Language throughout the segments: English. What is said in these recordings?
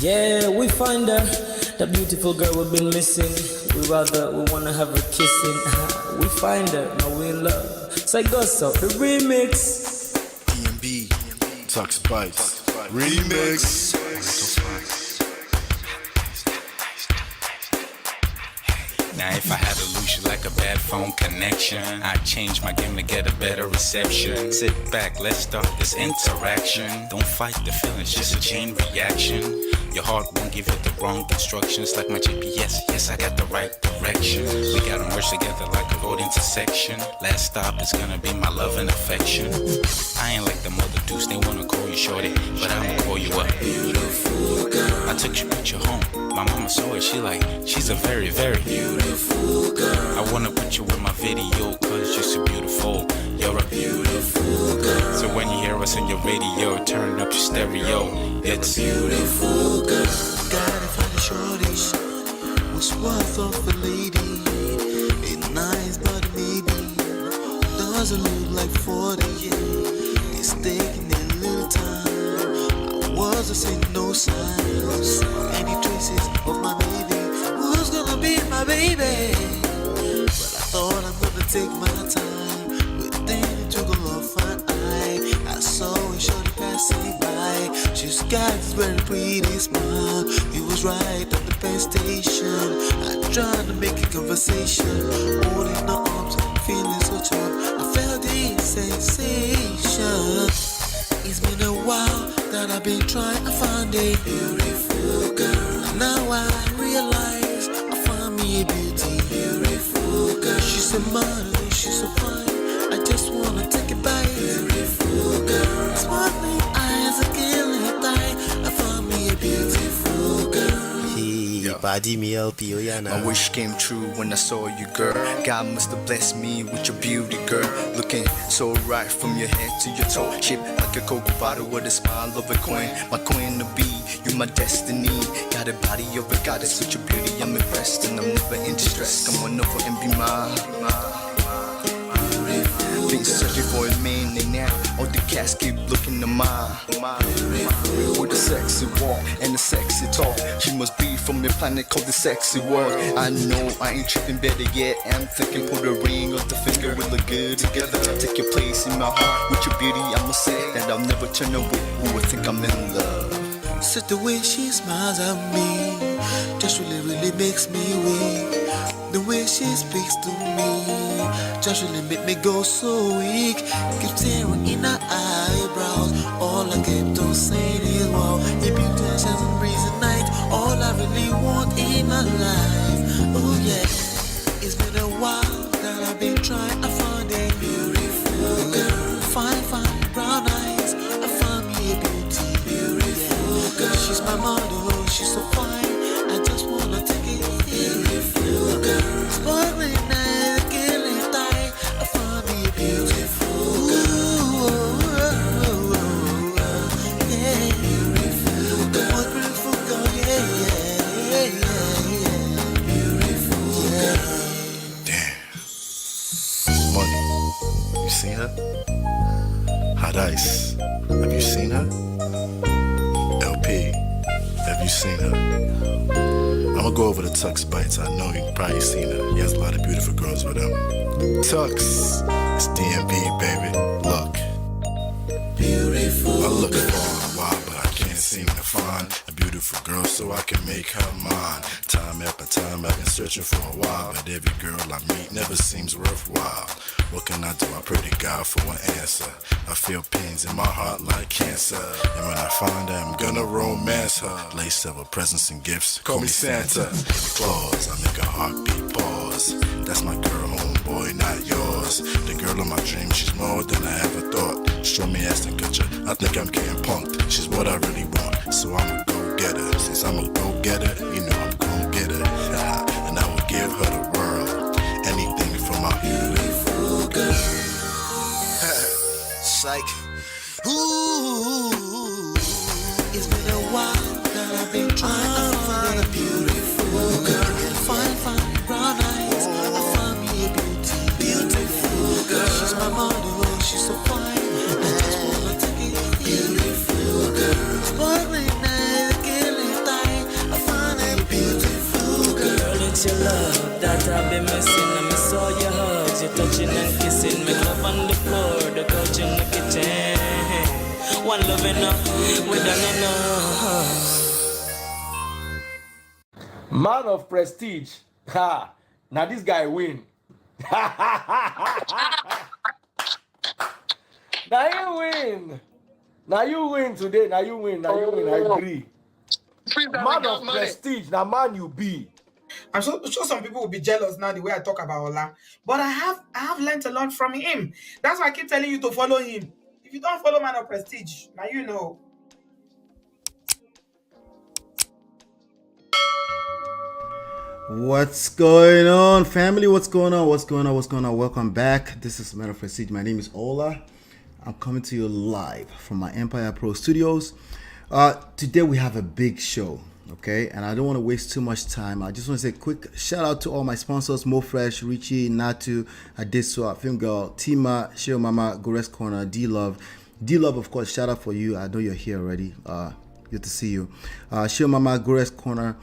Yeah, we find her, the beautiful girl we've been missing. We wanna have her kissing. We find her, now we in love. So it goes up, the remix. DMB, Tux Bites, remix. Now if I had to lose you like a bad phone connection, I'd change my game to get a better reception. Sit back, let's start this interaction. Don't fight the feelings, just a chain reaction. Your heart won't give you the wrong instructions. Like my GPS, yes I got the right direction. We gotta merge together like a road intersection. Last stop is gonna be my love and affection. I ain't like the mother dudes, they wanna call you shorty, but I'ma call you a beautiful girl. I took your picture home, my mama saw it, she's a very, very beautiful girl. I wanna put you in my video, cause you're so beautiful. You're a beautiful girl. So when you hear us on your radio, turn up your stereo. It's beautiful girl. Gotta find a shorty who's worth of a lady. It's nice but maybe doesn't look like 40. It's taking a little time. I wasn't seeing no signs, any traces of my baby. Who's gonna be my baby? But I thought I'm gonna take my time. Within it took a long fine eye. I saw a shorty passing by. She's got this very pretty smile. He was right at the bus station. I tried to make a conversation, holding her arms, feeling so tough. I felt this sensation. It's been a while that I've been trying to find a beautiful girl. And now I realize I found me a beautiful girl. She's a model, she's so fine. I just wanna take it by. Beautiful girl. Sparkling eyes are killing tight. I found me a beautiful girl. My wish came true when I saw you, girl. God must have blessed me with your beauty, girl. Looking so right from your head to your toe. Shaped like a Coke bottle with a smile of a queen. My queen to be, you my destiny. Got a body of a goddess with your beauty. I'm impressed and I'm never in distress. Come on over and be mine. Been searching for a man and now all the cats keep looking to mine. With a sexy walk and a sexy talk. She must be from the planet called the sexy world. I know I ain't tripping, better yet I'm thinking put a ring on the finger. We look good together. Take your place in my heart. With your beauty I'ma say that I'll never turn away. Who would think I'm in love? Such the way she smiles at me just really makes me weak. The way she speaks to me just really make me go so weak. Keep staring in her eyebrows. All I kept on saying is wow. Your beauty shines and breeze at night. All I really want in my life. Oh yeah. It's been a while that I've been trying to find a beautiful girl. Fine brown eyes. I found me a beautiful girl. She's my model, she's so fine. I just wanna take it. Beautiful girl. Sparkling eyes, killing tight. I found me a beautiful girl. Yeah, beautiful girl. Beautiful girl, yeah. Beautiful girl. Damn. Money. You seen her? Hot Ice. Have you seen her? LP. Have you seen her? I'ma go over to Tux Bites. I know you've probably seen her. He has a lot of beautiful girls with him. Tux, it's DMB, baby. Look. Beautiful. I look for a while, but I can't seem to find a beautiful girl so I can make her mine. Time after time I've been searching for a while, but every girl I meet never seems worthwhile. What can I do? I pray to God for an answer. I feel pains in my heart like cancer, and when I find her, I'm gonna romance her. Lace several presents and gifts. Call me Santa. Claus, I make a heartbeat pause. That's my girl, homeboy, not yours. The girl of my dreams, she's more than I ever thought. Show me Aston Kutcher, I think I'm getting punked. She's what I really want, so I'ma go get her. Since I'm a go getter, you know I'm gon' get her. And I will give her the world, anything for my beautiful girl. Psych. Ooh. It's been a while that I've been trying to find a beautiful girl. Fine brown eyes. I found me a beautiful girl. She's my model, she's so fine. I just wanna take it. Beautiful girl. Sparkling eyes, killing tight. loving her. We done enough. Man of prestige. Ha! Now this guy win. Now you win. Now you win today. Now you win. Now you win. I agree. Man of prestige. Now man you be. I'm sure some people will be jealous now the way I talk about Ola. But I have learned a lot from him. That's why I keep telling you to follow him. If you don't follow Man of Prestige, now you know. What's going on, family? What's going on? Welcome back. This is Man of Prestige. My name is Ola. I'm coming to you live from my Empire Pro Studios. Today we have a big show, okay? And I don't want to waste too much time. I just want to say a quick shout out to all my sponsors: Mo Fresh, Richie, Natu, Adesua, Film Girl, Tima, Sheo Mama, Gores Corner, D Love, of course. Shout out for you. I know you're here already. Good to see you. Sheo Mama, Gores Corner.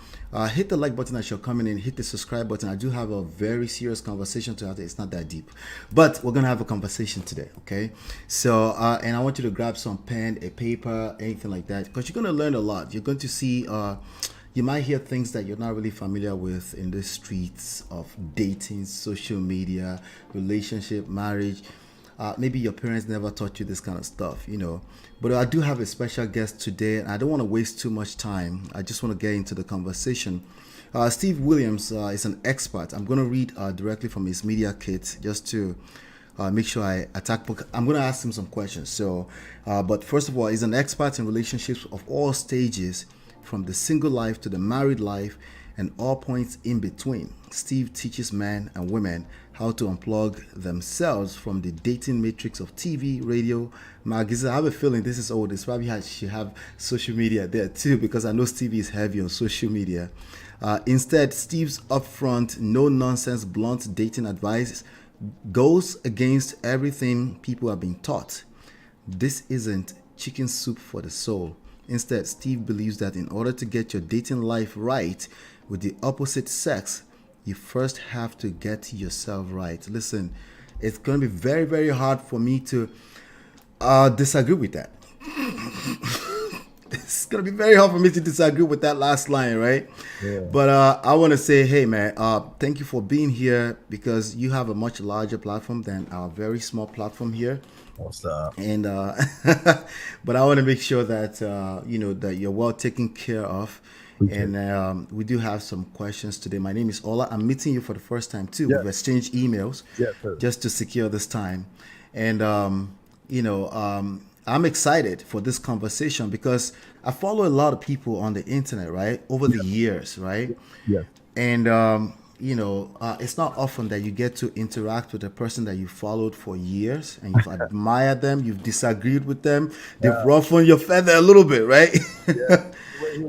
Hit the like button as you're coming in. Hit the subscribe button. I do have a very serious conversation to have. It's not that deep, but we're gonna have a conversation today, okay? So, and I want you to grab some pen, a paper, anything like that, because you're gonna learn a lot. You're going to see. You might hear things that you're not really familiar with in the streets of dating, social media, relationship, marriage. Maybe your parents never taught you this kind of stuff, you know. But I do have a special guest today, and I don't want to waste too much time. I just want to get into the conversation. Steve Williams is an expert. I'm going to read directly from his media kit just to make sure I attack. I'm going to ask him some questions. So, but first of all, he's an expert in relationships of all stages, from the single life to the married life and all points in between. Steve teaches men and women how to unplug themselves from the dating matrix of TV, radio, magazine. I have a feeling this is old. It's probably should have social media there too, because I know Steve is heavy on social media. Instead, Steve's upfront, no-nonsense, blunt dating advice goes against everything people have been taught. This isn't chicken soup for the soul. Instead, Steve believes that in order to get your dating life right with the opposite sex, you first have to get yourself right. Listen, it's going to be very, very hard for me to disagree with that. It's going to be very hard for me to disagree with that last line, right? Yeah. But I want to say, hey, man, thank you for being here, because you have a much larger platform than our very small platform here. What's up? And but I want to make sure that you know that you're well taken care of. Okay. And we do have some questions today. My name is Ola. I'm meeting you for the first time too. Yes. We've exchanged emails just to secure this time. And you know, I'm excited for this conversation because I follow a lot of people on the internet, right, over the years, right? Yeah. And you know, it's not often that you get to interact with a person that you followed for years and you've admired them, you've disagreed with them, they've ruffled your feather a little bit, right? Yeah.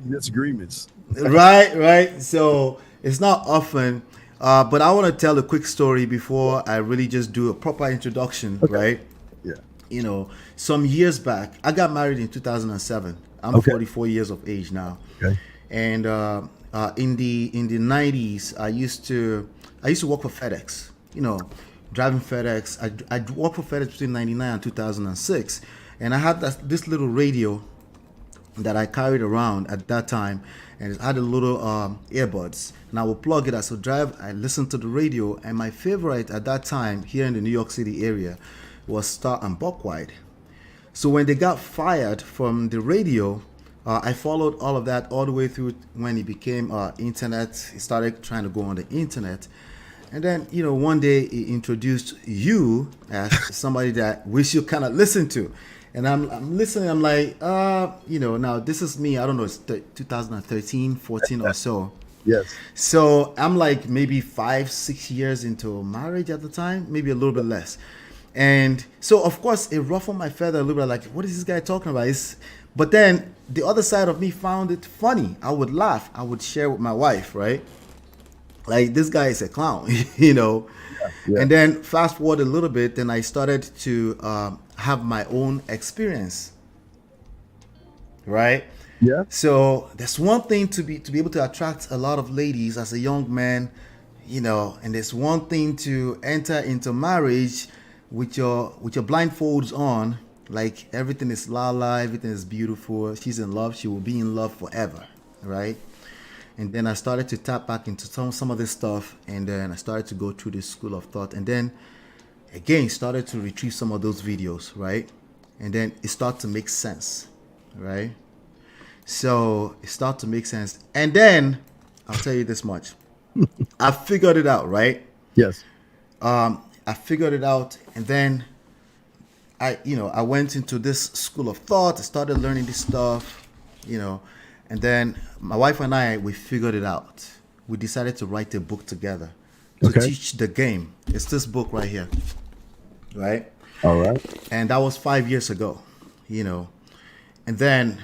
Disagreements. Right. So it's not often, but I want to tell a quick story before I really just do a proper introduction, right? Yeah. You know, some years back, I got married in 2007. I'm 44 years of age now. Okay. And in the 90s, I used to work for FedEx. You know, driving FedEx. I worked for FedEx between 99 and 2006, and I had this little radio that I carried around at that time, and it had a little earbuds, and I would plug it as I drive. I listened to the radio, and my favorite at that time here in the New York City area was Star and Buckwide. So when they got fired from the radio, I followed all of that all the way through when it became internet. He started trying to go on the internet. And then, you know, one day he introduced you as somebody that we should kind of listen to. And I'm listening. I'm like, you know, now this is me. I don't know, it's 2013, 14 or so. Yes. So I'm like maybe 5-6 years into marriage at the time, maybe a little bit less. And so, of course, it ruffled my feather a little bit. Like, what is this guy talking about? But then the other side of me found it funny. I would laugh. I would share with my wife, right? Like, this guy is a clown, you know? Yeah. And then fast forward a little bit, then I started to have my own experience, right? Yeah. So there's one thing to be able to attract a lot of ladies as a young man, you know, and there's one thing to enter into marriage with your blindfolds on Like everything is la la, everything is beautiful. She's in love. She will be in love forever, right? And then I started to tap back into some of this stuff, and then I started to go through this school of thought, and then again started to retrieve some of those videos, right? And then it started to make sense, right? So it started to make sense, and then I'll tell you this much: I figured it out, right? Yes. I figured it out, and then I went into this school of thought. I started learning this stuff, and then my wife and I, we figured it out. We decided to write a book together to Okay. teach the game. It's this book right here, right? All right. And that was 5 years ago, And then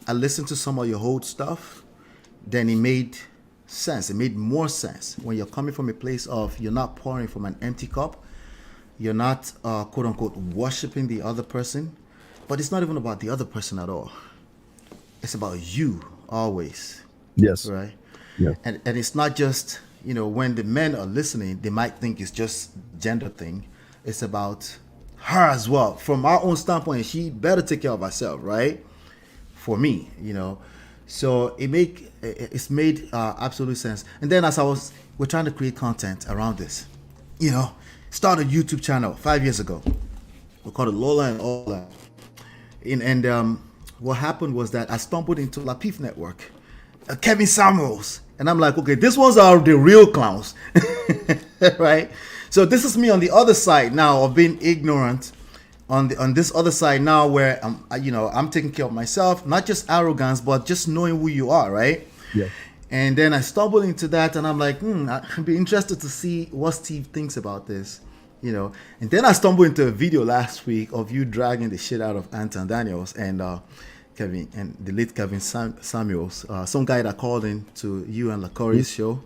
I listened to some of your old stuff. Then it made sense. It made more sense when you're coming from a place of you're not pouring from an empty cup. You're not, quote unquote, worshiping the other person. But it's not even about the other person at all. It's about you always, Yes. right? Yeah. And it's not just, when the men are listening, they might think it's just gender thing. It's about her as well. From our own standpoint, she better take care of herself, right? For me, So it's made absolute sense. And then we're trying to create content around this, start a YouTube channel 5 years ago. We called it Lola and Ola. And what happened was that I stumbled into Lapif Network, Kevin Samuels, and I'm like, okay, these ones are the real clowns, right? So this is me on the other side now of being ignorant, on this other side now where I'm taking care of myself, not just arrogance, but just knowing who you are, right? Yeah. And then I stumbled into that, and I'm like, I'd be interested to see what Steve thinks about this, And then I stumbled into a video last week of you dragging the shit out of Anton Daniels and Kevin, and the late Kevin Samuels, some guy that called in to you and LaCorey's show.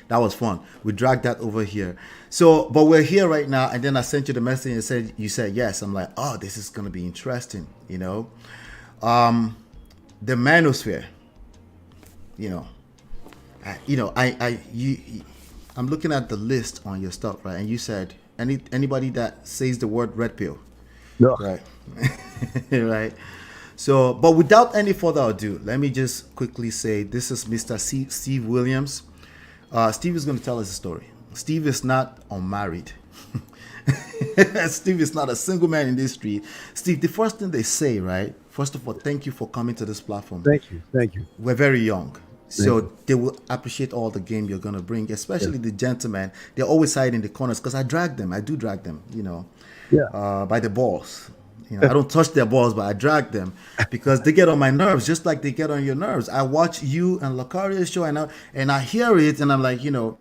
That was fun. We dragged that over here. So, but we're here right now, and then I sent you the message and you said yes. I'm like, oh, this is gonna be interesting, The manosphere. I'm looking at the list on your stuff, right? And you said anybody that says the word red pill, No. right? Right. So, but without any further ado, let me just quickly say this is Mr. Steve Williams. Steve is going to tell us a story. Steve is not unmarried. Steve is not a single man in this street. Steve, the first thing they say, right? First of all, thank you for coming to this platform. Thank you. Thank you. We're very young, so they will appreciate all the game you're going to bring, especially the gentlemen. They're always hiding in the corners because I do drag them, Yeah. by the balls. I don't touch their balls, but I drag them because they get on my nerves, just like they get on your nerves. I watch you and Lacaria's show, and I hear it, and I'm like, Yeah.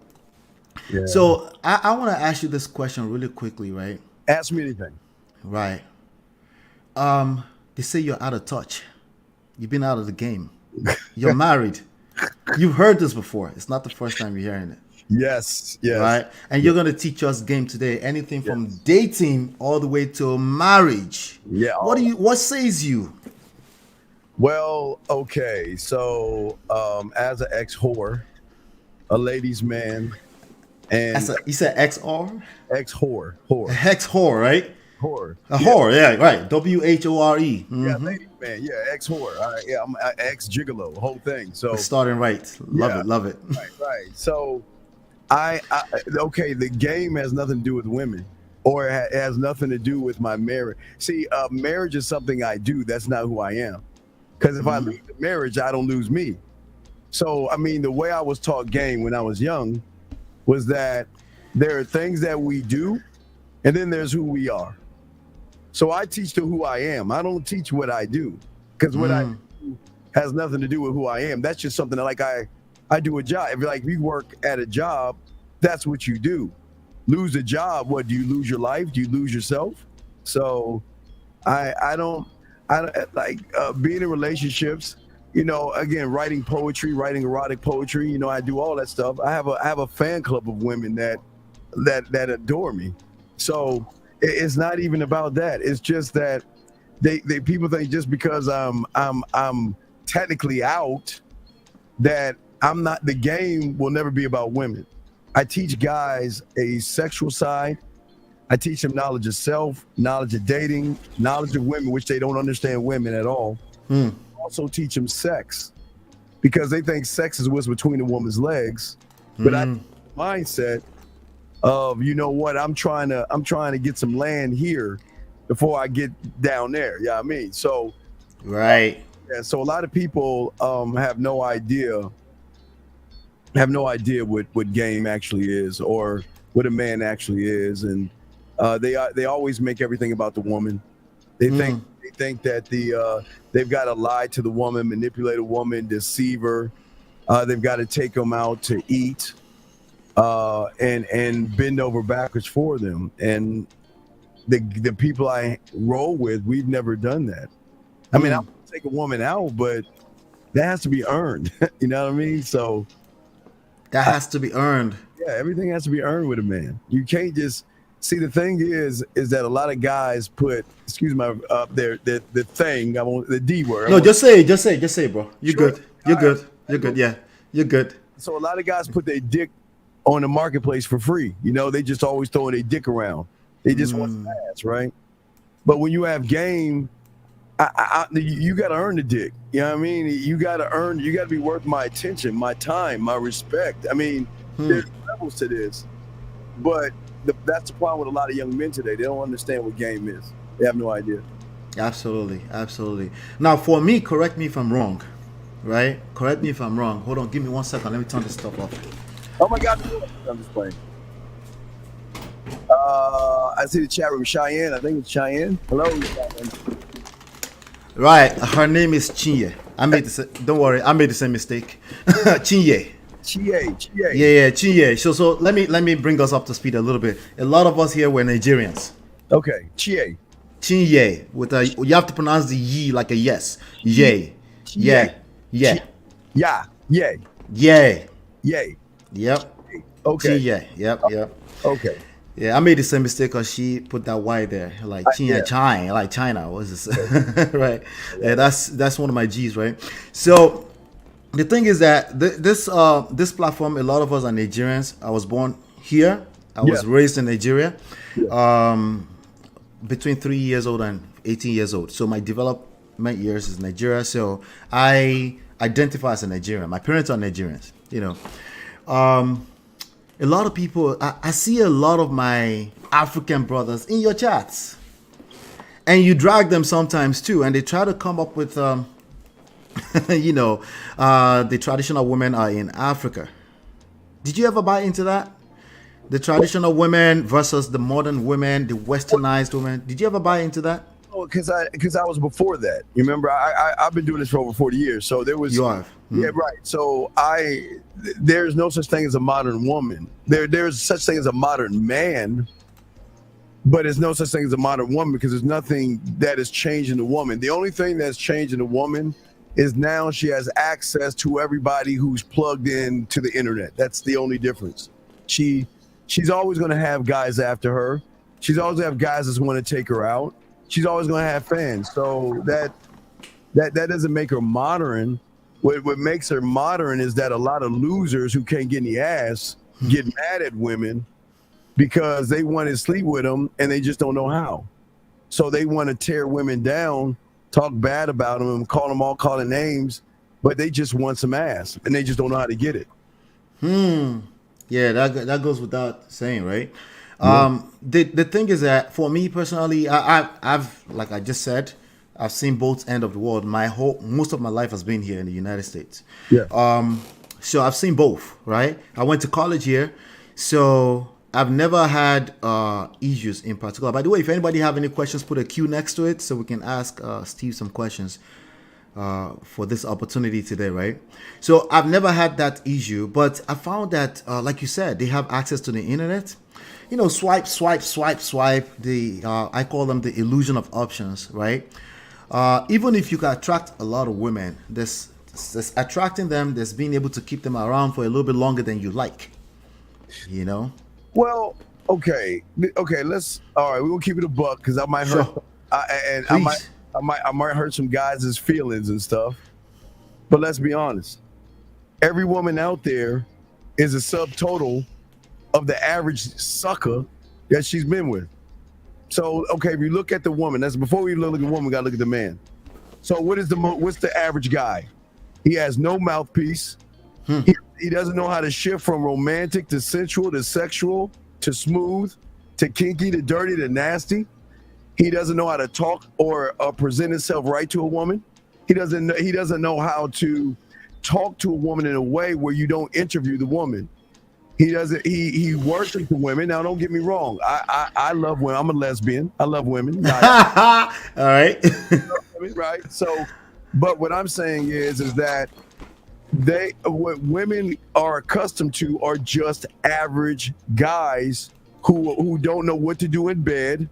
So I want to ask you this question really quickly, right? Ask me anything. Right. They say you're out of touch. You've been out of the game. You're married. You've heard this before. It's not the first time you're hearing it. Yes. Yes. Right? And you're going to teach us game today. Anything from dating all the way to marriage. Yeah. What says you? Well, okay. So, as an ex-whore, a ladies' man, and You said XR? ex-whore, A hex whore, right? whore. A whore, yeah, right. WHORE. Yeah, ladies' man. Yeah, ex-whore. All right, yeah, I'm ex-gigolo, whole thing. So Starting right. Love it. Right. So, okay, the game has nothing to do with women, or it has nothing to do with my marriage. See, marriage is something I do. That's not who I am. Because if I lose the marriage, I don't lose me. So, I mean, the way I was taught game when I was young was that there are things that we do, and then there's who we are. So I teach to who I am. I don't teach what I do, because what I do has nothing to do with who I am. That's just something that, like, I do a job. If you work at a job, that's what you do. Lose a job, what, do you lose your life? Do you lose yourself? So I don't like being in relationships, again, writing poetry, writing erotic poetry, I do all that stuff. I have a fan club of women that adore me. So it's not even about that. It's just that they people think just because I'm technically out, that I'm not. The game will never be about women. I teach guys a sexual side. I teach them knowledge of self, knowledge of dating, knowledge of women, which they don't understand women at all. Also teach them sex because they think sex is what's between a woman's legs. But I mindset of, you know what, I'm trying to get some land here before I get down there. Yeah, I mean, so Right. yeah, so a lot of people have no idea what game actually is or what a man actually is, and they always make everything about the woman. They think that they've got to lie to the woman, manipulate a woman, deceive her. They've got to take them out to eat and bend over backwards for them. And the people I roll with, we've never done that. I mean, I'll take a woman out, but that has to be earned. You know what I mean? So that has to be earned. Yeah, everything has to be earned with a man. You can't just see. The thing is that a lot of guys put, excuse my the thing. I want the D word. No, just say, bro. You're good. You're good. You're good. Yeah, you're good. So a lot of guys put their dick on the marketplace for free. You know, they just always throwing their dick around. They just want some ass, right? But when you have game, you got to earn the dick. You know what I mean? You got to be worth my attention, my time, my respect. I mean, there's levels to this. But that's the problem with a lot of young men today. They don't understand what game is. They have no idea. Absolutely. Now, for me, correct me if I'm wrong, right? Correct me if I'm wrong. Hold on. Give me 1 second. Let me turn this stuff off. Oh, my God. I'm just playing. I see the chat room. Cheyenne. I think it's Cheyenne. Hello, Cheyenne. Right. Her name is Chinye. Don't worry. I made the same mistake. Chinye. Yeah, Chinye. So let me bring us up to speed a little bit. A lot of us here were Nigerians. Okay. Chinye. You have to pronounce the ye like a yes. Yay. Yeah. Yeah. Yay. Yay. Yay. Yep. Okay. Chinye. Yep. Okay. Yeah, I made the same mistake because she put that Y there, like China, China, like China. What is this? Right? Yeah, that's one of my G's, right? So the thing is that this platform, a lot of us are Nigerians. I was born here. I was raised in Nigeria, between 3 years old and 18 years old. So my development years is Nigeria. So I identify as a Nigerian. My parents are Nigerians. You know. A lot of people, I see a lot of my African brothers in your chats. And you drag them sometimes too. And they try to come up with, the traditional women are in Africa. Did you ever buy into that? The traditional women versus the modern women, the westernized women. Did you ever buy into that? Oh, because I was before that. You remember, I've been doing this for over 40 years. So there was. You have. Yeah, right. So there's no such thing as a modern woman. There's such thing as a modern man, but there's no such thing as a modern woman because there's nothing that is changing the woman. The only thing that's changing the woman is now she has access to everybody who's plugged in to the internet. That's the only difference. She's always going to have guys after her. She's always going to have guys that want to take her out. She's always going to have fans. So that doesn't make her modern. What makes her modern is that a lot of losers who can't get any ass get mad at women because they want to sleep with them and they just don't know how. So they want to tear women down, talk bad about them, and call them all calling names, but they just want some ass and they just don't know how to get it. Yeah, that goes without saying, right? The thing is that for me personally, I've like I just said, I've seen both ends of the world. Most of my life has been here in the United States. Yeah. So I've seen both, right? I went to college here, so I've never had issues in particular. By the way, if anybody have any questions, put a Q next to it so we can ask Steve some questions for this opportunity today, right? So I've never had that issue, but I found that, like you said, they have access to the internet. You know, swipe. I call them the illusion of options, right? Even if you can attract a lot of women, there's attracting them, there's being able to keep them around for a little bit longer than you like, you know? Well, okay. All right, we will keep it a buck because I might hurt, I might hurt some guys' feelings and stuff. But let's be honest. Every woman out there is a subtotal of the average sucker that she's been with. So okay, if you look at the woman, that's before we look at the woman, we gotta look at the man. So what's the average guy? He has no mouthpiece. He doesn't know how to shift from romantic to sensual to sexual to smooth to kinky to dirty to nasty. He doesn't know how to talk or present himself right to a woman. He doesn't know how to talk to a woman in a way where you don't interview the woman. He worships the women. Now, don't get me wrong. I love women. I'm a lesbian. I love women. All right. Right. So, but what I'm saying is that what women are accustomed to are just average guys who don't know what to do in bed.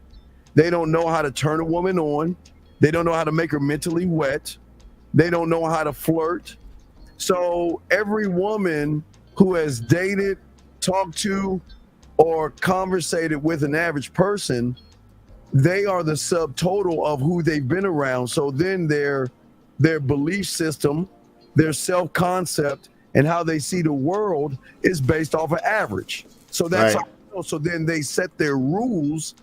They don't know how to turn a woman on. They don't know how to make her mentally wet. They don't know how to flirt. So every woman who has dated, talked to, or conversated with an average person, they are the subtotal of who they've been around. So then their belief system, their self-concept, and how they see the world is based off of average. So that's Right. how, so then they set their rules,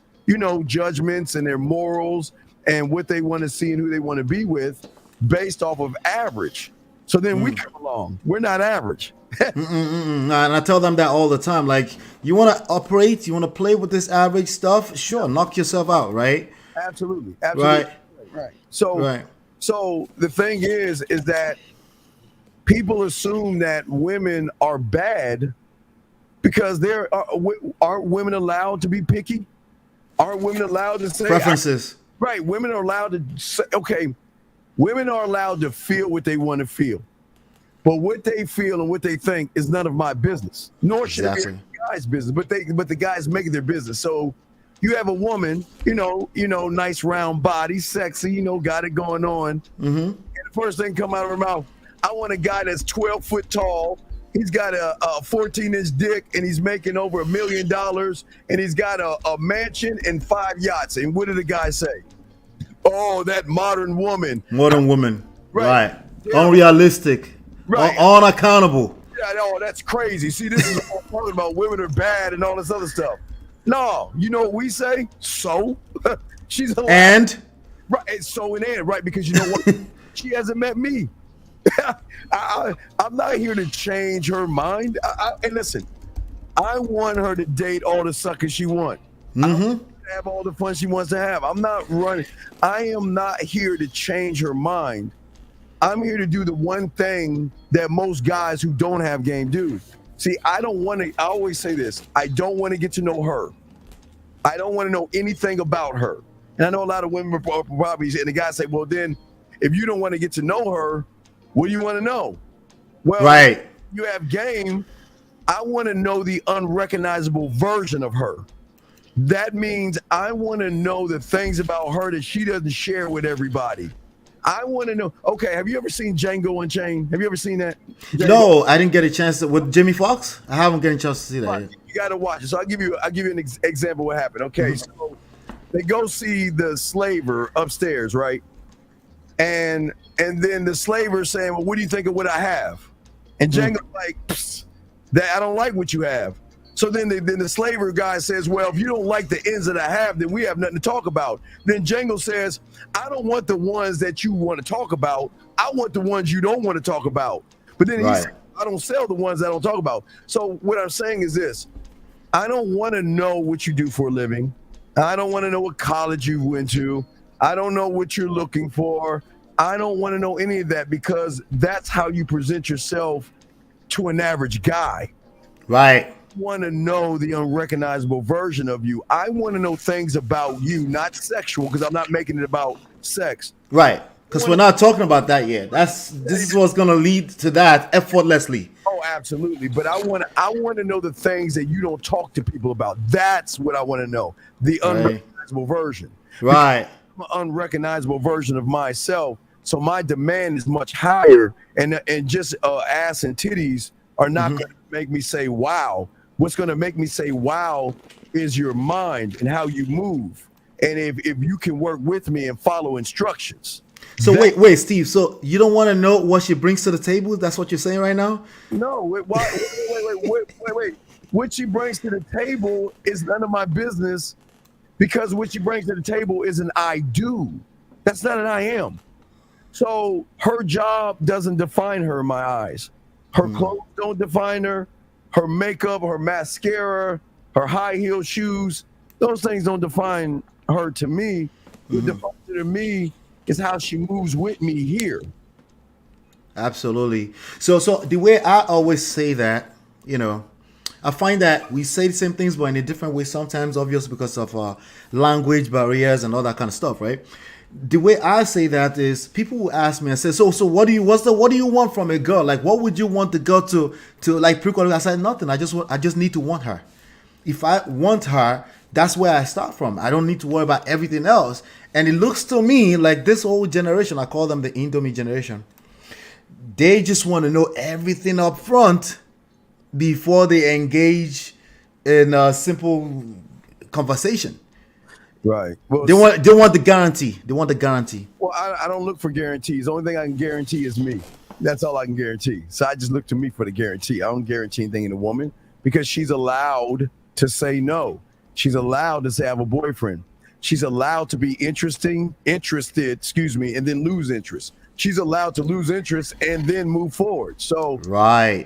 judgments and their morals and what they want to see and who they want to be with based off of average. So then we come along. We're not average. And I tell them that all the time. Like, you want to operate, you want to play with this average stuff? Sure, knock yourself out, right? Absolutely. Right. Right. So, Right. so the thing is that people assume that women are bad because aren't women allowed to be picky? Aren't women allowed to say Preferences. right? Women are allowed to say, okay, women are allowed to feel what they want to feel, but what they feel and what they think is none of my business. Nor should it be Exactly. the guy's business. But the guys make it their business. So you have a woman, nice round body, sexy, got it going on. Mm-hmm. And the first thing come out of her mouth, I want a guy that's 12 foot tall. He's got a 14-inch dick, and he's making over $1 million, and he's got a mansion and 5 yachts. And what did the guy say? Oh, that modern woman. Modern woman. Right. Right. Yeah. Unrealistic. Right. Unaccountable. Yeah, no, that's crazy. See, this is all talking about women are bad and all this other stuff. No, you know what we say? So? She's alive. And? Right, so in end, right? Because you know what? She hasn't met me. I'm not here to change her mind. And listen, I want her to date all the suckers she wants. Mm-hmm. Have all the fun she wants to have. I'm not running. I am not here to change her mind. I'm here to do the one thing that most guys who don't have game do. See, I always say this. I don't want to get to know her. I don't want to know anything about her. And I know a lot of women probably, and the guys say, well, then if you don't want to get to know her, what do you want to know? Well, Right. you have game. I want to know the unrecognizable version of her. That means I want to know the things about her that she doesn't share with everybody. I want to know. Okay, have you ever seen Django Unchained? Have you ever seen that? Django? No, I didn't get a chance to, with Jimmy Fox. I haven't gotten a chance to see that yet. You got to watch it. So I'll give you an example of what happened. Okay, so they go see the slaver upstairs, right? And then the slaver saying, well, what do you think of what I have? And Django's like, that I don't like what you have. So then the slaver guy says, well, if you don't like the ends that I have, then we have nothing to talk about. Then Django says, I don't want the ones that you want to talk about. I want the ones you don't want to talk about. But then he said, I don't sell the ones I don't talk about. So what I'm saying is this. I don't want to know what you do for a living. I don't want to know what college you went to. I don't know what you're looking for. I don't want to know any of that because that's how you present yourself to an average guy. Right. I want to know the unrecognizable version of you. I want to know things about you, not sexual, because I'm not making it about sex. Right. Because we're not talking about that yet. This is what's gonna lead to that effortlessly. Oh, absolutely. But I want to know the things that you don't talk to people about. That's what I want to know. The unrecognizable version. Right. I'm an unrecognizable version of myself. So my demand is much higher, and just ass and titties are not going to make me say wow. What's going to make me say wow is your mind and how you move, and if you can work with me and follow instructions. So wait, Steve. So you don't want to know what she brings to the table? That's what you're saying right now? No. Wait. What she brings to the table is none of my business. because what she brings to the table is an I do. That's not an I am. So her job doesn't define her in my eyes. Her clothes don't define her. Her makeup, her mascara, her high heel shoes, those things don't define her to me. What defines her to me is how she moves with me here. Absolutely. So the way I always say that, I find that we say the same things, but in a different way sometimes, obviously because of language barriers and all that kind of stuff, right? The way I say that is, people will ask me and say, so what do you want from a girl? Like, what would you want the girl to like pre-qualify? I said, nothing. I just need to want her. If I want her, that's where I start from. I don't need to worry about everything else. And it looks to me like this old generation, I call them the Indomie generation. They just want to know everything up front before they engage in a simple conversation. Right. Well, they want the guarantee. They want the guarantee. Well, I don't look for guarantees. The only thing I can guarantee is me. That's all I can guarantee. So I just look to me for the guarantee. I don't guarantee anything in a woman because she's allowed to say no. She's allowed to say I have a boyfriend. She's allowed to be interested, and then lose interest. She's allowed to lose interest and then move forward. So right.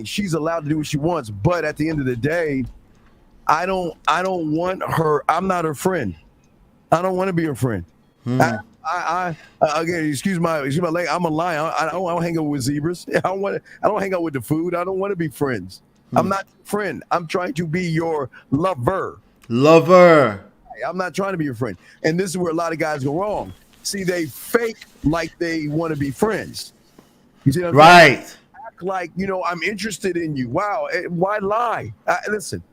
She's allowed to do what she wants, but at the end of the day, I don't want her. I'm not her friend. I don't want to be her friend. I again, excuse my language. I'm a lion. I don't hang out with zebras. I don't hang out with the food. I don't want to be friends. I'm not your friend. I'm trying to be your lover. I'm not trying to be your friend. And this is where a lot of guys go wrong. See, they fake like they want to be friends. You see what I'm saying? Act like, I'm interested in you. Wow. Why lie? Listen,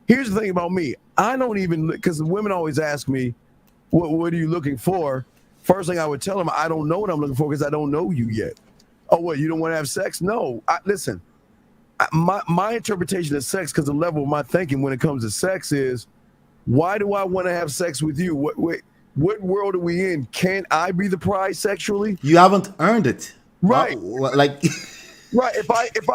here's the thing about me. I don't even, because the women always ask me, what are you looking for? First thing I would tell them, I don't know what I'm looking for because I don't know you yet. Oh, what, you don't want to have sex? No. Listen, my interpretation of sex, because the level of my thinking when it comes to sex is, why do I want to have sex with you? What world are we in? Can I be the prize sexually? You haven't earned it. Right. Like right. If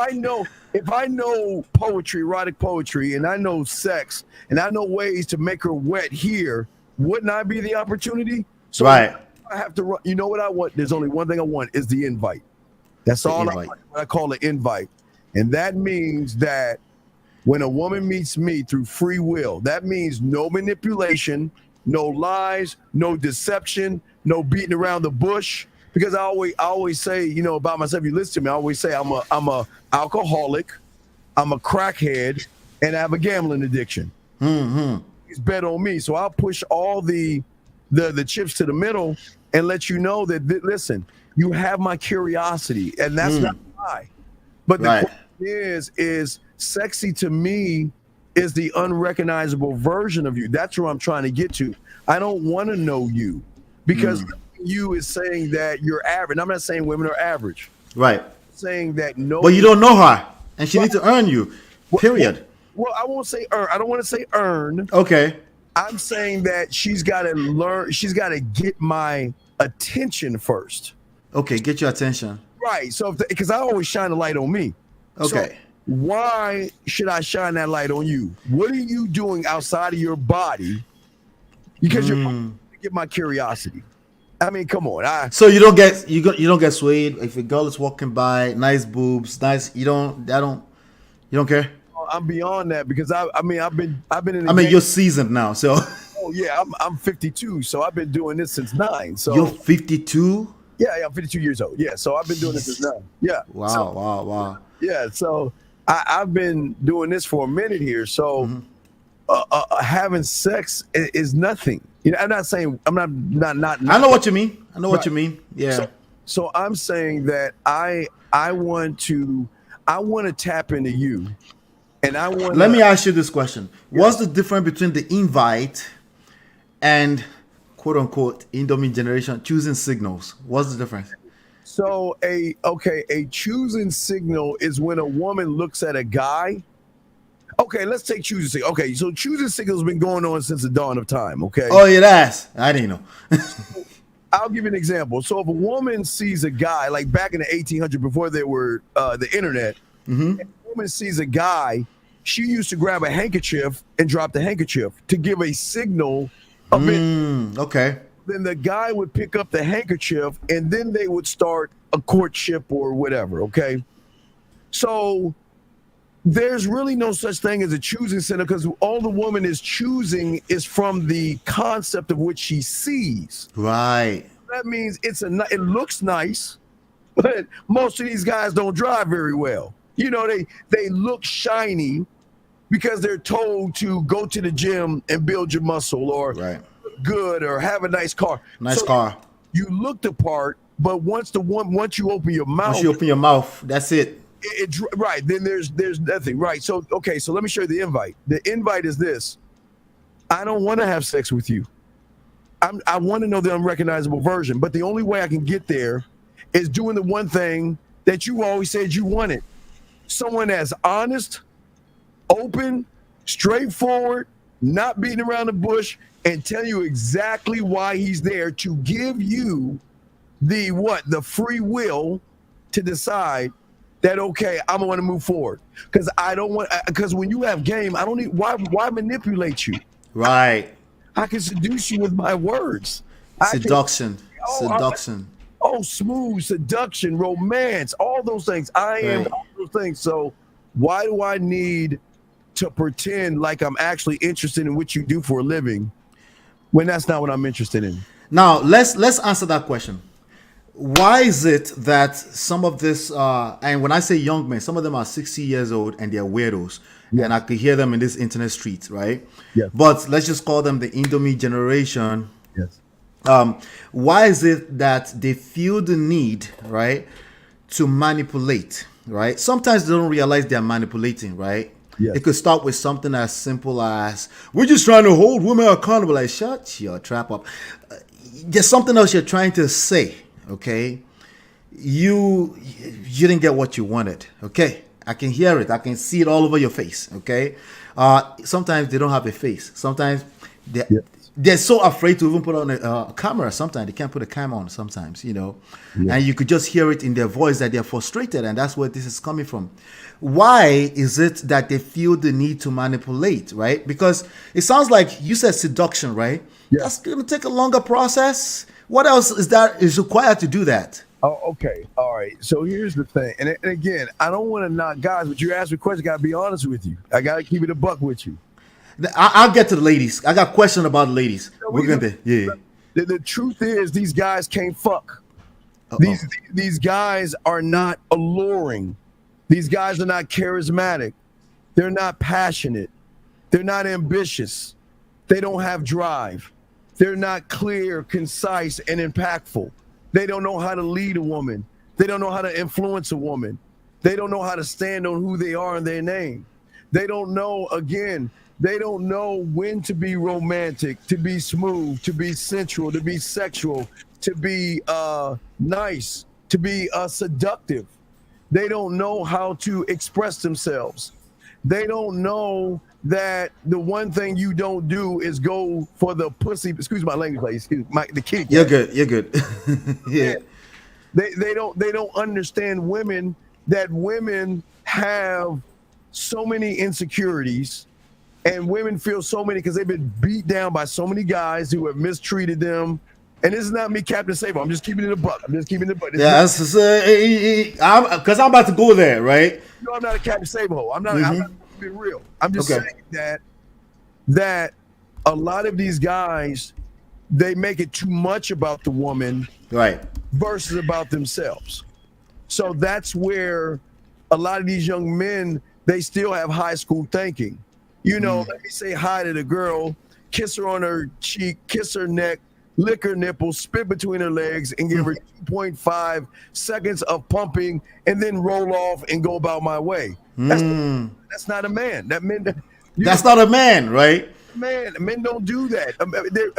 I know poetry, erotic poetry, and I know sex, and I know ways to make her wet here, wouldn't I be the opportunity? So right. I have to run. You know what I want? There's only one thing I want is the invite. That's all what I call an invite. And that means that when a woman meets me through free will, that means no manipulation, no lies, no deception, no beating around the bush. Because I always say, about myself, you listen to me, I always say I'm a alcoholic, I'm a crackhead, and I have a gambling addiction. It's bet on me. So I'll push all the chips to the middle and let you know that, listen, you have my curiosity, and that's not a lie. But the question is sexy to me is the unrecognizable version of you. That's where I'm trying to get to. I don't want to know you because you is saying that you're average. I'm not saying women are average. Right. I'm saying that no. But you don't know her, and she needs to earn you. Period. Well, I won't say earn. I don't want to say earn. Okay. I'm saying that she's got to learn. She's got to get my attention first. Okay, get your attention. Right. So, because I always shine the light on me. Okay. So why should I shine that light on you? What are you doing outside of your body? Because you're to get my curiosity. I mean, come on. So you don't get swayed if a girl is walking by, nice boobs, nice. You don't care. I'm beyond that because I've been in. The game. You're seasoned now, so. Oh yeah, I'm 52, so I've been doing this since 9. So you're 52. Yeah, I'm 52 years old. Yeah, so I've been doing this since 9. Yeah. Wow. Yeah, so I've been doing this for a minute here. So having sex is nothing. I'm not saying I'm not. I know what you mean. What you mean. Yeah. So I'm saying that I want to tap into you, and I want. Let me ask you this question: what's the difference between the invite and quote unquote Indomie generation choosing signals? What's the difference? So a choosing signal is when a woman looks at a guy. Okay, let's take choosing signal. Okay, so choosing signal has been going on since the dawn of time. Okay. Oh, yeah, I didn't know. I'll give you an example. So if a woman sees a guy, like back in the 1800s, before there were the internet, if a woman sees a guy, she used to grab a handkerchief and drop the handkerchief to give a signal of it. Okay. Then the guy would pick up the handkerchief and then they would start a courtship or whatever. Okay. So there's really no such thing as a choosing center because all the woman is choosing is from the concept of what she sees. Right. That means it looks nice, but most of these guys don't drive very well. You know, they look shiny because they're told to go to the gym and build your muscle or Right. good or have a nice car. Nice car. You look the part, but once you open your mouth, That's it. Right. Then there's nothing. Right. So okay. So let me show you the invite. The invite is this. I don't want to have sex with you. I want to know the unrecognizable version, but the only way I can get there is doing the one thing that you always said you wanted. Someone that's honest, open, straightforward, not beating around the bush, and tell you exactly why he's there to give you the free will to decide that, okay, I'm going to move forward. Because when you have game, I don't need, why manipulate you? Right. I can seduce you with my words. Seduction. Smooth, seduction, romance, all those things. I am all those things. So why do I need to pretend like I'm actually interested in what you do for a living when that's not what I'm interested in? Now, let's answer that question. Why is it that some of this, and when I say young men, some of them are 60 years old and they're weirdos, and I could hear them in this internet streets, right? Yes. But let's just call them the Indomie generation. Yes. Why is it that they feel the need, right, to manipulate, right? Sometimes they don't realize they're manipulating, right? Yes. It could start with something as simple as, we're just trying to hold women accountable. Like, shut your trap up. There's something else you're trying to say. Okay, you didn't get what you wanted. Okay, I can hear it. I can see it all over your face. Okay, sometimes they don't have a face. Sometimes they're so afraid to even put on a camera. Sometimes they can't put a camera on. Sometimes, and you could just hear it in their voice that they're frustrated, and that's where this is coming from. Why is it that they feel the need to manipulate? Right? Because it sounds like you said seduction, right? Yeah. That's going to take a longer process. What else is required to do that? Oh, okay. All right. So here's the thing. And again, I don't want to knock guys, but you asked me a question. I got to be honest with you. I got to keep it a buck with you. I'll get to the ladies. I got a question about the ladies. We're going to, yeah. The truth is these guys can't fuck. These guys are not alluring. These guys are not charismatic. They're not passionate. They're not ambitious. They don't have drive. They're not clear, concise, and impactful. They don't know how to lead a woman. They don't know how to influence a woman. They don't know how to stand on who they are and their name. They don't know when to be romantic, to be smooth, to be sensual, to be sexual, to be nice, to be seductive. They don't know how to express themselves. They don't know that the one thing you don't do is go for the pussy. Excuse my language, please. The kitty cat. You're good. Yeah. They don't understand women, that women have so many insecurities, and women feel so many because they've been beat down by so many guys who have mistreated them. And this is not me, Captain Sabo. I'm just keeping it a buck. Yeah, because I'm about to go there, right? No, I'm not a Captain Sabo. I'm not being real. I'm just saying that a lot of these guys, they make it too much about the woman, right, versus about themselves. So that's where a lot of these young men, they still have high school thinking. Let me say hi to the girl, kiss her on her cheek, kiss her neck, lick her nipple, spit between her legs, and give her 2.5 seconds of pumping, and then roll off and go about my way. That's not a man. That's not a man, right? Men don't do that.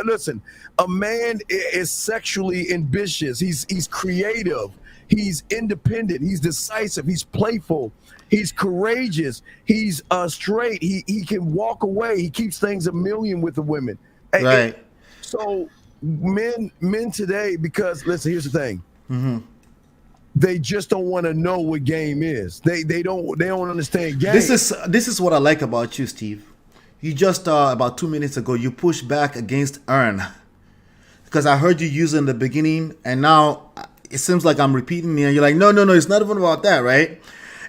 Listen, a man is sexually ambitious. He's creative. He's independent. He's decisive. He's playful. He's courageous. He's straight. He can walk away. He keeps things a million with the women. Right. So men today, because listen, here's the thing. They just don't want to know what game is. They don't understand game. This is what I like about you, Steve. You just about 2 minutes ago you pushed back against earn, because I heard you use it in the beginning, and now it seems like I'm repeating it, and you're like, no, it's not even about that, right?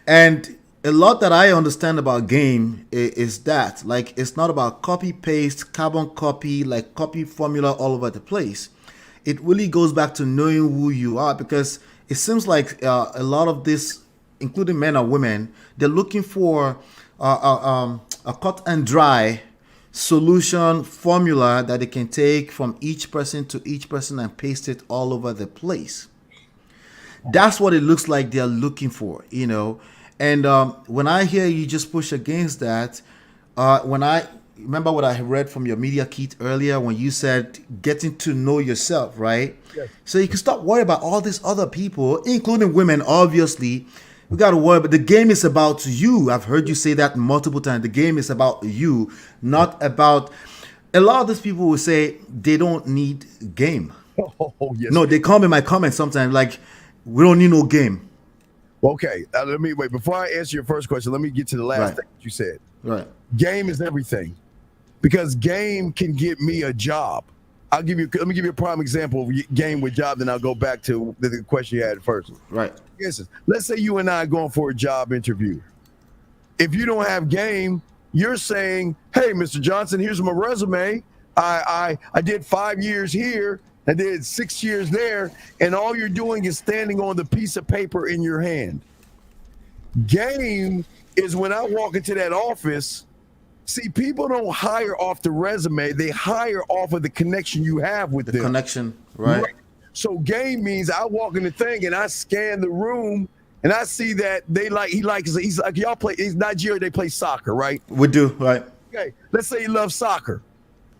And a lot that I understand about game is that, like, it's not about copy paste, carbon copy, like copy formula all over the place. It really goes back to knowing who you are, because it seems like a lot of this, including men or women, they're looking for a cut and dry solution formula that they can take from each person to each person and paste it all over the place. That's what it looks like they're looking for, you know. And when I hear you just push against that, when I remember what I read from your media kit earlier, when you said getting to know yourself, right? Yes. So you can stop worrying about all these other people, including women, obviously. We got to worry, but the game is about you. I've heard you say that multiple times. The game is about you, not about... A lot of these people will say they don't need game. Oh, yes. No, they come in my comments sometimes like, we don't need no game. Okay, let me wait. Before I answer your first question, let me get to the last thing you said. Right. Game is everything, because game can get me a job. Let me give you a prime example of game with job, then I'll go back to the question you had first. Right. For instance, let's say you and I are going for a job interview. If you don't have game, you're saying, hey, Mr. Johnson, here's my resume. I did 5 years here. I did 6 years there, and all you're doing is standing on the piece of paper in your hand. Game is when I walk into that office. See, people don't hire off the resume; they hire off of the connection you have with them. The connection, right? So game means I walk in the thing and I scan the room and I see that he's like y'all play. He's Nigeria. They play soccer, right? We do, right? Okay, let's say he loves soccer.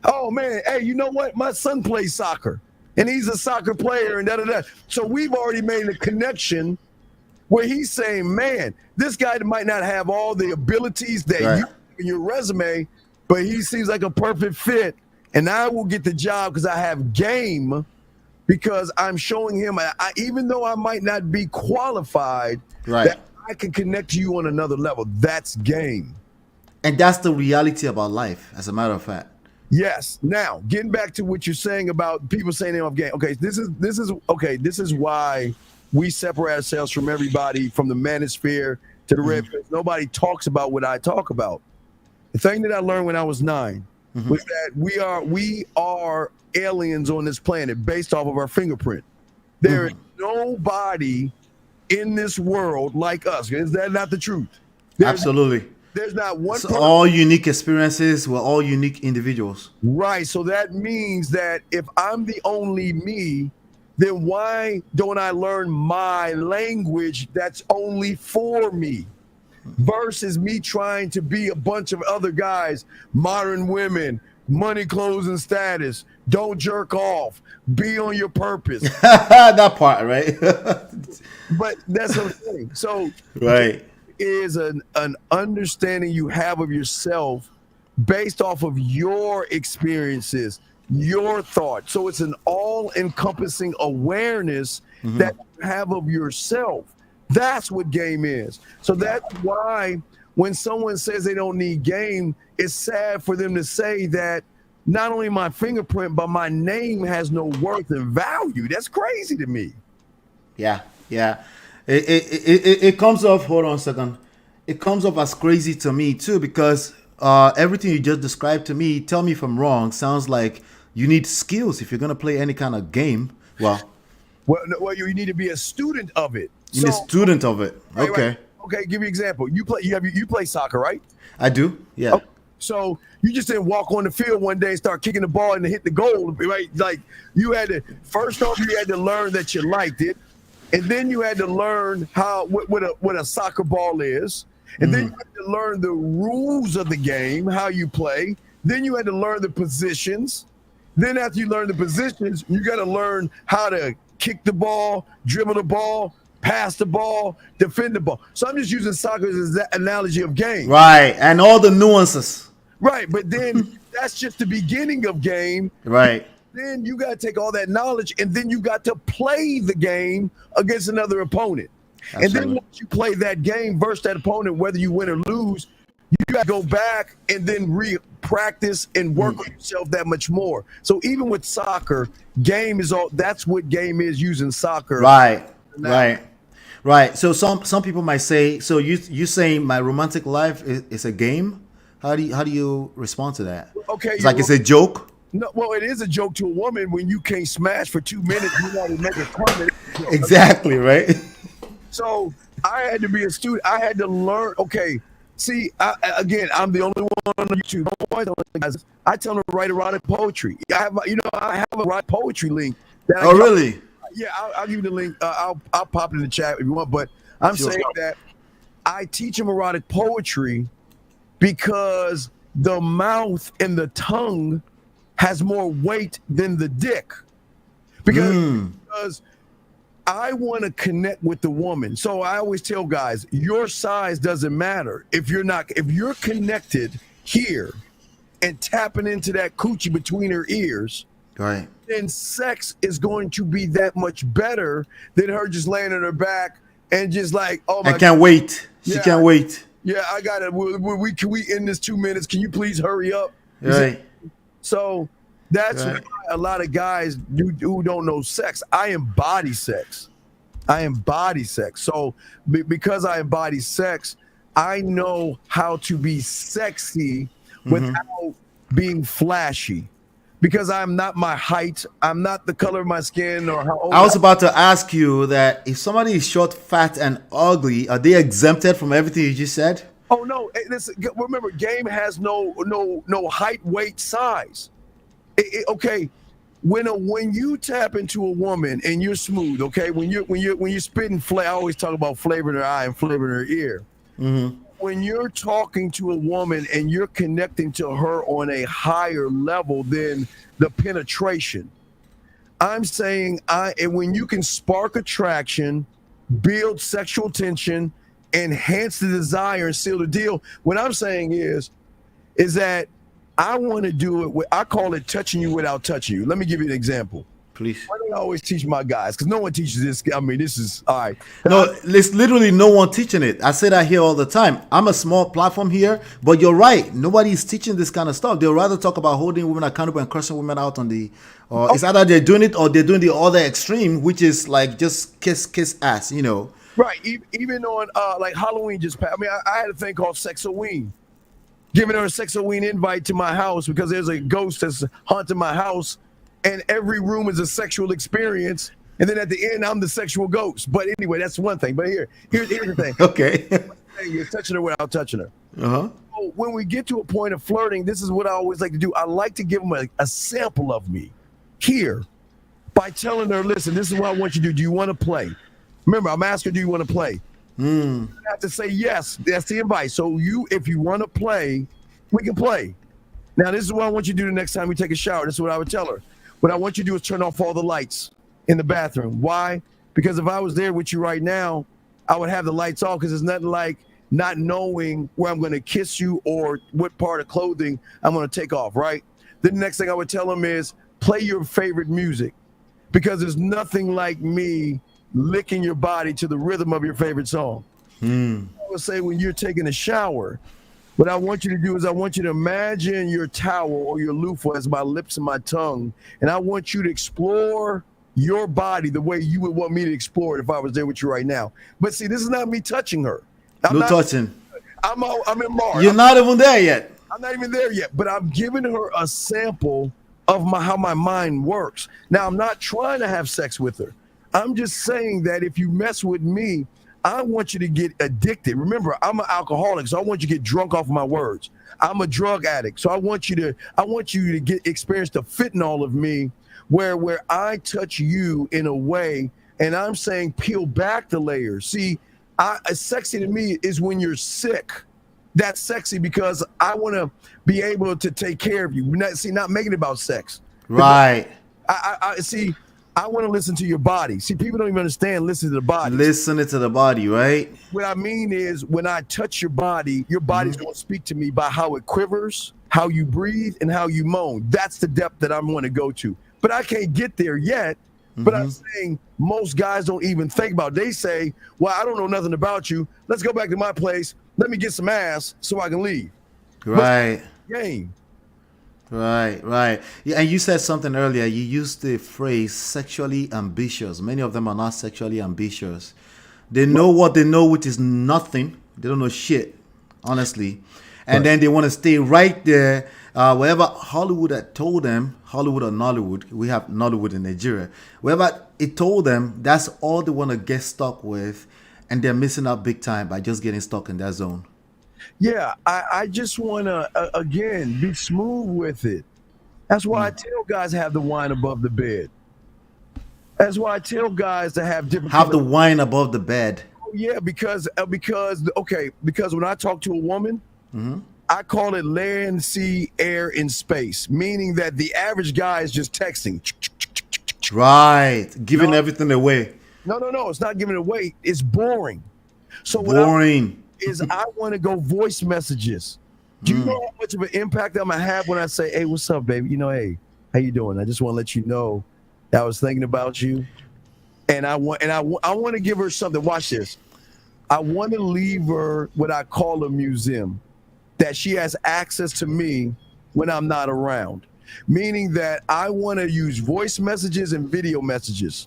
Oh man, hey, you know what? My son plays soccer. And he's a soccer player and da-da-da. So we've already made a connection where he's saying, man, this guy might not have all the abilities that you have in your resume, but he seems like a perfect fit. And I will get the job because I have game, because I'm showing him, even though I might not be qualified, that I can connect to you on another level. That's game. And that's the reality about life, as a matter of fact. Yes. Now, getting back to what you're saying about people saying they're off game. Okay, this is why we separate ourselves from everybody, from the manosphere to the red pill. Nobody talks about what I talk about. The thing that I learned when I was 9 was that we are aliens on this planet based off of our fingerprint. There is nobody in this world like us. Is that not the truth? Absolutely. There's not one. It's all unique experiences. We're all unique individuals. Right. So that means that if I'm the only me, then why don't I learn my language that's only for me? Versus me trying to be a bunch of other guys, modern women, money, clothes, and status. Don't jerk off. Be on your purpose. That part, right? But that's what I'm saying. So right. Is an understanding you have of yourself based off of your experiences, your thoughts. So it's an all-encompassing awareness that you have of yourself. That's what game is. So that's why when someone says they don't need game, it's sad for them to say that not only my fingerprint, but my name has no worth and value. That's crazy to me. Yeah. It comes off, hold on a second. It comes off as crazy to me too, because everything you just described to me, tell me if I'm wrong, sounds like you need skills if you're going to play any kind of game. Well, you need to be a student of it. You need a student of it. Okay. Right. Okay, give you an example. You play soccer, right? I do. Yeah. Okay. So you just didn't walk on the field one day and start kicking the ball and hit the goal, right? Like you had to, first off, you had to learn that you liked it. And then you had to learn what a soccer ball is. And then you had to learn the rules of the game, how you play. Then you had to learn the positions. Then after you learn the positions, you got to learn how to kick the ball, dribble the ball, pass the ball, defend the ball. So I'm just using soccer as that analogy of game. Right. And all the nuances. Right. But then that's just the beginning of game. Right. Then you got to take all that knowledge, and then you got to play the game against another opponent. Absolutely. And then once you play that game versus that opponent, whether you win or lose, you got to go back and then practice and work on yourself that much more. So even with soccer, game is all. That's what game is using soccer. Right. So some people might say, so you saying my romantic life is a game? How do you respond to that? Okay, it's like it's a joke. No, well, it is a joke to a woman when you can't smash for 2 minutes. You want to make a comment. Exactly, right? So I had to be a student. I had to learn. Okay, see, I'm the only one on YouTube. I tell them to write erotic poetry. I have a erotic poetry link. Oh, really? Yeah, I'll give you the link. I'll pop it in the chat if you want. But I'm saying that I teach them erotic poetry because the mouth and the tongue has more weight than the dick, because I want to connect with the woman. So I always tell guys, your size doesn't matter if you're connected here and tapping into that coochie between her ears, right? Then sex is going to be that much better than her just laying on her back and just like, oh my, I can't wait. She can't wait. Yeah, I got it. Can we end this 2 minutes? Can you please hurry up? Right. So that's why a lot of guys who don't know sex. I embody sex. So because I embody sex, I know how to be sexy without being flashy. Because I'm not my height, I'm not the color of my skin or how old I was about to ask you that if somebody is short, fat, and ugly, are they exempted from everything you just said? Oh no! Listen, remember, game has no height, weight, size. Okay, when you tap into a woman and you're smooth, okay, when you're spitting flavor, I always talk about flavor in her eye and flavor in her ear. When you're talking to a woman and you're connecting to her on a higher level than the penetration, I'm saying and when you can spark attraction, build sexual tension, enhance the desire, and seal the deal. What I'm saying is that I want to do it. I call it touching you without touching you. Let me give you an example. Please. Why do I always teach my guys? Because no one teaches this. I mean, this is all right. No, there's literally no one teaching it. I say that here all the time. I'm a small platform here, but you're right. Nobody's teaching this kind of stuff. They'd rather talk about holding women accountable and cursing women out on the, or it's either they're doing it or they're doing the other extreme, which is like just kiss ass, you know. Right. Even on like Halloween just passed. I mean, I had a thing called Sexoween. Giving her a Sexoween invite to my house because there's a ghost that's haunting my house. And every room is a sexual experience. And then at the end, I'm the sexual ghost. But anyway, that's one thing. But here's the thing. Okay. You're touching her without touching her. Uh-huh. So when we get to a point of flirting, this is what I always like to do. I like to give them a sample of me here by telling her, listen, this is what I want you to do. Do you want to play? Remember, I'm asking, do you want to play? You have to say yes. That's the invite. So if you want to play, we can play. Now, this is what I want you to do the next time we take a shower. This is what I would tell her. What I want you to do is turn off all the lights in the bathroom. Why? Because if I was there with you right now, I would have the lights off because it's nothing like not knowing where I'm going to kiss you or what part of clothing I'm going to take off, right? Then the next thing I would tell them is play your favorite music because there's nothing like me licking your body to the rhythm of your favorite song. I would say when you're taking a shower, what I want you to do is I want you to imagine your towel or your loofah as my lips and my tongue, and I want you to explore your body the way you would want me to explore it if I was there with you right now. But see, this is not me touching her. No touching. I'm in Mars. You're not even there yet. I'm not even there yet, but I'm giving her a sample of how my mind works. Now, I'm not trying to have sex with her. I'm just saying that if you mess with me, I want you to get addicted. Remember, I'm an alcoholic, so I want you to get drunk off of my words. I'm a drug addict, so I want you to get experience the fentanyl of me, where I touch you in a way, and I'm saying peel back the layers. See, sexy to me is when you're sick. That's sexy because I want to be able to take care of you. Not making it about sex. Right. I see. I want to listen to your body. See, people don't even understand listen to the body. Listening to the body, right? What I mean is when I touch your body's going to speak to me by how it quivers, how you breathe, and how you moan. That's the depth that I'm going to go to. but I can't get there yet. But I'm saying most guys don't even think about it. They say, well, I don't know nothing about you. Let's go back to my place. Let me get some ass so I can leave. Right. Game. Right. Yeah, and you said something earlier. You used the phrase sexually ambitious. Many of them are not sexually ambitious. They know what they know, which is nothing. They don't know shit, honestly. And then they want to stay right there. Wherever Hollywood had told them, Hollywood or Nollywood, we have Nollywood in Nigeria. Wherever it told them, that's all they want to get stuck with. And they're missing out big time by just getting stuck in that zone. Yeah, I just want to, again, be smooth with it. That's why I tell guys have the wine above the bed. That's why I tell guys to have different. Have the wine above the bed. Oh, yeah, because when I talk to a woman, I call it land, sea, air, and space, meaning that the average guy is just texting. Right, giving everything away. No, it's not giving it away. It's boring. So boring. I want to go voice messages. Do you know how much of an impact I'm gonna have when I say, "Hey, what's up, baby? Hey, how you doing? I just want to let you know that I was thinking about you, and I want to give her something. Watch this. I want to leave her what I call a museum, that she has access to me when I'm not around, meaning that I want to use voice messages and video messages.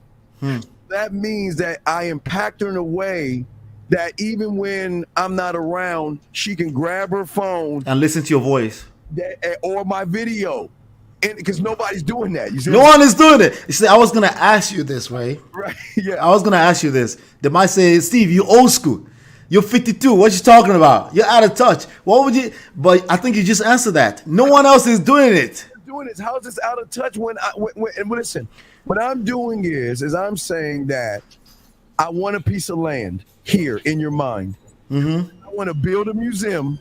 That means that I impact her in a way that even when I'm not around, she can grab her phone and listen to your voice or my video, and because nobody's doing that. You see, no one is doing it. You see, I was gonna ask you this, right? Right. Yeah. I was gonna ask you this. They might say, Steve, you old school. You're 52. What you talking about? You're out of touch. What would you? But I think you just answered that. No one else is doing it. Doing this. How is this out of touch? And listen, what I'm doing is I'm saying that I want a piece of land here in your mind. I want to build a museum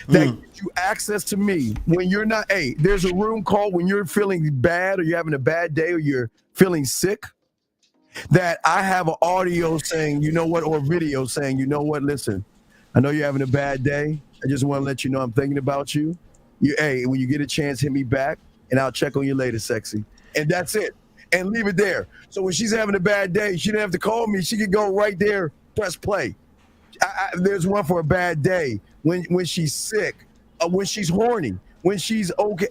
that gives you access to me when you're not. Hey, there's a room called when you're feeling bad or you're having a bad day or you're feeling sick, that I have an audio saying, you know what, or video saying, you know what, listen, I know you're having a bad day. I just want to let you know I'm thinking about you. Hey, when you get a chance, hit me back and I'll check on you later, sexy. And that's it. And leave it there. So when she's having a bad day, she didn't have to call me. She could go right there, press play. There's one for a bad day. When she's sick, when she's horny, when she's okay.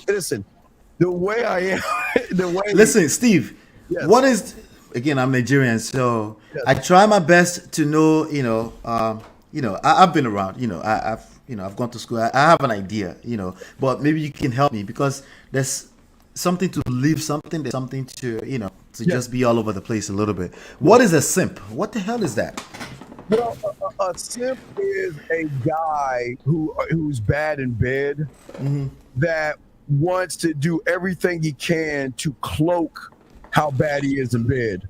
Listen, the way I am, the way. Listen, Steve. Yes. What is? Again, I'm Nigerian, so I try my best to know. I've been around. I've gone to school. I have an idea. But maybe you can help me because there's something to leave, something. There's something to just be all over the place a little bit. What is a simp? What the hell is that? Well, a simp is a guy who's bad in bed, that wants to do everything he can to cloak how bad he is in bed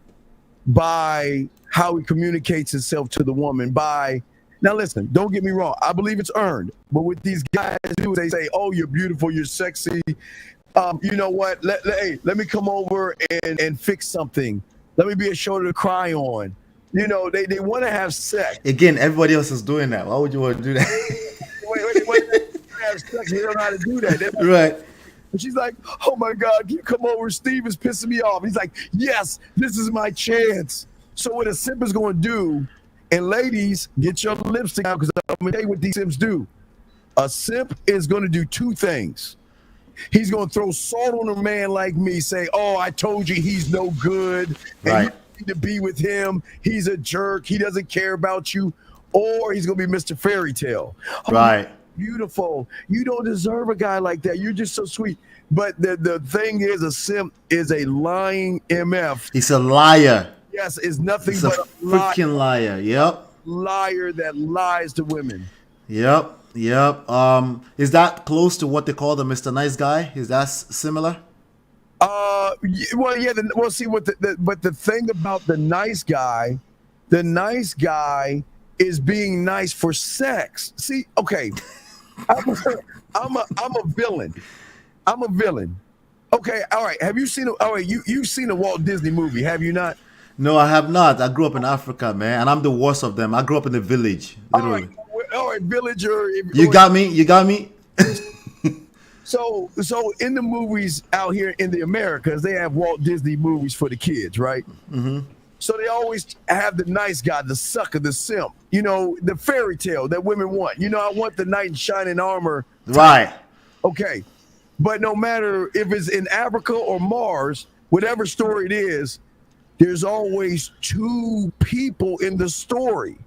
by how he communicates himself to the woman. Now listen, don't get me wrong, I believe it's earned, but what these guys do is they say, oh, you're beautiful, you're sexy, you know what, let me come over and fix something, let me be a shoulder to cry on. They want to have sex. Again, everybody else is doing that. Why would you want to do that? wait, have sex, they don't know how to do that. Right. And she's like, oh my God, can you come over? Steve is pissing me off. He's like, yes, this is my chance. So what a simp is going to do, and ladies, get your lipstick out because I'm going to tell you what these simps do. A simp is going to do two things. He's going to throw salt on a man like me, say, oh, I told you he's no good. Right. And you need to be with him. He's a jerk. He doesn't care about you. Or he's going to be Mr. Fairy Tale. Right. Beautiful. You don't deserve a guy like that. You're just so sweet. But the thing is, a simp is a lying MF. He's a liar. Yes, it's nothing He's but a freaking liar. Yep. Liar that lies to women. Yep. Is that close to what they call the Mr. Nice Guy? Is that similar? Well, yeah. We'll see what but the thing about the nice guy is being nice for sex. See, okay, I'm a villain. I'm a villain. Okay, all right. Have you seen? All right, you've seen a Walt Disney movie, have you not? No, I have not. I grew up in Africa, man, and I'm the worst of them. I grew up in the village, literally. All right, villager. You got me. So in the movies out here in the Americas, they have Walt Disney movies for the kids, right? Mm-hmm. So they always have the nice guy, the sucker, the simp, you know, the fairy tale that women want. You know, I want the knight in shining armor. Right. Okay. But no matter if it's in Africa or Mars, whatever story it is, there's always two people in the story.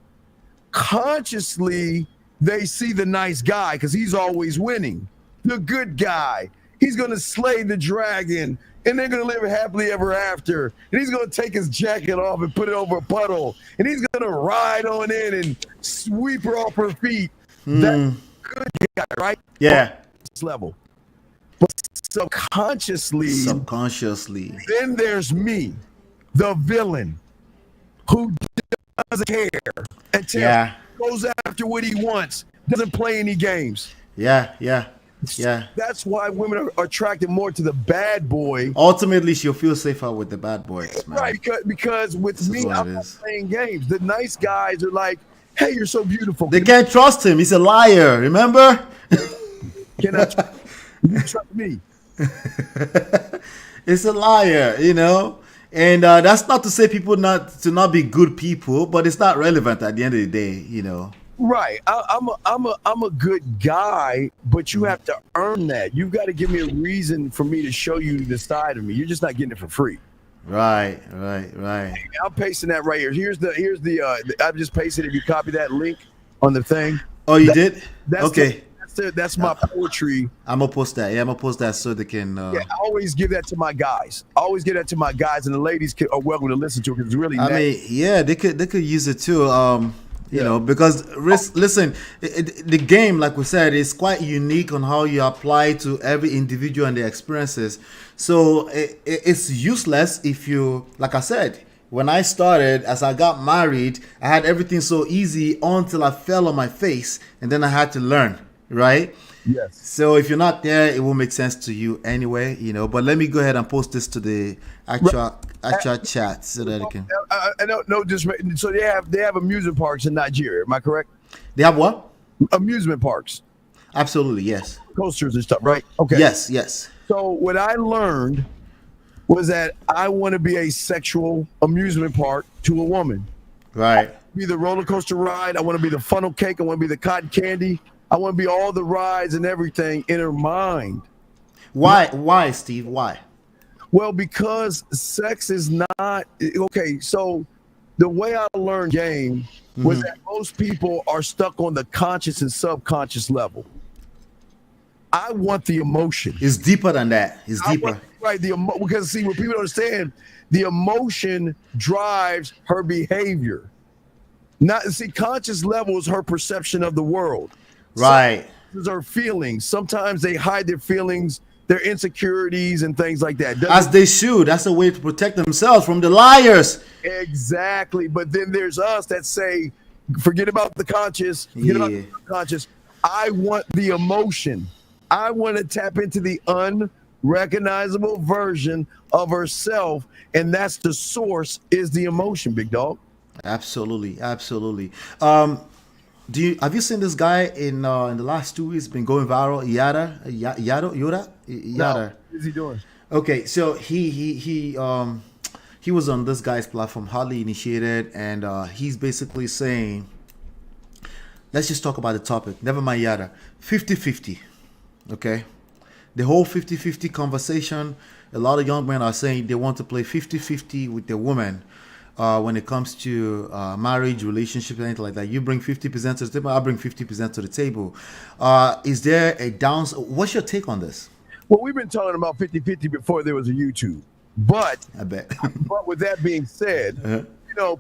Consciously, they see the nice guy because he's always winning. The good guy. He's going to slay the dragon, and they're going to live happily ever after. And he's going to take his jacket off and put it over a puddle. And he's going to ride on in and sweep her off her feet. That's good guy, right? Yeah. This level. But subconsciously, then there's me, the villain, who doesn't care until goes after what he wants, doesn't play any games. Yeah. That's why women are attracted more to the bad boy. Ultimately, she'll feel safer with the bad boys, man. Right, because with me, I'm not playing games. The nice guys are like, hey, you're so beautiful. They can't trust him. He's a liar, remember? Cannot trust me. It's a liar, you know? And that's not to say people not be good people, but it's not relevant at the end of the day, you know? Right. I'm a good guy, but you have to earn that. You've got to give me a reason for me to show you the side of me. You're just not getting it for free. Right. I'm pasting that right here. Here's the I've just pasted. If you copy that link on the thing. Oh, you did? That's okay. That's my poetry. I'm gonna post that. Yeah, I'm gonna post that so they can. I always give that to my guys. And the ladies are welcome to listen to it because it's really. I mean, yeah, they could use it too. You know, because listen, the game, like we said, is quite unique on how you apply to every individual and their experiences. So it's useless if you, like I said, when I started, as I got married, I had everything so easy until I fell on my face, and then I had to learn, right? Yes. So if you're not there, it won't make sense to you anyway, you know. But let me go ahead and post this to the actual chat so that it can. So they have amusement parks in Nigeria. Am I correct? They have what? Amusement parks. Absolutely, yes. Coasters and stuff, right? Okay. Yes. So what I learned was that I want to be a sexual amusement park to a woman. Right. Be the roller coaster ride. I want to be the funnel cake. I want to be the cotton candy. I want to be all the rides and everything in her mind. Why, Steve? Why? Well, because sex is not okay. So the way I learned game was that most people are stuck on the conscious and subconscious level. I want the emotion. It's deeper than that. It's deeper. Right. Because see, what people don't understand, the emotion drives her behavior. Conscious level is her perception of the world. Right. Sometimes her feelings. Sometimes they hide their feelings, their insecurities, and things like that. As they should. That's a way to protect themselves from the liars. Exactly. But then there's us that say, forget about the conscious. Forget about the subconscious. I want the emotion. I want to tap into the unrecognizable version of herself, and that's the source is the emotion, big dog. Absolutely. Have you seen this guy in the last 2 weeks? Been going viral. Yada. No. What is he doing? Okay, so he was on this guy's platform, Hardly Initiated, and he's basically saying, let's just talk about the topic. Never mind Yada. 50-50. Okay, the whole 50-50 conversation. A lot of young men are saying they want to play 50-50 with the woman. When it comes to marriage, relationship, anything like that, you bring 50% to the table, I bring 50% to the table. Is there a what's your take on this? Well, we've been talking about 50-50 before there was a YouTube. But I bet. But with that being said,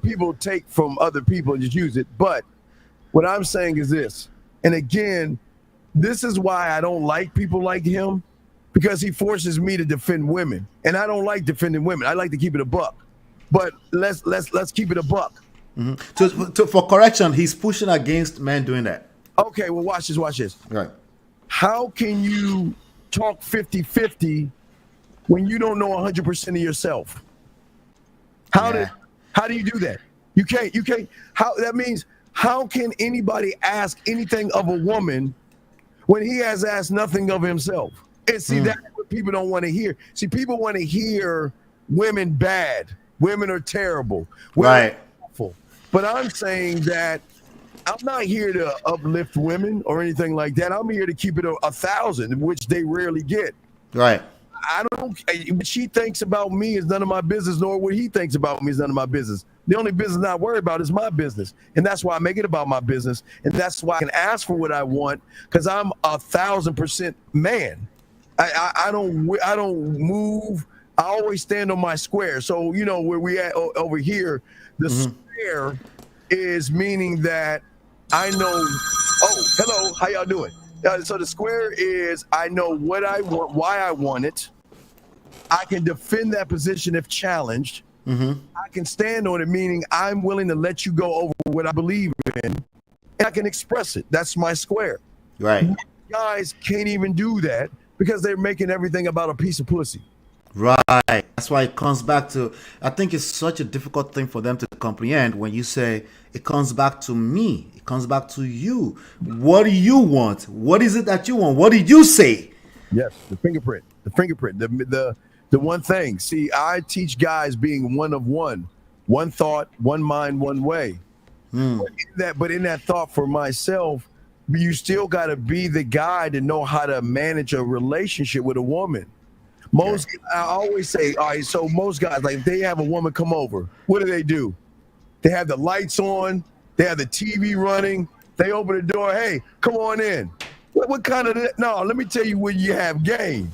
people take from other people and just use it. But what I'm saying is this, and again, this is why I don't like people like him, because he forces me to defend women, and I don't like defending women. I like to keep it a buck. But let's keep it a buck. So for correction, he's pushing against men doing that. Okay, well, watch this. Right. How can you talk 50-50 when you don't know 100% of yourself? How do you do that? You can't. How can anybody ask anything of a woman when he has asked nothing of himself? And see, that's what people don't want to hear. See, people want to hear women bad. Women are terrible. Women Right. are awful. But I'm saying that I'm not here to uplift women or anything like that. I'm here to keep it 1,000, which they rarely get. Right. I don't. What she thinks about me is none of my business, nor what he thinks about me is none of my business. The only business I worry about is my business, and that's why I make it about my business, and that's why I can ask for what I want, because I'm 1,000% man. I don't move. I always stand on my square. So you know where we at over here, the square is meaning that I know. Oh, hello, how y'all doing? So the square is I know what I want, why I want it. I can defend that position if challenged. I can stand on it, meaning I'm willing to let you go over what I believe in, and I can express it. That's my square. Right. Guys can't even do that because they're making everything about a piece of pussy. Right. That's why it comes back to, I think it's such a difficult thing for them to comprehend when you say it comes back to me. It comes back to you. What do you want? What is it that you want? What did you say? Yes, the fingerprint, the one thing. See, I teach guys being one of one thought, one mind, one way. But in that thought for myself, you still got to be the guy to know how to manage a relationship with a woman. I always say, all right, so most guys, like if they have a woman come over, what do? They have the lights on, they have the TV running, they open the door, hey, come on in. What kind of, no, let me tell you when you have game.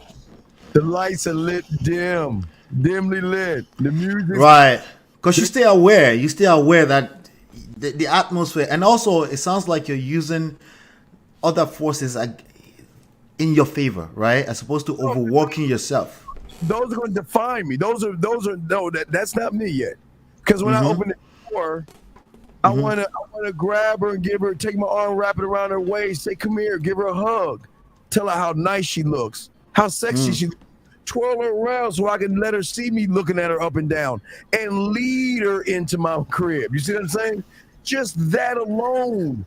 The lights are lit dimly lit, the music. Right. Because you stay aware. You stay aware that the atmosphere, and also it sounds like you're using other forces in your favor, right? As opposed to overworking yourself. Those are going to define me. Those are no, that's not me yet. Because when I open the door, I want to grab her and take my arm, wrap it around her waist, say, come here, give her a hug, tell her how nice she looks, how sexy she looks, twirl her around so I can let her see me looking at her up and down, and lead her into my crib. You see what I'm saying? Just that alone.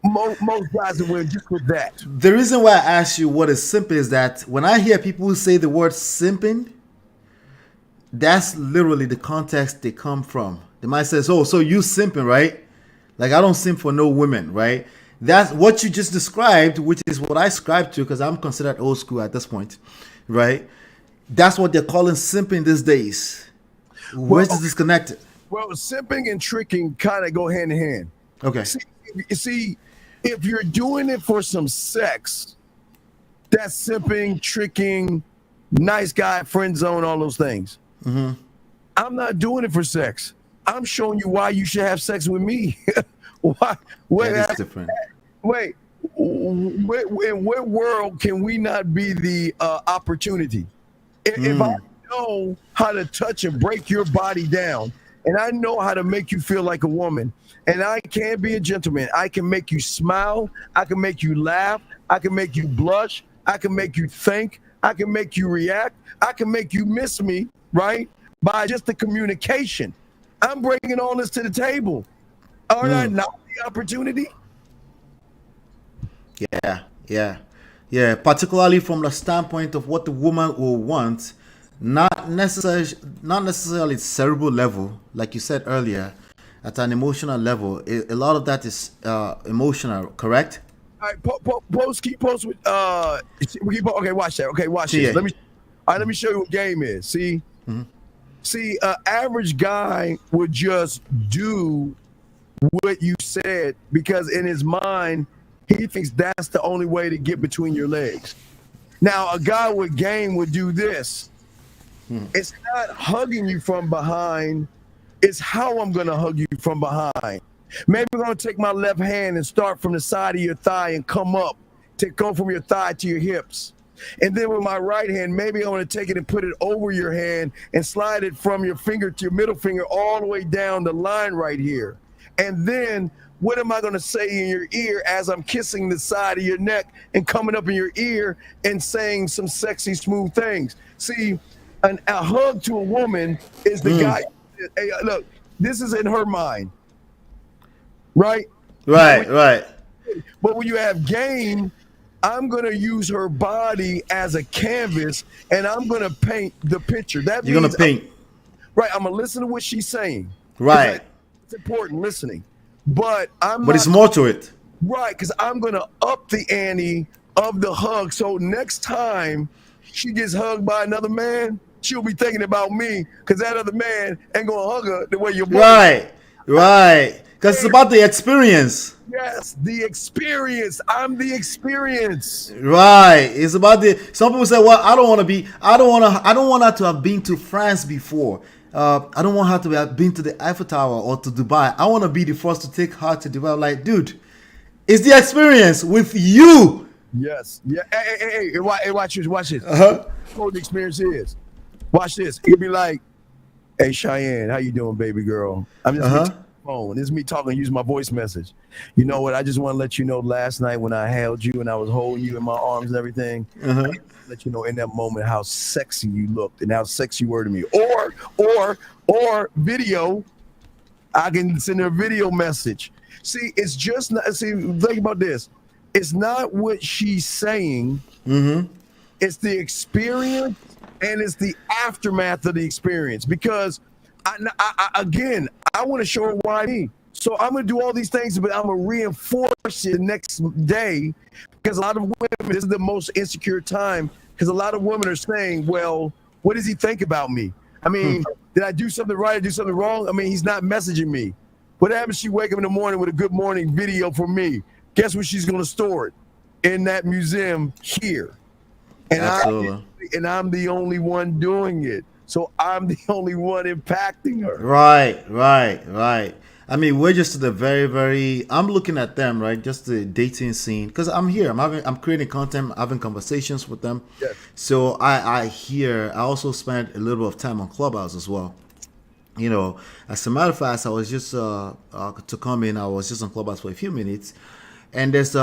Most guys are winning just with that. The reason why I ask you what is simping is that when I hear people who say the word simping, that's literally the context they come from. They might say, oh, so you simping, right? Like, I don't simp for no women, right? That's what you just described, which is what I subscribe to because I'm considered old school at this point, right? That's what they're calling simping these days. Where's this disconnected? Well, simping and tricking kind of go hand in hand. Okay. See, if you're doing it for some sex, that's simping, tricking, nice guy, friend zone, all those things. I'm not doing it for sex. I'm showing you why you should have sex with me. Why? That is different. Wait, in what world can we not be the opportunity? If I know how to touch and break your body down, and I know how to make you feel like a woman, and I can be a gentleman, I can make you smile, I can make you laugh, I can make you blush, I can make you think, I can make you react, I can make you miss me, right? By just the communication. I'm bringing all this to the table. Are I not the opportunity? Yeah. Particularly from the standpoint of what the woman will want, not necessarily cerebral level, like you said earlier, at an emotional level. A lot of that is emotional, correct? All right, keep post with okay, watch that. Okay, watch this. Let me show you what game is. See? See, average guy would just do what you said because in his mind, he thinks that's the only way to get between your legs. Now, a guy with game would do this. It's not hugging you from behind. It's how I'm going to hug you from behind. Maybe I'm going to take my left hand and start from the side of your thigh and come up to go from your thigh to your hips. And then with my right hand, maybe I want to take it and put it over your hand and slide it from your finger to your middle finger all the way down the line right here. And then what am I going to say in your ear as I'm kissing the side of your neck and coming up in your ear and saying some sexy, smooth things? See, a hug to a woman is the guy. Hey, look, this is in her mind. Right. Right. But when you have game, I'm going to use her body as a canvas, and I'm going to paint the picture. That You're means gonna paint. right. I'm going to listen to what she's saying. Right. It's important listening. But I'm But not it's more to it. right, because I'm going to up the ante of the hug. So next time she gets hugged by another man, she'll be thinking about me, because that other man ain't going to hug her the way your boy. Right. Right. Because it's about the experience. Yes, the experience. I'm the experience. Right. It's about the. Some people say, "Well, I don't want her to have been to France before. I don't want her to have been to the Eiffel Tower or to Dubai. I want to be the first to take her to Dubai." I'm like, dude, it's the experience with you. Yes. Yeah. Hey, watch this. Watch this. Uh-huh. What the experience is. Watch this. It'll be like, "Hey, Cheyenne, how you doing, baby girl? I'm just phone. This is me talking, use my voice message. You know what? I just want to let you know last night when I held you and I was holding you in my arms and everything, let you know in that moment how sexy you looked and how sexy you were to me." Or video, I can send her a video message. See, it's just not, see, think about this. It's not what she's saying. It's the experience and it's the aftermath of the experience, because I want to show her why me. So I'm going to do all these things, but I'm going to reinforce it the next day, because a lot of women, this is the most insecure time, because a lot of women are saying, well, what does he think about me? I mean, did I do something right or do something wrong? I mean, he's not messaging me. What happens if she wake up in the morning with a good morning video for me? Guess where she's going to store it? In that museum here. And I'm the only one doing it. So I'm the only one impacting her. Right. I mean, we're just the very. I'm looking at them, right? Just the dating scene, because I'm here. I'm creating content, having conversations with them. Yes. So I also spent a little bit of time on Clubhouse as well. You know, as a matter of fact, I was just to come in. I was just on Clubhouse for a few minutes, and there's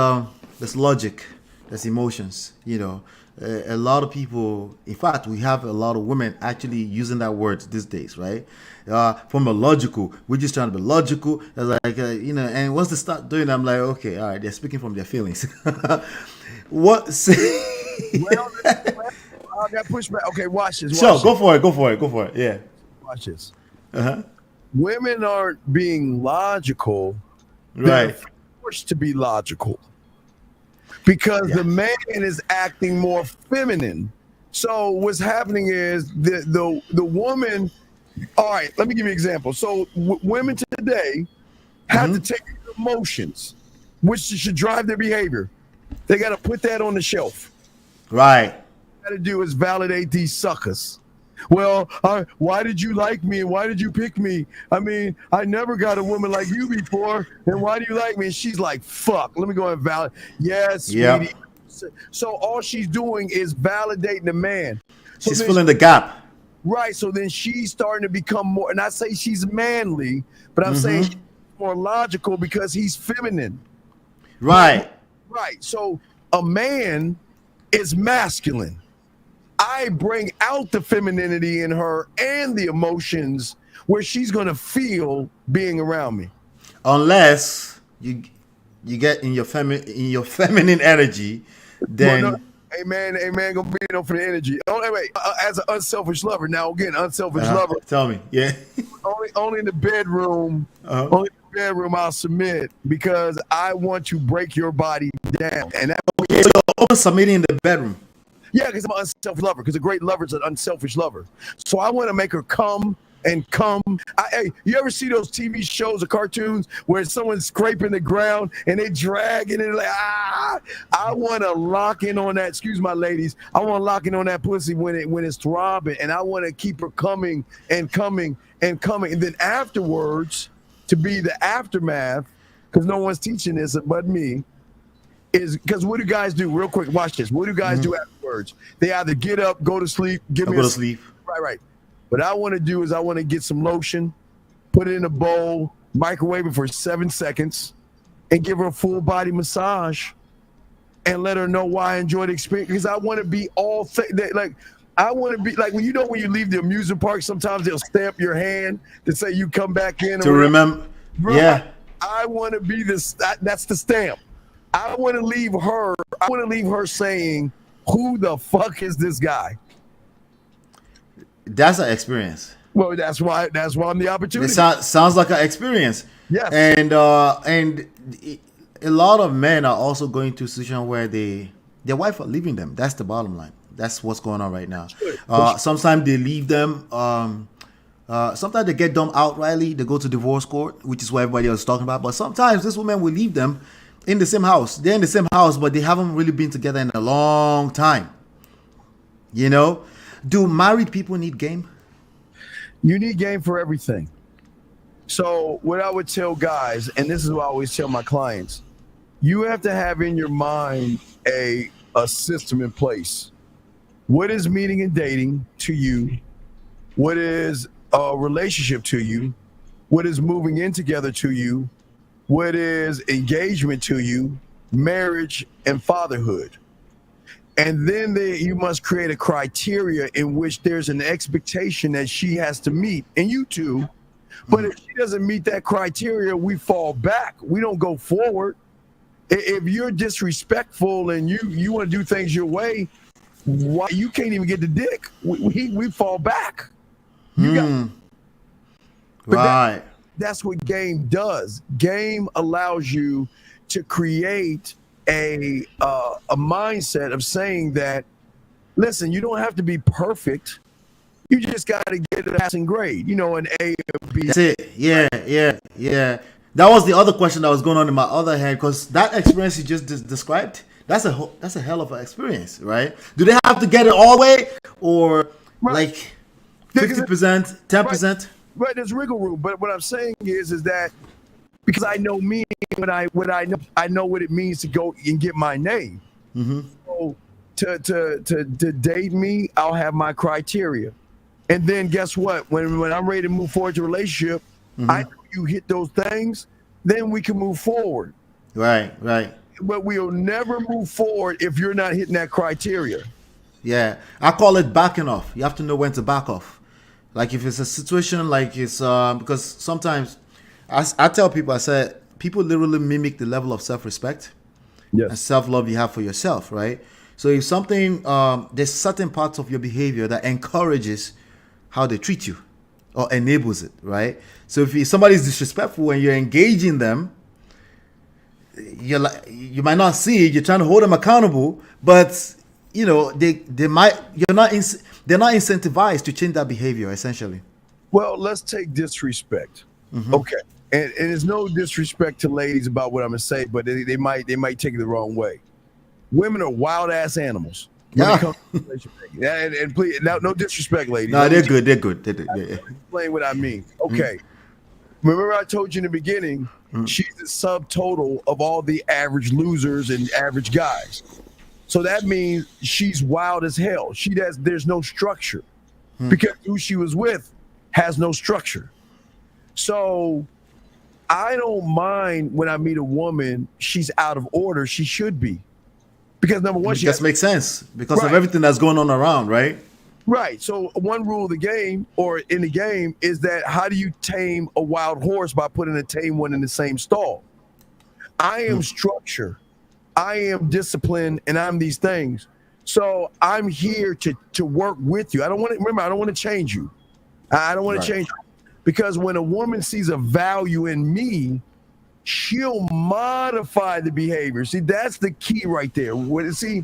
logic, there's emotions. You know. A lot of people, in fact, we have a lot of women actually using that word these days, right? From a logical, we're just trying to be logical. Like, and once they start doing it, I'm like, okay, all right, they're speaking from their feelings. What? Well, I got pushback. Okay, watch this. Sure, go for it. Yeah. Watch this. Women aren't being logical. Right. They're forced to be logical. Because the man is acting more feminine. So what's happening is the woman. All right, let me give you an example. So women today have to take emotions, which should drive their behavior. They got to put that on the shelf. Right. What they got to do is validate these suckers. Well, why did you like me and why did you pick me? I mean, I never got a woman like you before, and why do you like me? And she's like, fuck, let me go and validate. Yes, sweetie. So all she's doing is validating the man. So she's filling the gap. Right, so then she's starting to become more, and I say she's manly, but I'm saying she's more logical because he's feminine. Right. Right, so a man is masculine. I bring out the femininity in her and the emotions where she's going to feel being around me. Unless you get in your feminine energy, then well, no, a man gonna be for the energy. Oh, wait, as an unselfish lover. Now again, unselfish lover. Tell me, yeah. only in the bedroom. Only in the bedroom I'll submit because I want to break your body down. And so you're submitting in the bedroom. Yeah, because I'm an unselfish lover. Because a great lover is an unselfish lover. So I want to make her come and come. Hey, you ever see those TV shows or cartoons where someone's scraping the ground and they dragging it like, I want to lock in on that. Excuse my ladies. I want to lock in on that pussy when it's throbbing, and I want to keep her coming and coming and coming. And then afterwards, to be the aftermath, because no one's teaching this but me, is because what do guys do? Real quick, watch this. What do guys do afterwards? They either get up, go to sleep, go to sleep. Right. What I want to do is I want to get some lotion, put it in a bowl, microwave it for 7 seconds, and give her a full body massage, and let her know why I enjoy the experience. Because I want to be all like. I want to be like when you leave the amusement park. Sometimes they'll stamp your hand to say you come back in. To remember, right. Yeah. I want to be this. That's the stamp. I want to leave her. I want to leave her saying, "Who the fuck is this guy?" That's an experience. Well, that's why I'm the opportunity. It sounds like an experience. Yes. And a lot of men are also going to a situation where their wife are leaving them. That's the bottom line. That's what's going on right now. Sometimes they leave them. Sometimes they get dumped outrightly. They go to divorce court, which is what everybody else is talking about. But sometimes this woman will leave them in the same house. They're in the same house, but they haven't really been together in a long time. You know? Do married people need game? You need game for everything. So what I would tell guys, and this is what I always tell my clients, you have to have in your mind a system in place. What is meeting and dating to you? What is a relationship to you? What is moving in together to you? What is engagement to you? Marriage and fatherhood. And then you must create a criteria in which there's an expectation that she has to meet, and you too. But if she doesn't meet that criteria, we fall back. We don't go forward. If you're disrespectful and you want to do things your way, why you can't even get the dick? We fall back. Right. That's what game does. Game allows you to create a mindset of saying that, listen, you don't have to be perfect. You just got to get a passing grade, an A or B. That's it. Yeah. That was the other question that was going on in my other head, because that experience you just described, that's a hell of an experience, right? Do they have to get it all the way, or like 50%, 10%? Right, there's wiggle room. But what I'm saying is that because I know me, I know what it means to go and get my name. So to date me, I'll have my criteria. And then guess what? When I'm ready to move forward to a relationship, I know you hit those things, then we can move forward. Right. But we'll never move forward if you're not hitting that criteria. Yeah. I call it backing off. You have to know when to back off. Like if it's a situation like it's because sometimes I tell people, I said, people literally mimic the level of self-respect and self-love you have for yourself, right? So if something, there's certain parts of your behavior that encourages how they treat you or enables it, right? So if somebody's disrespectful and you're engaging them, you might not see it, you're trying to hold them accountable, but they're not incentivized to change that behavior, essentially. Well, let's take disrespect. Okay. And there's no disrespect to ladies about what I'm gonna say, but they might take it the wrong way. Women are wild ass animals. And please, no disrespect, ladies. No, they're good. Explain what I mean. Okay. Remember I told you in the beginning, she's the subtotal of all the average losers and average guys. So that means she's wild as hell. There's no structure because who she was with has no structure. So I don't mind when I meet a woman, she's out of order. She should be. Because number one, that makes sense because of everything that's going on around, right? Right. So one rule of the game or in the game is that how do you tame a wild horse? By putting a tame one in the same stall. I am structure. I am discipline, and I'm these things. So I'm here to work with you. I don't want to change you. I don't want to change you. Because when a woman sees a value in me, she'll modify the behavior. See, that's the key right there. See,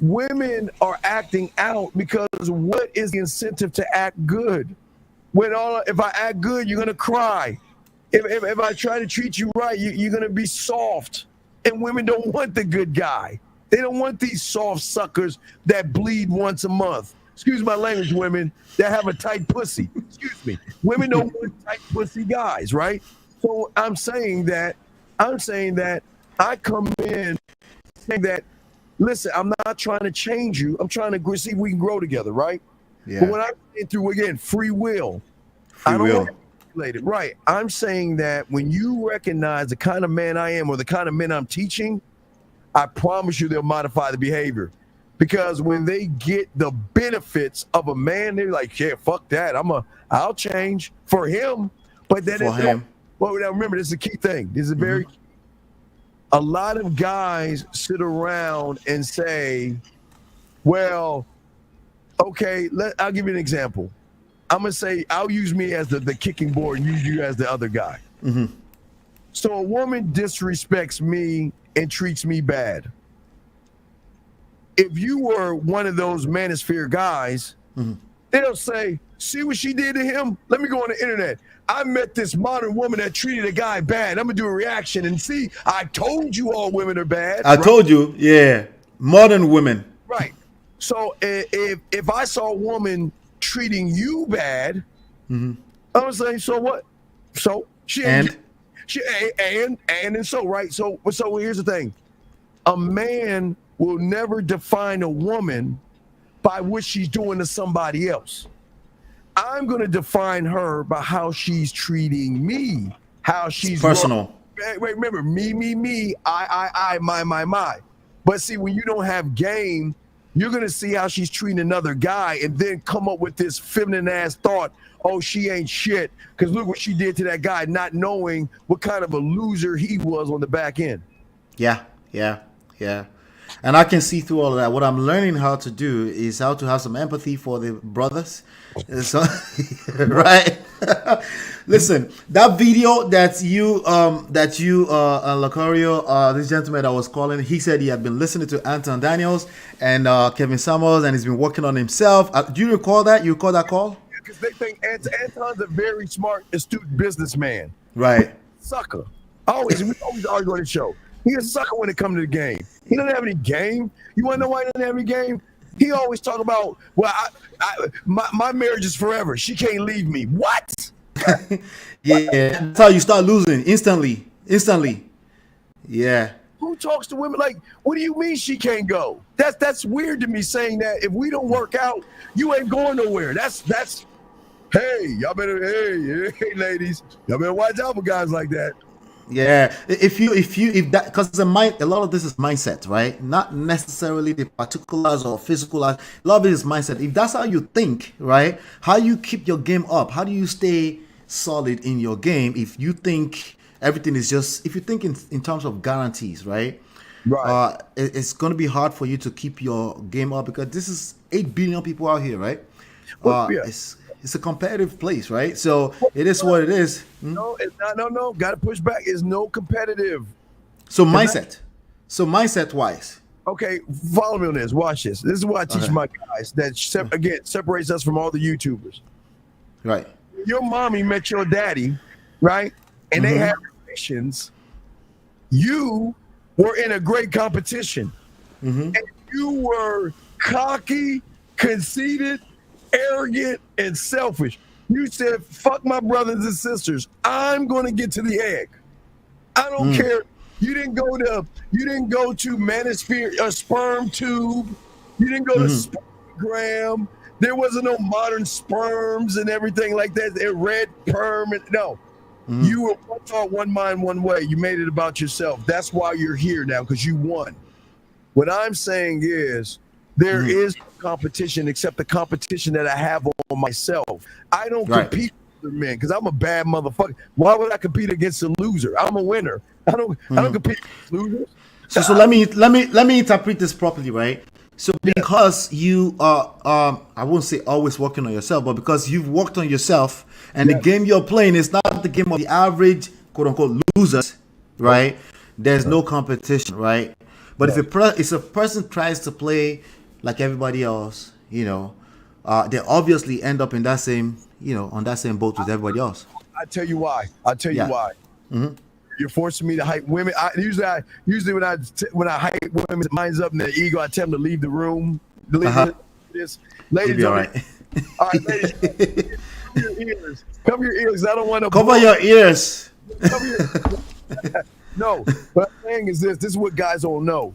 women are acting out because what is the incentive to act good? If I act good, you're gonna cry. If I try to treat you right, you're gonna be soft. And women don't want the good guy. They don't want these soft suckers that bleed once a month. Excuse my language, women that have a tight pussy. Excuse me. Women don't want tight pussy guys, right? So I'm saying that I come in saying that, listen, I'm not trying to change you. I'm trying to see if we can grow together, right? Yeah. But when I'm through, again, free will. I don't want to manipulate it. Right. I'm saying that when you recognize the kind of man I am or the kind of men I'm teaching, I promise you they'll modify the behavior. Because when they get the benefits of a man, they're like, yeah, fuck that. I'll change for him. But then well, now remember, this is a key thing. This is very key. a lot of guys sit around and say, well, okay, I'll give you an example. I'm going to say, I'll use me as the kicking board and use you as the other guy. Mm-hmm. So a woman disrespects me and treats me bad. If you were one of those manosphere guys, they'll say, see what she did to him? Let me go on the internet. I met this modern woman that treated a guy bad. I'm going to do a reaction and see, I told you all women are bad. I told you, yeah. Modern women. Right. So if I saw a woman treating you bad, I would say, so what? So so right. So here's the thing. A man will never define a woman by what she's doing to somebody else. I'm going to define her by how she's treating me, how she's personal. Wait, remember, me, I, my. But see, when you don't have game, you're going to see how she's treating another guy and then come up with this feminine ass thought, oh, she ain't shit, because look what she did to that guy, not knowing what kind of a loser he was on the back end. Yeah. And I can see through all of that. What I'm learning how to do is how to have some empathy for the brothers. So, right? Listen, that video that you Lacario, this gentleman that was calling, he said he had been listening to Anton Daniels and Kevin Samuels, and he's been working on himself. Do you recall that? You recall that call? Because they think Anton's a very smart, astute businessman. Right. Sucker. We always argue on the show. He's a sucker when it comes to the game. He doesn't have any game. You want to know why he doesn't have any game? He always talk about, well, my marriage is forever. She can't leave me. What? Yeah, that's how you start losing instantly. Yeah. Who talks to women like, what do you mean she can't go? That's weird to me, saying that if we don't work out, you ain't going nowhere. That's hey, y'all better, hey ladies, y'all better watch out for guys like that. Yeah, if that, because a lot of this is mindset, right? Not necessarily the particulars or physical. A lot of it is mindset. If that's how you think, right? How you keep your game up? How do you stay solid in your game? If you think everything is just, if you think in terms of guarantees, right? Right. It's going to be hard for you to keep your game up because this is 8 billion people out here, right? Yeah. It's a competitive place, right? So it is what it is. No, it's not. No. Got to push back. It's no competitive. So mindset wise. Okay, follow me on this. Watch this. This is what I teach my guys. That separates us from all the YouTubers. Right. Your mommy met your daddy, right? And they had relations. You were in a great competition, and you were cocky, conceited, arrogant, and selfish. You said, fuck my brothers and sisters. I'm going to get to the egg. I don't care. You didn't go to manosphere, a sperm tube. You didn't go to spermgram. There wasn't no modern sperms and everything like that. They're red perm. No. You were one thought, one mind, one way. You made it about yourself. That's why you're here now, because you won. What I'm saying is, there is no competition except the competition that I have on myself. I don't compete with men because I'm a bad motherfucker. Why would I compete against a loser? I'm a winner. I don't compete against losers. So let me interpret this properly, right? So because you are I won't say always working on yourself, but because you've worked on yourself and the game you're playing is not the game of the average quote unquote losers, right? There's no competition, right? But if a person tries to play like everybody else, they obviously end up in that same, on that same boat with everybody else. I tell you why. Why. You're forcing me to hype women. Usually when I hype women's minds up in their ego, I tell them to leave the room. Ladies, all right. All right, ladies, cover your ears. I don't want to cover your ears. No, what I'm saying is this. This is what guys don't know.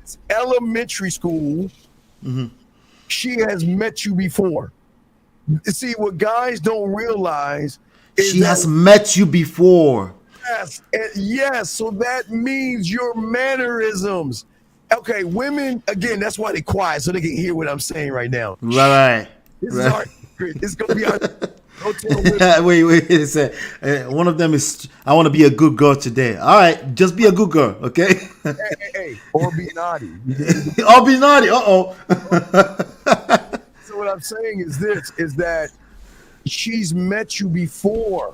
It's elementary school. She has met you before. See, what guys don't realize is she has met you before. Yes. So that means your mannerisms. Okay, women, again, that's why they quiet, so they can hear what I'm saying right now. Right. This is our secret. It's going to be our Don't tell women. wait a sec. One of them is, I want to be a good girl today. All right, just be a good girl, okay? Hey, or be naughty. I'll be naughty. Uh-oh. So what I'm saying is this, is that she's met you before.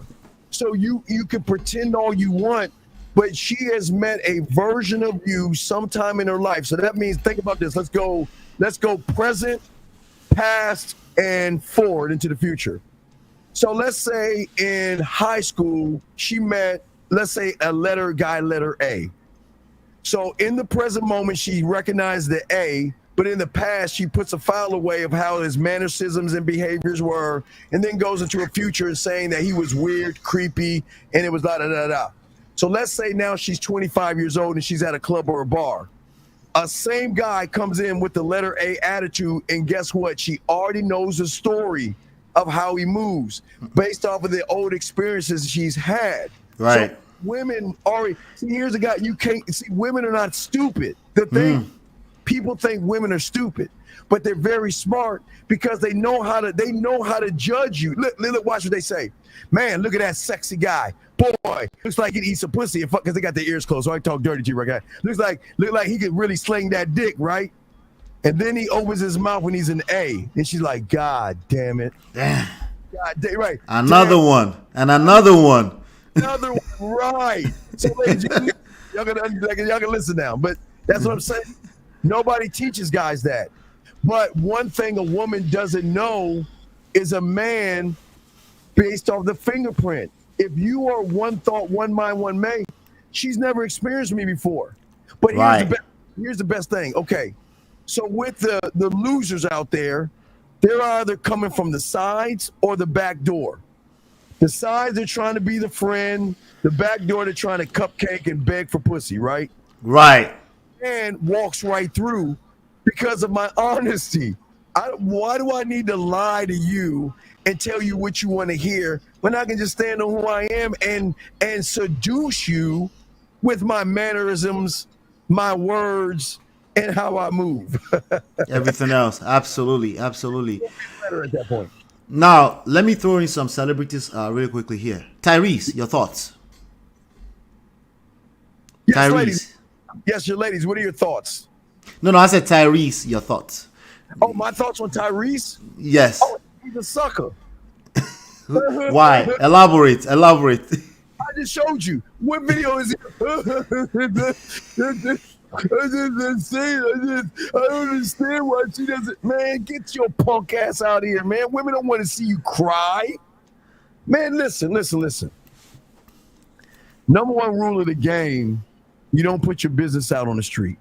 So you can pretend all you want, but she has met a version of you sometime in her life. So that means, think about this. Let's go present, past, and forward into the future. So let's say in high school, she met, let's say, letter A. So in the present moment, she recognized the A, but in the past, she puts a file away of how his mannerisms and behaviors were, and then goes into a future and saying that he was weird, creepy, and it was da-da-da-da. So let's say now she's 25 years old and she's at a club or a bar. A same guy comes in with the letter A attitude, and guess what? She already knows the story of how he moves based off of the old experiences she's had. Right. So women already, see, here's a guy, you can't, see, women are not stupid. The thing, people think women are stupid, but they're very smart because they know how to judge you. Look, watch what they say. Man, look at that sexy guy. Boy, looks like he'd eat some pussy because they got their ears closed, so I talk dirty to you right now. Look like he could really sling that dick, right? And then he opens his mouth when he's an A, and she's like, God damn it. Damn. God damn, right. Another Damn. one, and another one. Another one, right. So ladies, y'all can listen now, but that's what I'm saying. Nobody teaches guys that. But one thing a woman doesn't know is a man based off the fingerprint. If you are one thought, one mind, one mate, she's never experienced me before. But here's the best thing. Okay, so with the losers out there, they're either coming from the sides or the back door. The sides are trying to be the friend. The back door, they're trying to cupcake and beg for pussy, right? Right. And walks right through because of my honesty. Why do I need to lie to you and tell you what you want to hear when I can just stand on who I am and seduce you with my mannerisms, my words, and how I move? Everything else. Absolutely. Better at that point. Now, let me throw in some celebrities really quickly here. Tyrese, your thoughts? Yes, Tyrese. ladies. Yes, your ladies. What are your thoughts? No, I said Tyrese, your thoughts. Oh, my thoughts on Tyrese? Yes. Oh, he's a sucker. Why? Elaborate. I just showed you. What video is it? I don't understand why she doesn't. Man, get your punk ass out of here, man. Women don't want to see you cry. Man, listen. Number one rule of the game, you don't put your business out on the street.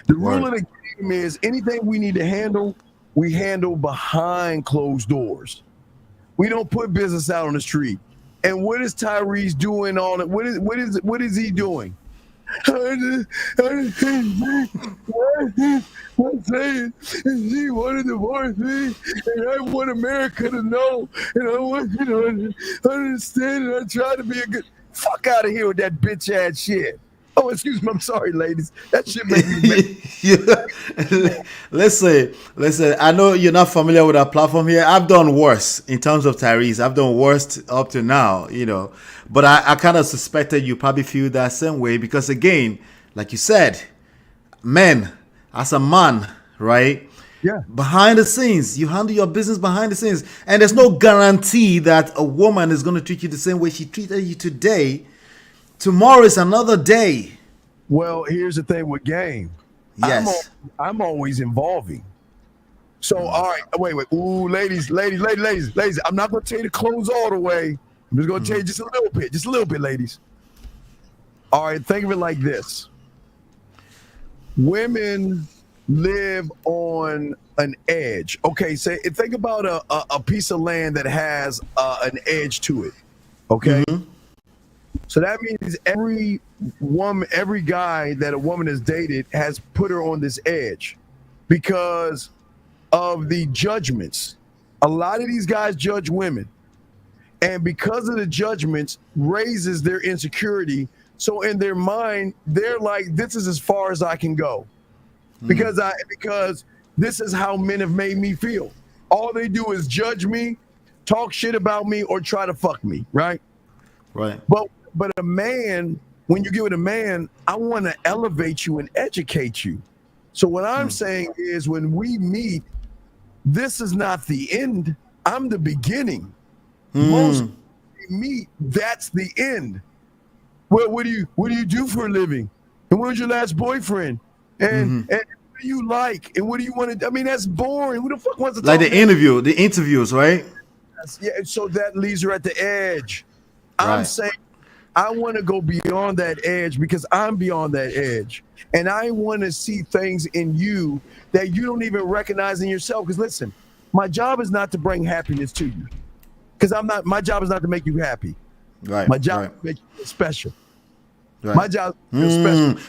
The rule of the game is anything we need to handle, we handle behind closed doors. We don't put business out on the street. And what is Tyrese doing on it? What is he doing? I'm saying she wanted to divorce me, and I want America to know, and I want you to understand, and I try to be a good. Fuck out of here with that bitch ass shit. Oh, excuse me. I'm sorry, ladies. That shit makes me. Listen. I know you're not familiar with our platform here. I've done worse in terms of Tyrese. I've done worse up to now, But I kind of suspected you probably feel that same way because, again, like you said, men, as a man, right? Yeah. Behind the scenes, you handle your business behind the scenes, and there's no guarantee that a woman is going to treat you the same way she treated you today. Tomorrow is another day. Well, here's the thing with game. Yes. I'm always involving. So, all right, wait. Ooh, ladies. I'm not going to tell you to close all the way. I'm just going to tell you just a little bit, ladies. All right, think of it like this. Women live on an edge. Okay, think about a piece of land that has an edge to it. Okay? Mm-hmm. So that means every guy that a woman has dated has put her on this edge because of the judgments. A lot of these guys judge women, and because of the judgments, raises their insecurity. So in their mind, they're like, "This is as far as I can go," because this is how men have made me feel. All they do is judge me, talk shit about me, or try to fuck me, right? Right. But a man, when you get with a man, I want to elevate you and educate you. So what I'm saying is, when we meet, this is not the end. I'm the beginning. Most we meet, that's the end. Well, what do you do for a living? And where's your last boyfriend? And what do you like? And what do you want to? I mean, that's boring. Who the fuck wants to Like talk the interviews, right? Yeah, so that leaves her at the edge. I'm Right. saying I want to go beyond that edge, because I'm beyond that edge. And I want to see things in you that you don't even recognize in yourself. Because listen, my job is not to bring happiness to you. Because my job is not to make you happy. Right. My job is to make you special. Right. My job is special.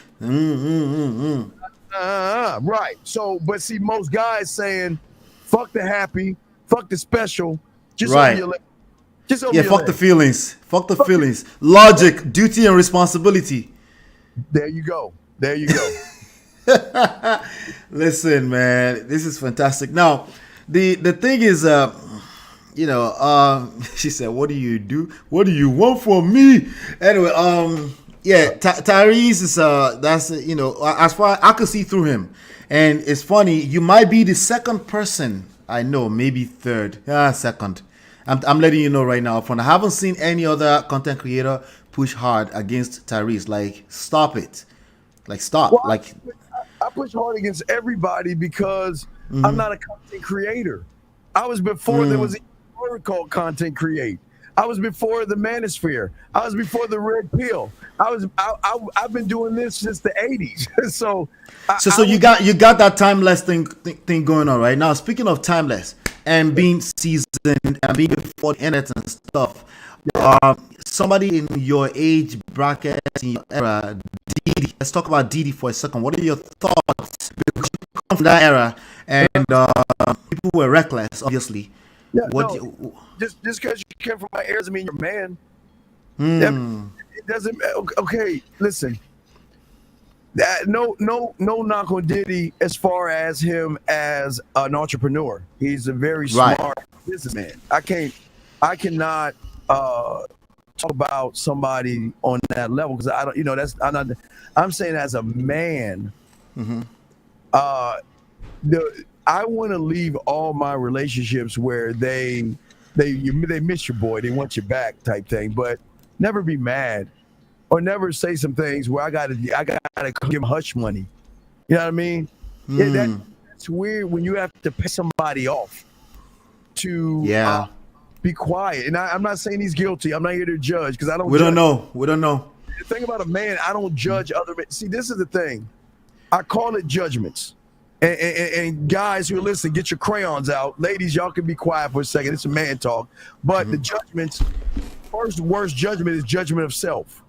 Right. So, but see, most guys saying, fuck the happy, fuck the special, just over your leg. Just over your fuck leg. the feelings. Fuck the feelings. Logic, duty, and responsibility. There you go. There you go. Listen, man, this is fantastic. Now, the thing is, she said, "What do you do? What do you want from me?" Anyway, Tyrese is that's as far I could see through him, and it's funny. You might be the second person I know, maybe third, second. I'm letting you know right now. I haven't seen any other content creator push hard against Tyrese. Like, stop it. Like, stop. Well, like, I push hard against everybody because I'm not a content creator. I was before there was a word called content create. I was before the manosphere. I was before the red pill. I've been doing this since the 80s. So you got that timeless thing going on right now. Speaking of timeless and being seasoned and being before the internet and stuff, somebody in your age bracket, in your era, Didi. Let's talk about Didi for a second. What are your thoughts? Because you come from that era, and people were reckless, obviously. Yeah, just because you came from my era doesn't mean you're a man. It doesn't. Okay, listen. No knock on Diddy as far as him as an entrepreneur. He's a very smart businessman. I cannot talk about somebody on that level because I don't. I'm saying as a man, I want to leave all my relationships where they miss your boy, they want you back type thing, but never be mad or never say some things where I gotta give him hush money. You know what I mean? Yeah, that's weird when you have to pay somebody off to be quiet. And I'm not saying he's guilty. I'm not here to judge because I don't. We don't know. The thing about a man, I don't judge other men. See, this is the thing. I call it judgments. And guys who listen, get your crayons out. Ladies, y'all can be quiet for a second. It's a man talk. But the judgments, worst judgment is judgment of self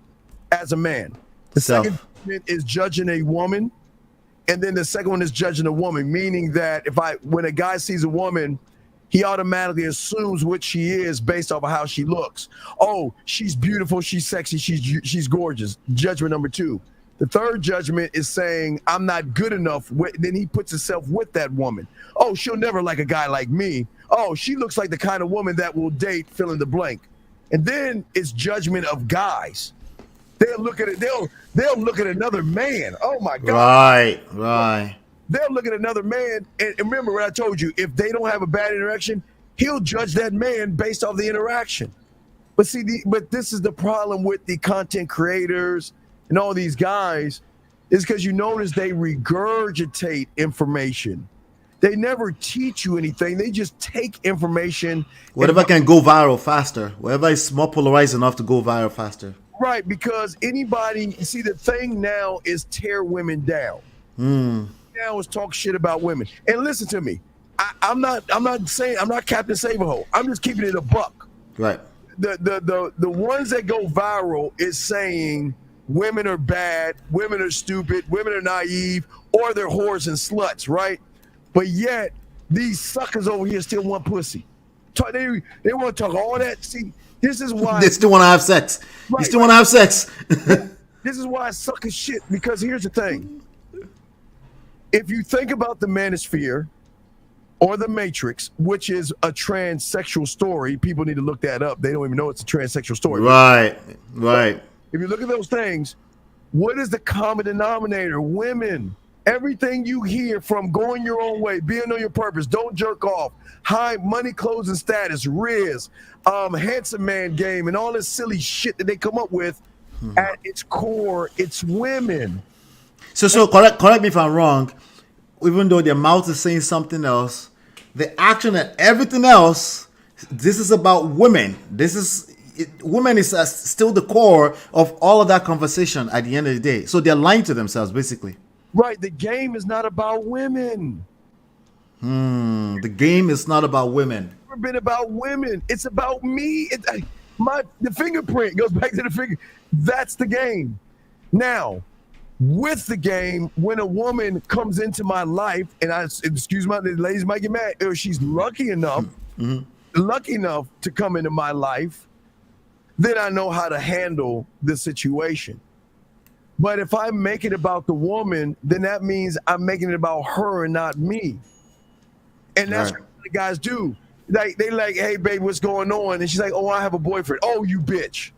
as a man. The second judgment is judging a woman. And then the second one is judging a woman, meaning that when a guy sees a woman, he automatically assumes what she is based off of how she looks. Oh, she's beautiful, she's sexy, she's gorgeous. Judgment number 2. The third judgment is saying, I'm not good enough. Then he puts himself with that woman. Oh, she'll never like a guy like me. Oh, she looks like the kind of woman that will date fill in the blank. And then it's judgment of guys. They'll look at it. They'll look at another man. Oh my God. Right. They'll look at another man. And remember what I told you, if they don't have a bad interaction, he'll judge that man based off the interaction. But see, this is the problem with the content creators and all these guys is because you notice they regurgitate information. They never teach you anything. They just take information. Whatever can go viral faster. Whatever is more polarized enough to go viral faster. Right, because anybody, see, the thing now is tear women down. Now is talk shit about women. And listen to me. I'm not Captain Save-A-Ho. I'm just keeping it a buck. Right. The ones that go viral is saying women are bad, women are stupid, women are naive, or they're whores and sluts, right? But yet, these suckers over here still want pussy. They want to talk all that. See, this is why... They still want to have sex. Right, you still want to have sex. This is why I suck as shit, because here's the thing. If you think about the manosphere, or The Matrix, which is a transsexual story. People need to look that up. They don't even know it's a transsexual story. Right. If you look at those things, what is the common denominator? Women. Everything you hear from going your own way, being on your purpose, don't jerk off, high money, clothes, and status, Riz, handsome man game, and all this silly shit that they come up with, at its core, it's women. So correct me if I'm wrong. Even though their mouth is saying something else, the action and everything else, this is about women. Women is still the core of all of that conversation at the end of the day. So they're lying to themselves, basically. Right. The game is not about women. The game is not about women. It's never been about women. It's about me. The fingerprint goes back to the finger. That's the game. Now, with the game, when a woman comes into my life, and excuse me, the ladies might get mad, if she's lucky enough to come into my life, then I know how to handle the situation. But if I make it about the woman, then that means I'm making it about her and not me. And that's what the guys do. They like, hey, baby, what's going on? And she's like, oh, I have a boyfriend. Oh, you bitch.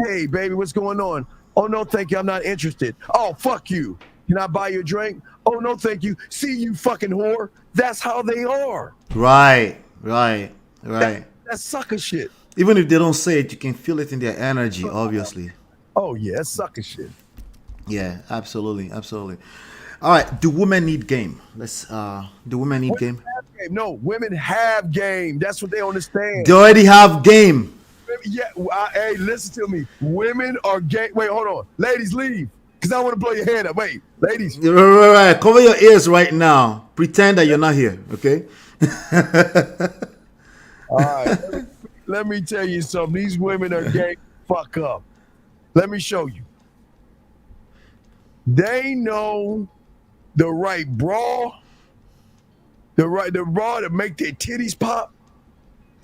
Hey, baby, what's going on? Oh, no, thank you. I'm not interested. Oh, fuck you. Can I buy you a drink? Oh, no, thank you. See, you fucking whore. That's how they are. Right. That's sucker shit. Even if they don't say it, you can feel it in their energy, obviously. Oh, yeah, that's sucker shit. Yeah, absolutely. All right, do women need game? Do women need game? No, women have game. That's what they understand. They already have game. Yeah, hey, listen to me. Women are gay. Wait, hold on. Ladies, leave. Because I want to blow your head up. Wait, ladies. Right. Cover your ears right now. Pretend that you're not here, okay? All right. Let me tell you something. These women are gay. Fuck up. Let me show you. They know the right bra, the bra to make their titties pop.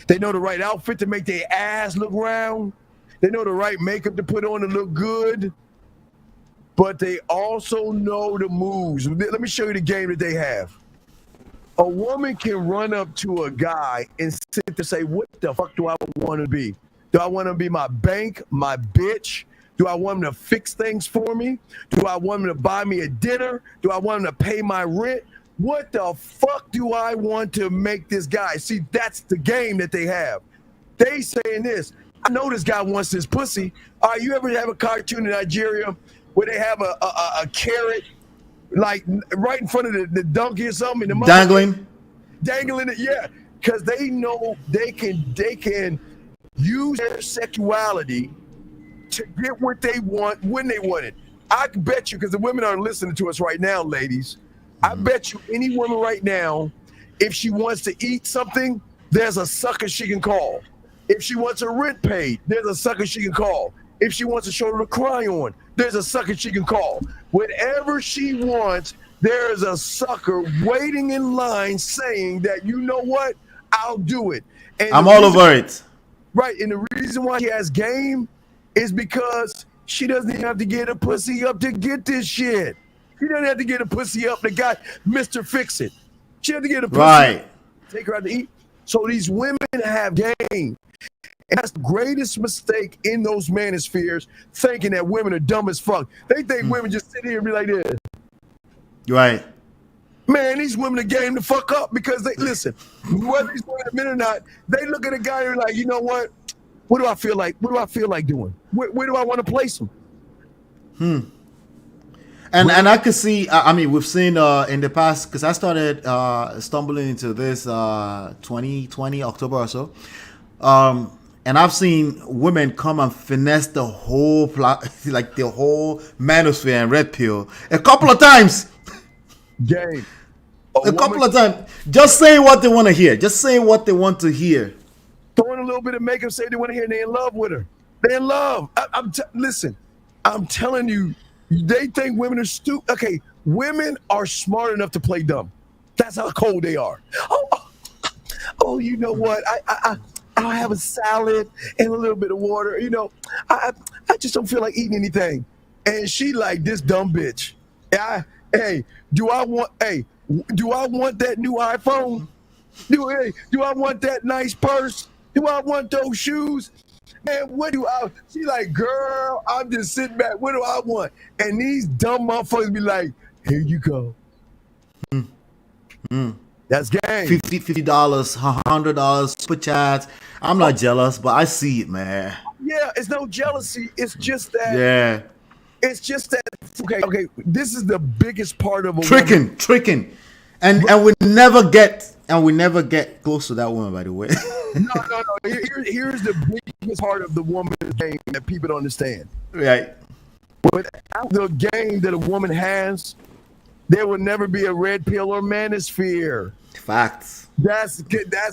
They know the right outfit to make their ass look round. They know the right makeup to put on to look good. But they also know the moves. Let me show you the game that they have. A woman can run up to a guy and sit there and say, what the fuck do I want to be? Do I want to be my bank, my bitch? Do I want him to fix things for me? Do I want him to buy me a dinner? Do I want him to pay my rent? What the fuck do I want to make this guy? See, that's the game that they have. They saying this, I know this guy wants this pussy. You ever have a cartoon in Nigeria where they have a carrot like right in front of the donkey or something? And Dangling it, yeah. Because they know they can use their sexuality to get what they want when they want it. I can bet you, because the women are listening to us right now, ladies, I bet you any woman right now, if she wants to eat something, there's a sucker she can call. If she wants her rent paid, there's a sucker she can call. If she wants a shoulder to cry on, there's a sucker she can call. Whatever she wants, there's a sucker waiting in line saying that, you know what, I'll do it. And I'm all over it. Right, and the reason why she has game is because she doesn't even have to get a pussy up to get this shit. She doesn't have to get a pussy up. The guy, Mr. Fix It. She had to get a pussy up, take her out to eat. So these women have game. And that's the greatest mistake in those manospheres, thinking that women are dumb as fuck. They think women just sit here and be like this. Right. Man, these women are game the fuck up because they, listen, whether these women admit or not, they look at a guy and like, you know what? What do I feel like? What do I feel like doing? Where do I want to place him? And I could see, I mean, we've seen in the past, because I started stumbling into this 2020, October or so. And I've seen women come and finesse the whole, like the whole manosphere and red pill a couple of times. Game. A couple of times. Just saying what they want to hear. Just saying what they want to hear. Throwing a little bit of makeup, say they want to hear, and they're in love with her. They're in love. Listen, I'm telling you, they think women are stupid. Okay, women are smart enough to play dumb. That's how cold they are. Oh, you know what? I'll have a salad and a little bit of water. You know, I just don't feel like eating anything. And she like, this dumb bitch. Do I want that new iPhone? Do I want that nice purse? Do I want those shoes? Man, what do I? She like, girl, I'm just sitting back. What do I want? And these dumb motherfuckers be like, here you go. That's game. $50, $100, super chats. I'm not jealous, but I see it, man. Yeah, it's no jealousy. It's just that. Yeah. It's just that. Okay. This is the biggest part of a tricking, and we never get close to that woman. By the way. No. Here's the biggest part of the woman's game that people don't understand. Right. Without the game that a woman has, there will never be a red pill or manosphere. Facts. That's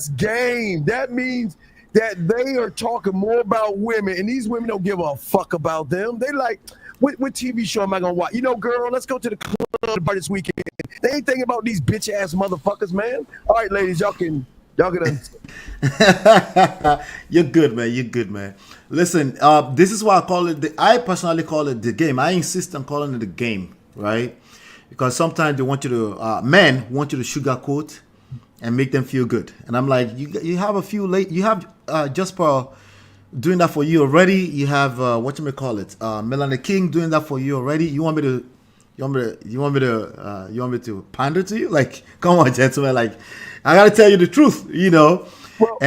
game. That means that they are talking more about women, and these women don't give a fuck about them. They like, what TV show am I gonna watch? You know, girl, let's go to the club this weekend. They ain't thinking about these bitch ass motherfuckers, man. All right, ladies, y'all can. You're good, man. Listen, this is why I call it. I personally call it the game. I insist on calling it the game, right? Because sometimes they want you to, men want you to sugarcoat and make them feel good. And I'm like, you have a few you have Jasper doing that for you already. You have Melanie King doing that for you already. You want me to pander to you? Like, come on, gentlemen. Like, I gotta tell you the truth, you know. Well,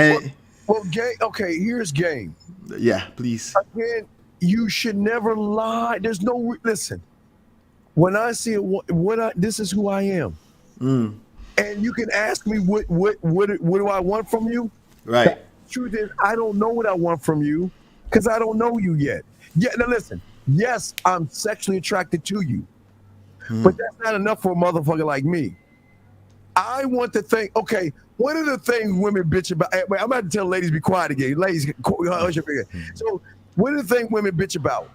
game. Okay, here's game. Yeah, please. Again, you should never lie. There's no listen. When I see this is who I am, and you can ask me what do I want from you? Right. The truth is, I don't know what I want from you because I don't know you yet. Yeah. Now listen. Yes, I'm sexually attracted to you, but that's not enough for a motherfucker like me. I want to think. Okay, what are the things women bitch about? Wait, I'm about to tell ladies be quiet again. Ladies, hush your figure. So, what are the things women bitch about?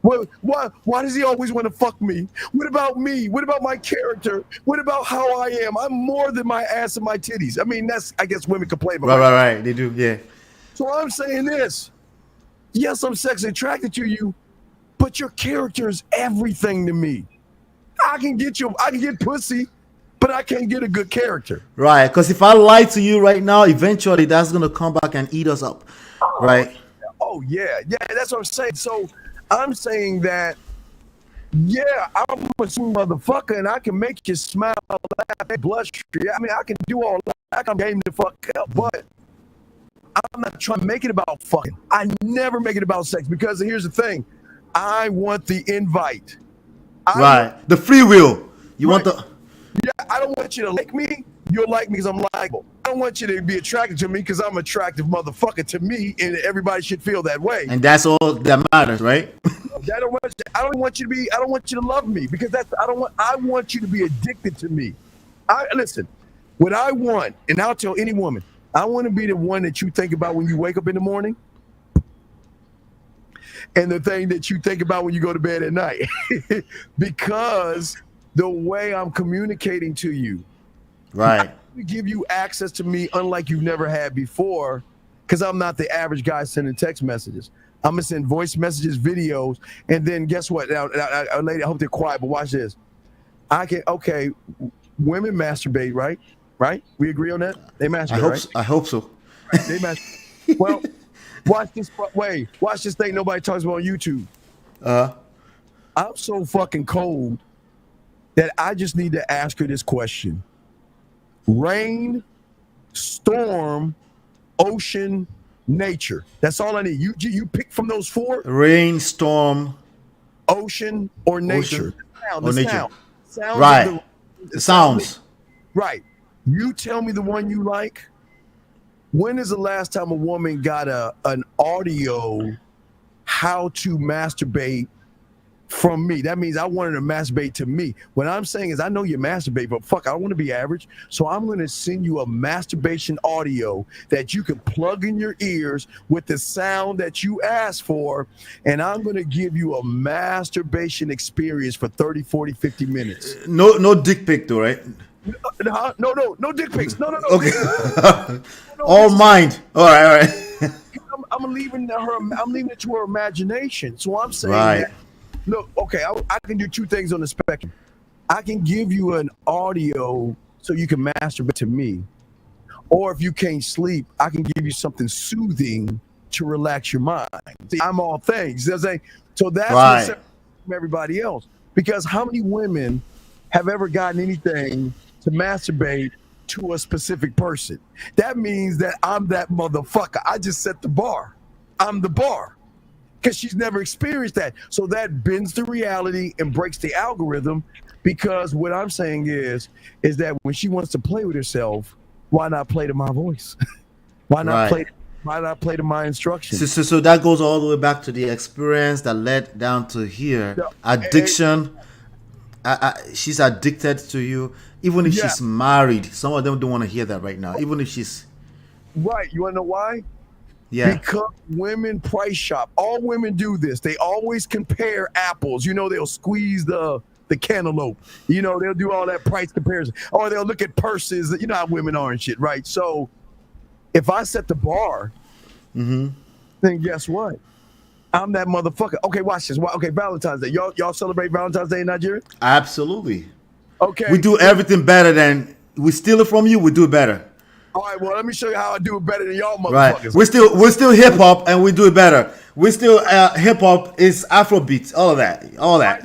Why does he always want to fuck me? What about me? What about my character? What about how I am? I'm more than my ass and my titties. I mean, I guess women complain about. Right. They do, yeah. So I'm saying this. Yes, I'm sexually attracted to you, but your character is everything to me. I can get pussy, but I can't get a good character. Right, because if I lie to you right now, eventually that's gonna come back and eat us up. Right? Oh yeah, that's what I'm saying. So I'm saying that, yeah, I'm a smooth motherfucker, and I can make you smile, laugh, blush. I mean, I can do all that. I can game the fuck up, but I'm not trying to make it about fucking. I never make it about sex because here's the thing. I want the invite. The free will. You want the... Yeah, I don't want you to like me. You'll like me because I'm likable. I don't want you to be attracted to me because I'm an attractive motherfucker to me, and everybody should feel that way. And that's all that matters, right? I don't want you to love me because I want you to be addicted to me. Listen, what I want, and I'll tell any woman, I want to be the one that you think about when you wake up in the morning, and the thing that you think about when you go to bed at night, because the way I'm communicating to you, right, I give you access to me unlike you've never had before, because I'm not the average guy sending text messages. I'm gonna send voice messages, videos, and then guess what? Now, lady, I hope they're quiet, but watch this. Women masturbate, right? Right? We agree on that? They masturbate, I hope so. They masturbate. Well, watch this thing nobody talks about on YouTube. I'm so fucking cold that I just need to ask her this question. Rain, storm, ocean, nature. That's all I need. You pick from those four. Rain, storm, ocean, or nature. Nature. Sound right. The sounds. Right. You tell me the one you like. When is the last time a woman got an audio how to masturbate from me? That means I wanted to masturbate to me. What I'm saying is I know you masturbate, but fuck, I don't want to be average. So I'm going to send you a masturbation audio that you can plug in your ears with the sound that you asked for. And I'm going to give you a masturbation experience for 30, 40, 50 minutes. No dick pic though, right? No dick pics. No. Okay. All mind. All right. I'm leaving it to her imagination. So I'm saying that, look, okay, I can do two things on the spectrum. I can give you an audio so you can masturbate to me, Or if you can't sleep, I can give you something soothing to relax your mind. See, I'm all things. You know what I'm saying? So that's what Right. separates from everybody else. Because how many women have ever gotten anything to masturbate to a specific person? That means that I'm that motherfucker. I just set the bar. I'm the bar. Because she's never experienced that. So that bends the reality and breaks the algorithm. Because what I'm saying is that when she wants to play with herself, why not play to my voice? Why not Right. play to my instructions? So that goes all the way back to the experience that led down to here. Addiction. She's addicted to you. Even if Yeah. she's married, some of them don't want to hear that right now. Even if she's, Right. You want to know why? yeah. Because women price shop. All women do this. They always compare apples. You know, they'll squeeze the cantaloupe. You know, they'll do all that price comparison. Or they'll look at purses. You know how women are and shit, right? So if I set the bar, then guess what? I'm that motherfucker. Okay, watch this. Okay, Valentine's Day. Y'all celebrate Valentine's Day in Nigeria? Absolutely. Okay. We do everything better than we steal it from you. We do it better. All right, well, let me show you how I do it better than y'all Right. motherfuckers. We're still hip hop and we do it better. We still hip hop is Afrobeats. All of that. All that.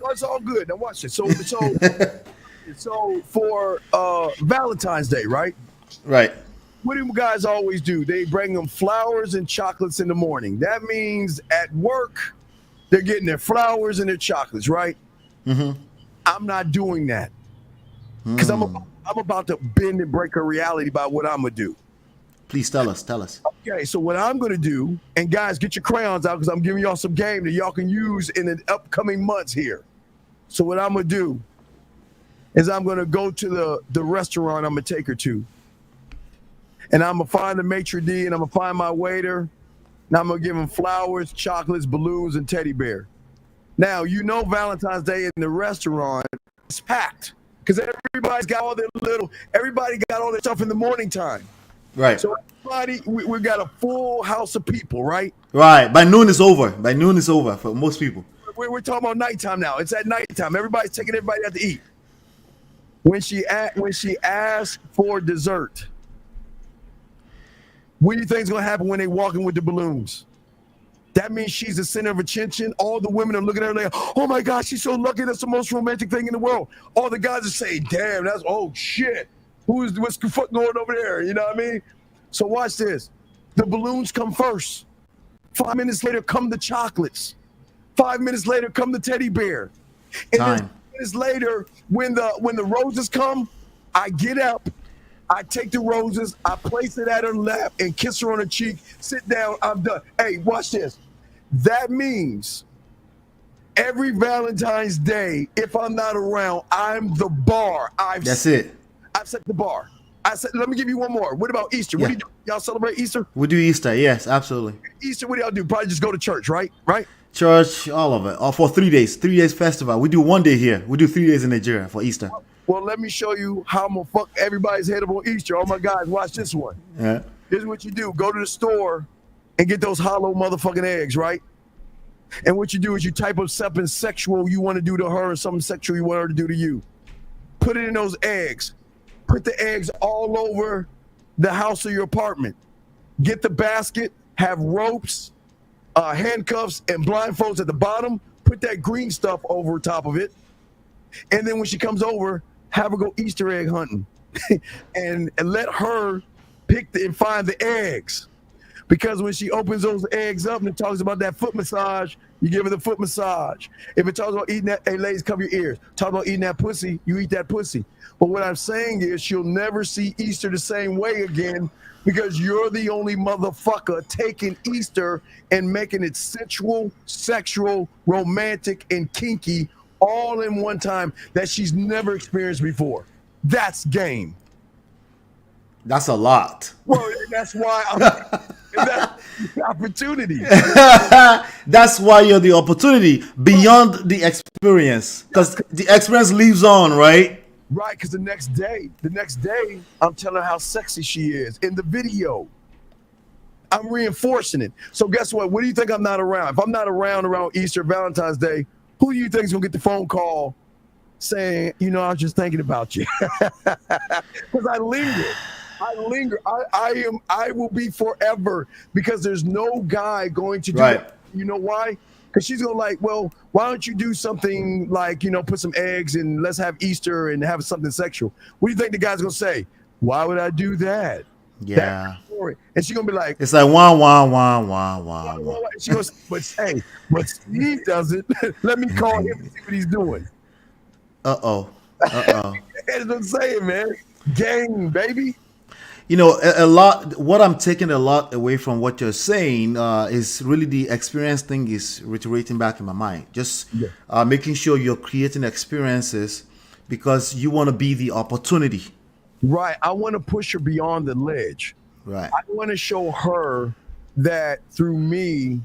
That's all good. Now watch it. So for Valentine's Day, right? Right. What do you guys always do? They bring them flowers and chocolates in the morning. That means at work, they're getting their flowers and their chocolates, right? I'm not doing that because I'm about to bend and break her reality by what I'm gonna do. Please tell us. Tell us. Okay, so what I'm gonna do, and guys, get your crayons out because I'm giving y'all some game that y'all can use in the upcoming months here. So what I'm gonna do is I'm gonna go to the restaurant I'm gonna take her to. And I'm gonna find the maitre d' and I'm gonna find my waiter. And I'm gonna give him flowers, chocolates, balloons, and teddy bear. Now, you know Valentine's Day in the restaurant is packed because everybody got all their stuff in the morning time. Right. So we got a full house of people, right? Right. By noon it's over. By noon it's over for most people. We're talking about nighttime now. It's at nighttime. Everybody's taking everybody out to eat. When she asks for dessert, what do you think is going to happen when they walk in with the balloons? That means she's the center of attention. All the women are looking at her like, oh my God, she's so lucky. That's the most romantic thing in the world. All the guys are saying, damn, oh shit. What's the fuck going over there? You know what I mean? So watch this. The balloons come first. 5 minutes later come the chocolates. 5 minutes later come the teddy bear. And then 5 minutes later, when the roses come, I get up. I take the roses, I place it at her lap and kiss her on her cheek, sit down, I'm done. Hey, watch this. That means every Valentine's Day, if I'm not around, I'm the bar. That's it. I've set the bar. I said, let me give you one more. What about Easter? Yeah. What do you do? Y'all celebrate Easter? We do Easter, yes, absolutely. Easter, what do y'all do? Probably just go to church, right? Right? Church, all of it. All for 3 days. 3 days festival. We do 1 day here. We do 3 days in Nigeria for Easter. Well, let me show you how I'm gonna fuck everybody's head up on Easter. Oh my guys, watch this one. Yeah. Here's what you do. Go to the store and get those hollow motherfucking eggs, right? And what you do is you type up something sexual you want to do to her or something sexual you want her to do to you. Put it in those eggs. Put the eggs all over the house or your apartment. Get the basket, have ropes, handcuffs, and blindfolds at the bottom. Put that green stuff over top of it. And then when she comes over, have her go Easter egg hunting and let her pick and find the eggs. Because when she opens those eggs up and it talks about that foot massage, you give her the foot massage. If it talks about eating that, hey ladies, cover your ears. Talk about eating that pussy, you eat that pussy. But what I'm saying is she'll never see Easter the same way again because you're the only motherfucker taking Easter and making it sensual, sexual, romantic, and kinky all in one time that she's never experienced before. That's game. That's a lot. Well, that's why that's the opportunity. That's why you're the opportunity beyond the experience. Because the experience lives on, right? Right, because the next day, I'm telling her how sexy she is in the video. I'm reinforcing it. So guess what? What do you think I'm not around? If I'm not around Easter, Valentine's Day, who do you think is going to get the phone call saying, you know, I was just thinking about you? Because I lingered. I linger. I will be forever because there's no guy going to do Right. that. You know why? Because she's gonna like, well, why don't you do something like, put some eggs and let's have Easter and have something sexual? What do you think the guy's gonna say? Why would I do that? Yeah. And she's gonna be like, It's like wah wah wah wah wah wah. she goes, but Steve does it. Let me call him and see what he's doing. Uh-oh. That's what I'm saying, man. Gang, baby. A lot, what I'm taking a lot away from what you're saying is really the experience thing is reiterating back in my mind. Just making sure you're creating experiences because you want to be the opportunity. Right. I want to push her beyond the ledge. Right. I want to show her that through me,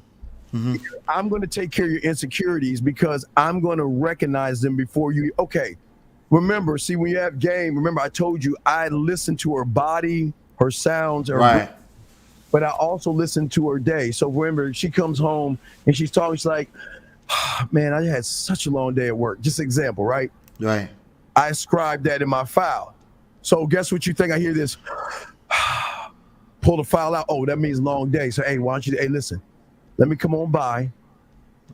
I'm going to take care of your insecurities because I'm going to recognize them before you. Okay. Remember, see, when you have game, remember I told you I listen to her body, her sounds, her but I also listen to her day. So remember, she comes home and she's talking, she's like, man, I had such a long day at work. Just an example, right? Right. I ascribed that in my file. So guess what you think? I hear this, pull the file out. Oh, that means long day. So, hey, why don't you, listen, let me come on by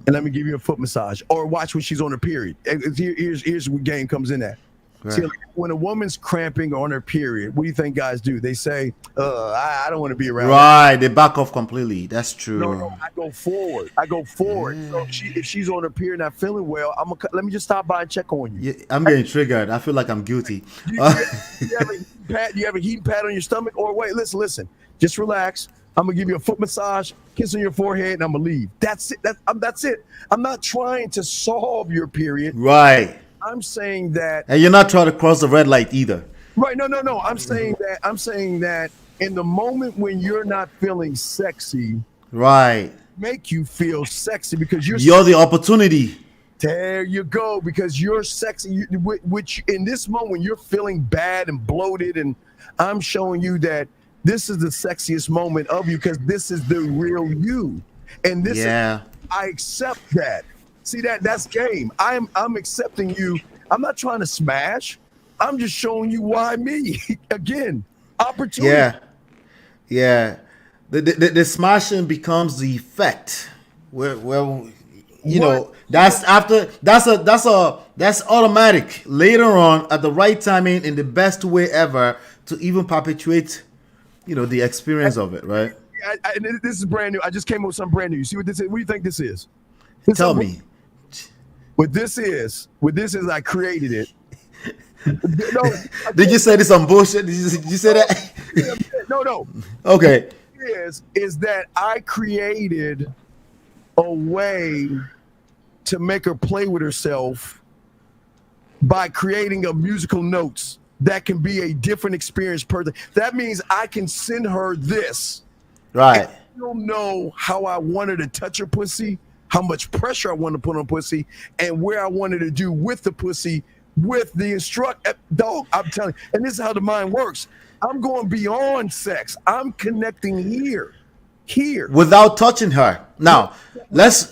and let me give you a foot massage. Or watch when she's on her period. Here's where game comes in at. Right. See, when a woman's cramping on her period, what do you think guys do? They say, I don't want to be around. Right. They back off completely. That's true. No, I go forward. So if she's on her period not feeling well, let me just stop by and check on you. Yeah, I'm getting triggered. I feel like I'm guilty. You have a heat pad on your stomach? Or wait, listen. Just relax. I'm gonna give you a foot massage, kiss on your forehead, and I'm gonna leave. That's it. That's it. I'm not trying to solve your period. Right. I'm saying that. And you're not trying to cross the red light either. Right. No. I'm saying that in the moment when you're not feeling sexy, right, make you feel sexy because you're the opportunity. There you go, because you're sexy. Which in this moment when you're feeling bad and bloated, and I'm showing you that this is the sexiest moment of you because this is the real you, and this is, I accept that. See that's game. I'm accepting you. I'm not trying to smash. I'm just showing you why me. Again, opportunity. Yeah. The smashing becomes the effect. Where that's automatic. Later on, at the right timing, in the best way ever, to even perpetuate, the experience of it, right? This is brand new. I just came up with something brand new. You see what this is? What do you think this is? Tell me. What this is, I created it. No, did you say this on bullshit? Did you say that? No. Okay. Is that I created a way to make her play with herself by creating a musical notes that can be a different experience per day. That means I can send her this. Right. She'll know how I want her to touch her pussy, how much pressure I want to put on pussy, and where I wanted to do with the pussy, with the dog. I'm telling you, and this is how the mind works. I'm going beyond sex. I'm connecting here. Without touching her. Now, let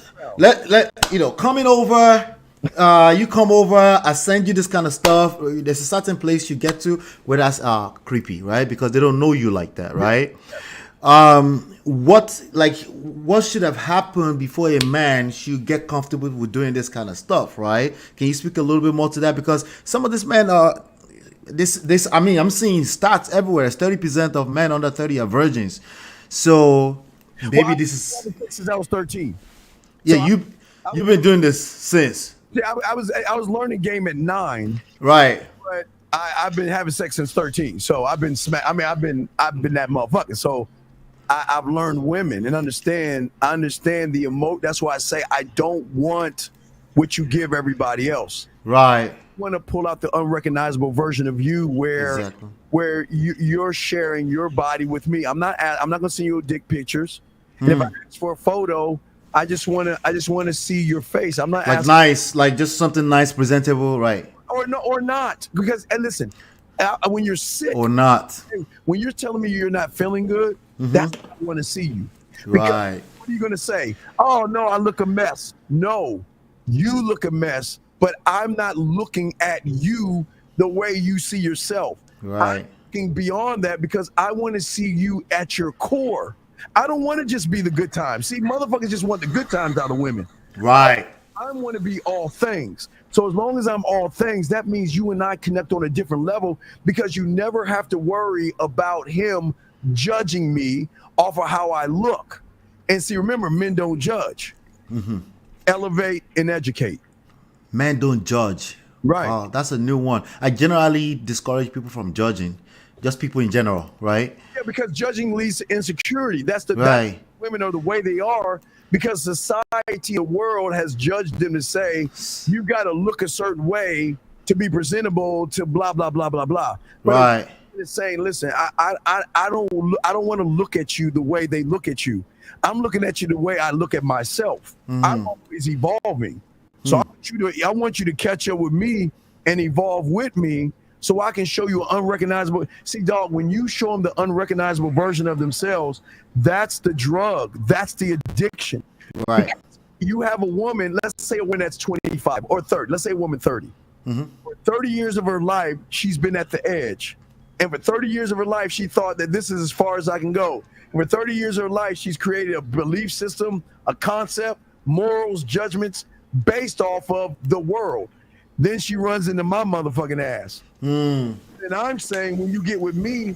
coming over, you come over, I send you this kind of stuff. There's a certain place you get to where that's creepy, right? Because they don't know you like that, right? What should have happened before a man should get comfortable with doing this kind of stuff, right? Can you speak a little bit more to that? Because some of these men are I'm seeing stats everywhere. 30% of men under 30 are virgins. So maybe this is since I was 13. Yeah, so you've been doing this since. Yeah, I was learning game at 9. Right. But I've been having sex since 13. So I've been I've been that motherfucker. So I've learned women and I understand the emote. That's why I say I don't want what you give everybody else. Right. I want to pull out the unrecognizable version of you where you're sharing your body with me. I'm not gonna send you dick pictures. And if I ask for a photo, I just wanna see your face. I'm not asking just something nice, presentable, right? Or not. Because and listen, when you're sick or not, when you're telling me you're not feeling good, that's what I want to see you. Because right. What are you gonna say? Oh no, I look a mess. No, you look a mess, but I'm not looking at you the way you see yourself. Right. looking beyond that because I want to see you at your core. I don't want to just be the good times. See, motherfuckers just want the good times out of women. Right. I want to be all things. So as long as I'm all things, that means you and I connect on a different level because you never have to worry about him judging me off of how I look. And see, remember, men don't judge. Elevate and educate. Men don't judge. Right. Wow, that's a new one. I generally discourage people from judging, just people in general, right? Yeah, because judging leads to insecurity. That's the Right. women are the way they are because society, the world has judged them to say you got to look a certain way to be presentable to blah blah blah blah blah. But Right. it's saying, listen, I don't want to look at you the way they look at you. I'm looking at you the way I look at myself. I'm always evolving. So I want you to catch up with me and evolve with me so I can show you an unrecognizable. See, dog, when you show them the unrecognizable version of themselves, that's the drug. That's the addiction. Right. Because you have a woman, let's say a woman that's 25 or 30. Let's say a woman 30. For 30 years of her life, she's been at the edge. And for 30 years of her life, she thought that this is as far as I can go. And for 30 years of her life, she's created a belief system, a concept, morals, judgments based off of the world. Then she runs into my motherfucking ass. And I'm saying, when you get with me,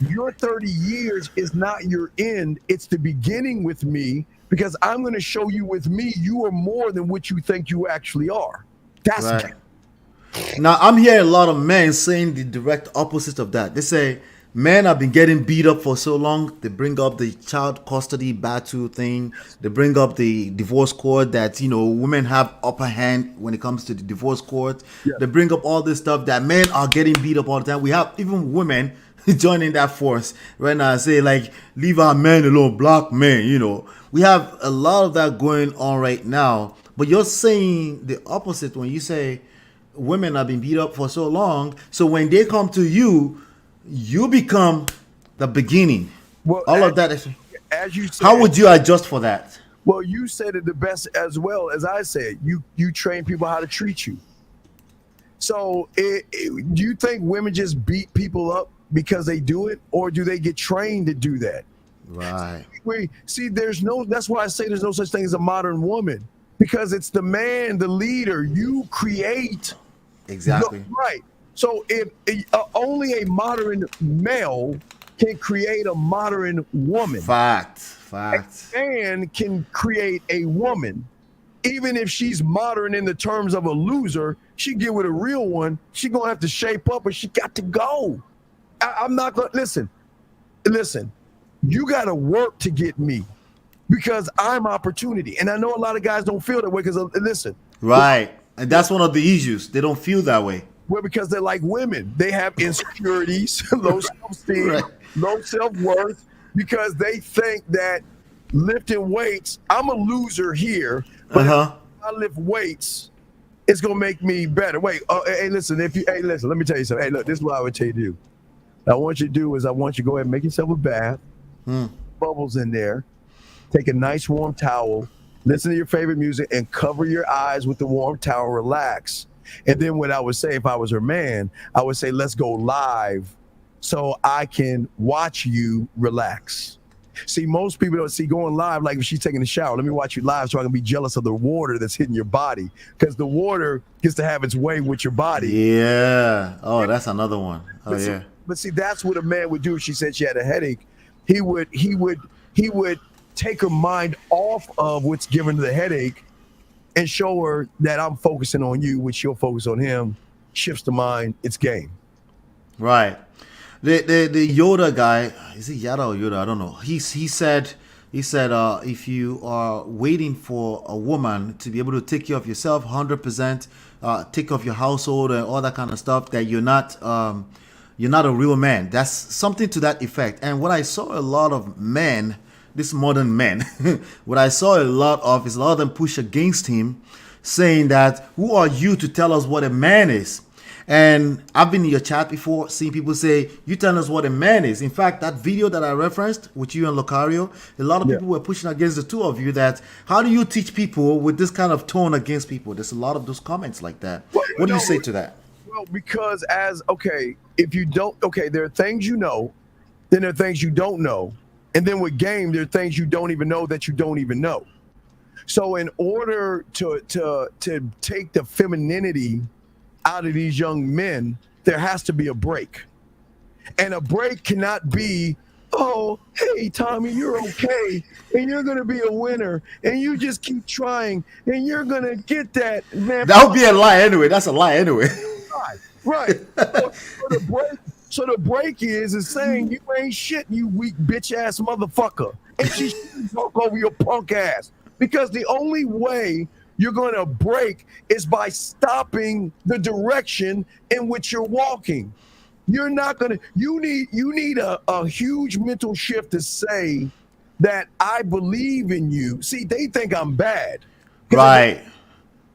your 30 years is not your end. It's the beginning with me because I'm going to show you with me, you are more than what you think you actually are. That's Right. Now, I'm hearing a lot of men saying the direct opposite of that. They say men have been getting beat up for so long. They bring up the child custody battle thing. They bring up the divorce court that, you know, women have upper hand when it comes to the divorce court. They bring up all this stuff that men are getting beat up all the time. We have even women joining that force right now, say like, leave our men alone, black men, you know. We have a lot of that going on right now. But you're saying the opposite when you say women have been beat up for so long. So when they come to you, you become the beginning. Well, all of that. As you said, how would you adjust for that? Well, you said it the best as well as I said. You train people how to treat you. So do you think women just beat people up because they do it, or do they get trained to do that? Right. That's why I say there's no such thing as a modern woman, because it's the man, the leader. You create. Exactly. Right. So if only a modern male can create a modern woman. Fact. A man can create a woman. Even if she's modern in the terms of a loser, she get with a real one, she gonna have to shape up, and she got to go. I'm not gonna listen. You gotta work to get me, because I'm opportunity. And I know a lot of guys don't feel that way because listen. Right. And that's one of the issues. They don't feel that way. Well, because they're like women. They have insecurities, low self-esteem, low self-worth, because they think that lifting weights, I'm a loser here, but if I lift weights, it's gonna make me better. Wait, hey, listen, let me tell you something. Hey, look, this is what I would tell you to do. I want you to do is I want you to go ahead and make yourself a bath, bubbles in there, take a nice warm towel, listen to your favorite music, and cover your eyes with the warm towel, relax. And then what I would say if I was her man, I would say, let's go live so I can watch you relax. See, most people don't see going live like if she's taking a shower. Let me watch you live so I can be jealous of the water that's hitting your body, because the water gets to have its way with your body. Yeah. Oh, that's another one. Oh, yeah. But see, that's what a man would do if she said she had a headache. He would take her mind off of what's giving her the headache and show her that I'm focusing on you, which she'll focus on him, shifts the mind, it's game. Right. The Yoda guy, is it Yada or Yoda? I don't know. He said if you are waiting for a woman to be able to take care of yourself 100%, take care of your household and all that kind of stuff, that you're not a real man. That's something to that effect. And what I saw a lot of men, this modern men, what I saw a lot of is a lot of them push against him, saying that, who are you to tell us what a man is? And I've been in your chat before, seeing people say, you tell us what a man is. In fact, that video that I referenced with you and Locario, a lot of people were pushing against the two of you, that how do you teach people with this kind of tone against people? There's a lot of those comments like that. What do you say to that? Well, because if you don't, there are things you know, then there are things you don't know, and then with game, there are things you don't even know that you don't even know. So in order to take the femininity out of these young men, there has to be a break. And a break cannot be, oh, hey, Tommy, you're okay, and you're going to be a winner, and you just keep trying, and you're going to get that, man. That would be a lie anyway. That's a lie anyway. Right. So the break is saying you ain't shit, you weak bitch-ass motherfucker. And she should talk over your punk ass. Because the only way you're going to break is by stopping the direction in which you're walking. You're not going to, you need a huge mental shift to say that I believe in you. See, they think I'm bad. Right.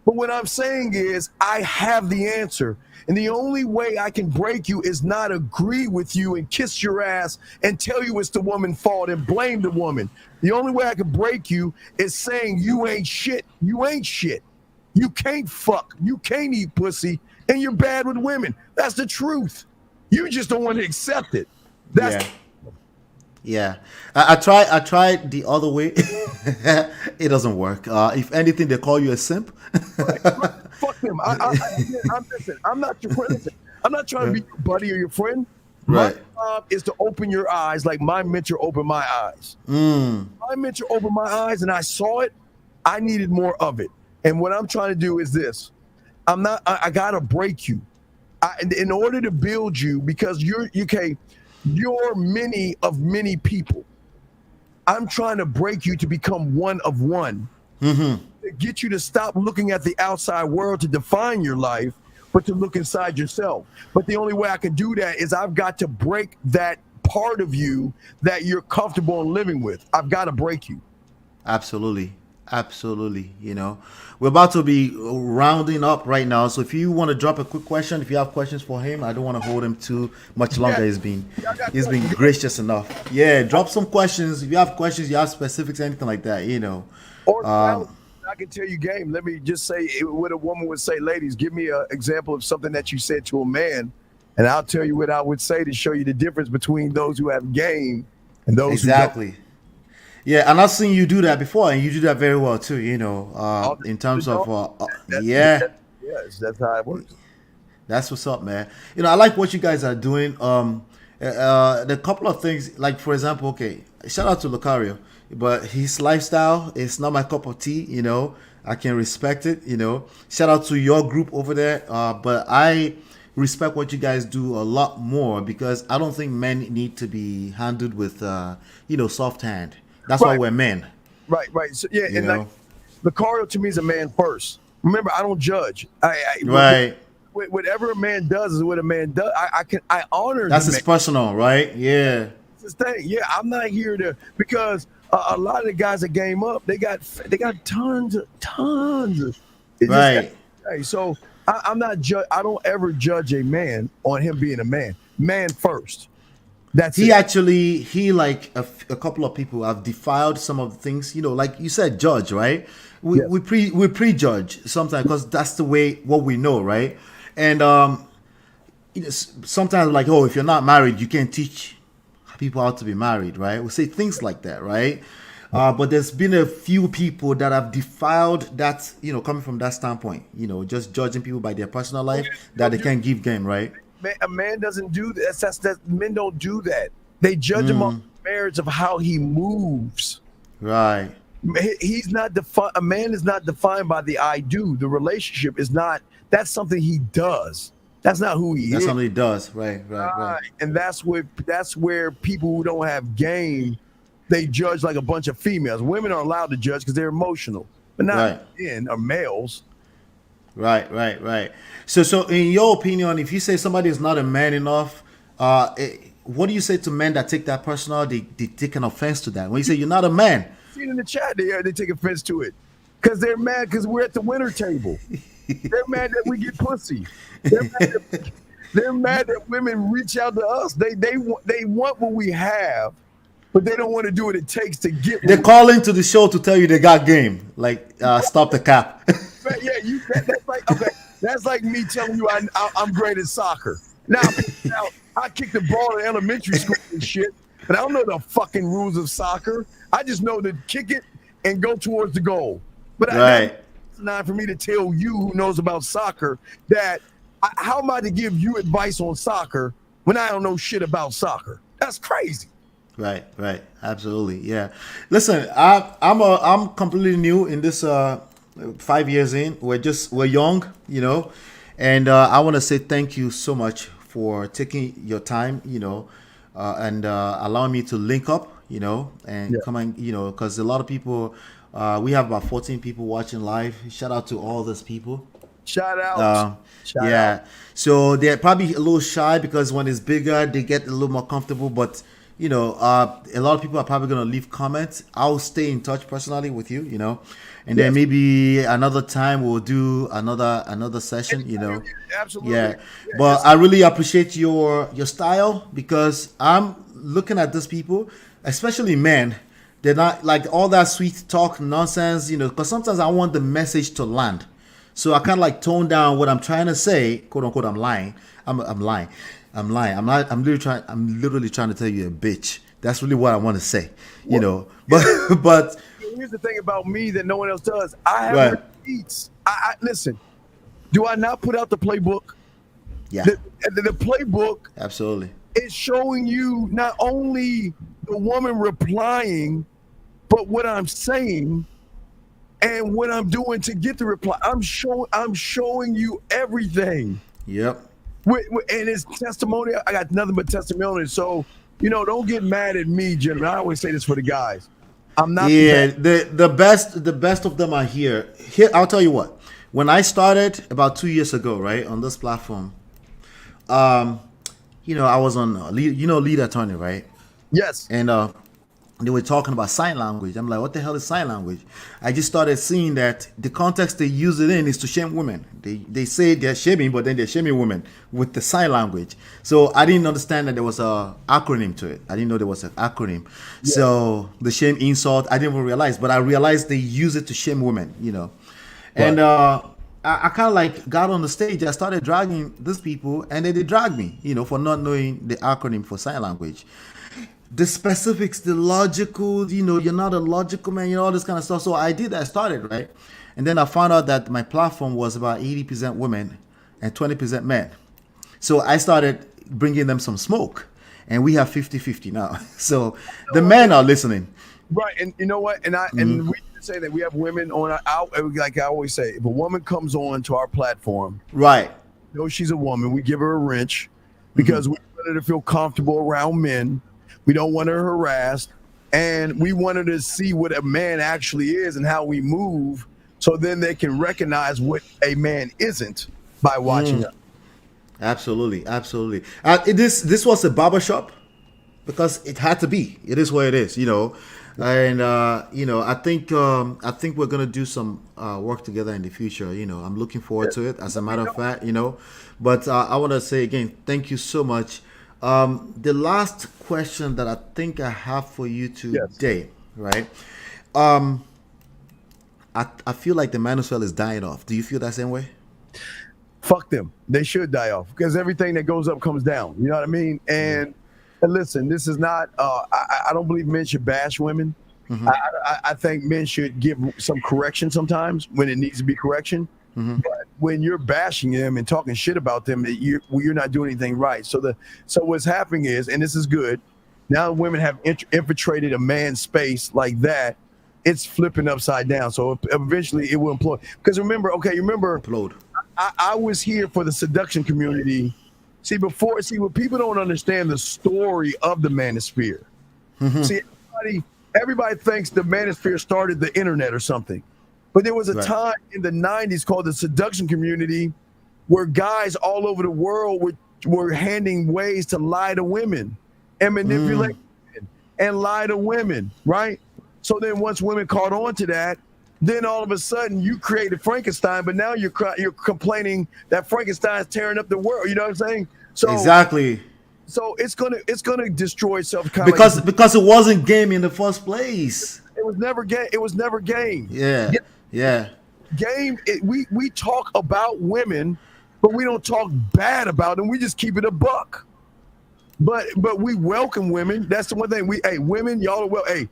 But what I'm saying is I have the answer. And the only way I can break you is not agree with you and kiss your ass and tell you it's the woman's fault and blame the woman. The only way I can break you is saying you ain't shit. You ain't shit. You can't fuck. You can't eat pussy. And you're bad with women. That's the truth. You just don't want to accept it. Yeah. I tried the other way. It doesn't work. If anything, they call you a simp. Right. Fuck them. I'm not your friend. I'm not trying to be your buddy or your friend. Right. My job is to open your eyes like my mentor opened my eyes. My mentor opened my eyes and I saw it. I needed more of it. And what I'm trying to do is this. I gotta break you. In order to build you, because you're many of many people. I'm trying to break you to become one of one. To get you to stop looking at the outside world to define your life, but to look inside yourself. But the only way I can do that is I've got to break that part of you that you're comfortable in living with. I've got to break you. Absolutely. You know, we're about to be rounding up right now. So if you want to drop a quick question, if you have questions for him, I don't want to hold him too much longer. He's been gracious enough. Yeah, drop some questions. If you have questions, you have specifics, anything like that, you know. Or I can tell you game. Let me just say what a woman would say. Ladies, give me an example of something that you said to a man, and I'll tell you what I would say to show you the difference between those who have game and those who don't. Yeah, and I've seen you do that before, and you do that very well too. You know, in terms of yes, that's how it works. That's what's up, man. You know, I like what you guys are doing. The couple of things, like for example, okay, shout out to Lucario, but his lifestyle is not my cup of tea. You know, I can respect it. You know, shout out to your group over there, but I respect what you guys do a lot more because I don't think men need to be handled with soft hand. That's why we're men. Right. So and like Lucario to me is a man first. Remember, I don't judge. Whatever a man does is what a man does. I honor. That's his personal, right? Yeah. That's the thing. Yeah, I'm not here to because a lot of the guys that game up, they got tons. Right. So I'm not I don't ever judge a man on him being a man. Man first. That's he like a couple of people have defiled some of the things, you know, like you said, judge, right? We prejudge sometimes because that's the way what we know, right? And sometimes like, oh, if you're not married, you can't teach people how to be married, right? We say things like that, right? But there's been a few people that have defiled that, you know, coming from that standpoint, you know, just judging people by their personal life that they can't give game, right? A man doesn't do that. Men don't do that. They judge him on the merits of how he moves. Right. He's not defined. A man is not defined by the I do. The relationship is not. That's something he does. That's not who he is. That's something he does. Right. And that's where people who don't have game, they judge like a bunch of females. Women are allowed to judge because they're emotional, but not men or males. Right. So in your opinion, if you say somebody is not a man enough, what do you say to men that take that personal? They take an offense to that. When you say you're not a man. See in the chat, they take offense to it. Because they're mad because we're at the winner table. They're mad that we get pussy. They're mad that women reach out to us. They want what we have, but they don't want to do what it takes to get. They call into the show to tell you they got game. Like stop the cap. Yeah, that's like okay. That's like me telling you I'm great at soccer. Now, I kicked the ball in elementary school and shit, but I don't know the fucking rules of soccer. I just know to kick it and go towards the goal. But Right. it's not for me to tell you who knows about soccer that how am I to give you advice on soccer when I don't know shit about soccer? That's crazy. Right, absolutely, yeah. Listen, I'm completely new in this 5 years in. We're young, and I want to say thank you so much for taking your time, and allowing me to link up, and come and because a lot of people, we have about 14 people watching live. Shout out to all those people. Shout out. Shout Yeah. So they're probably a little shy because when it's bigger, they get a little more comfortable. But a lot of people are probably gonna leave comments. I'll stay in touch personally with you, and then maybe another time we'll do another session, Absolutely. Yeah. But I really appreciate your style because I'm looking at these people, especially men. They're not like all that sweet talk nonsense, because sometimes I want the message to land. So I kind of like tone down what I'm trying to say, quote unquote. I'm lying. I'm lying. I'm lying. I'm not. I'm literally trying to tell you a bitch. That's really what I want to say, But here's the thing about me that no one else does. I have Right. receipts. I listen. Do I not put out the playbook? yeah, The playbook absolutely. is showing you not only the woman replying, but what I'm saying and what I'm doing to get the reply. I'm showing you everything. Yep. And it's testimonial. I got nothing but testimonial. So, don't get mad at me, gentlemen. I always say this for the guys. I'm not. Yeah, the best of them are here. Here, I'll tell you what. When I started about 2 years ago, right, on this platform, I was on lead attorney, right? Yes. And they were talking about sign language. I'm like, what the hell is sign language? I just started seeing that the context they use it in is to shame women. They say they're shaming, but then they're shaming women with the sign language. So I didn't understand that there was a acronym to it. I didn't know there was an acronym. Yeah. So the shame insult, I didn't even realize, but I realized they use it to shame women, And I kind of like got on the stage. I started dragging these people, and then they dragged me, for not knowing the acronym for sign language. The specifics, the logical, you're not a logical man, all this kind of stuff. So I started, right? And then I found out that my platform was about 80% women and 20% men. So I started bringing them some smoke, and we have 50-50 now. So the men are listening. Right, and you know what? And we say that we have women on like I always say, if a woman comes on to our platform, right, she's a woman, we give her a wrench because we want her to feel comfortable around men. We don't want her harassed, and we want her to see what a man actually is and how we move, so then they can recognize what a man isn't by watching us. Absolutely. This was a barbershop because it had to be. It is what it is, And I think we're gonna do some work together in the future. I'm looking forward to it. As a matter of fact, But I want to say again, thank you so much. The last question that I think I have for you today, right? I feel like the manosphere is dying off. Do you feel that same way? Fuck them. They should die off because everything that goes up comes down. You know what I mean? And listen, this is not. I don't believe men should bash women. I think men should give some correction sometimes when it needs to be correction. But when you're bashing them and talking shit about them, you're not doing anything right. So what's happening is, and this is good, now women have infiltrated a man's space like that. It's flipping upside down. So eventually it will implode. Because remember, implode. I was here for the seduction community. See, what people don't understand the story of the manosphere. See, everybody thinks the manosphere started the internet or something. But there was a time in the 90s called the seduction community where guys all over the world were handing ways to lie to women and manipulate women and lie to women, right? So then once women caught on to that, then all of a sudden you created Frankenstein, but now you're complaining that Frankenstein's tearing up the world. You know what I'm saying? So exactly. So it's gonna destroy itself because it wasn't game in the first place. It was never game. It was never game. Yeah. we talk about women, but we don't talk bad about them. We just keep it a buck. But we welcome women. That's the one thing. Women, y'all are well. Hey,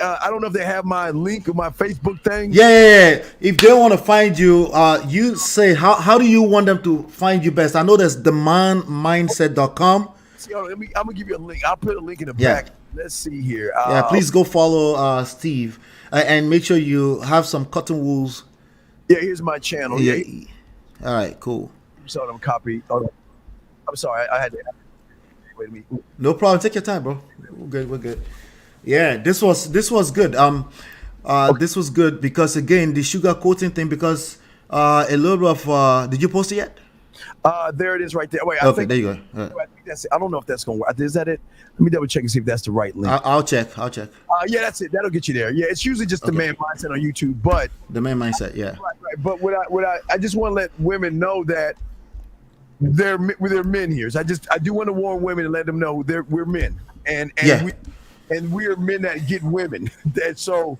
I don't know if they have my link or my Facebook thing. Yeah. If they want to find you, you say how do you want them to find you best? I know there's themanmindset.com. See, I'm gonna give you a link. I'll put a link in the back. Let's see here. Please go follow Steve and make sure you have some cotton wools. Yeah, here's my channel. Yeah. All right, cool. So I'm copy. Oh, I'm sorry, I had to. Wait a minute. No problem. Take your time, bro. We're good. Yeah, this was good. This was good because again the sugar coating thing because a little bit of did you post it yet? There it is right there. Wait, Okay, there you go. I think that's it. I don't know if that's gonna work. Is that it? Let me double check and see if that's the right link. I'll check. Yeah, that's it. That'll get you there. Yeah, it's usually just the man mindset on YouTube, but the man mindset, yeah. Right. But I just want to let women know that they're men here. So I do want to warn women and let them know we're men, and we are men that get women. So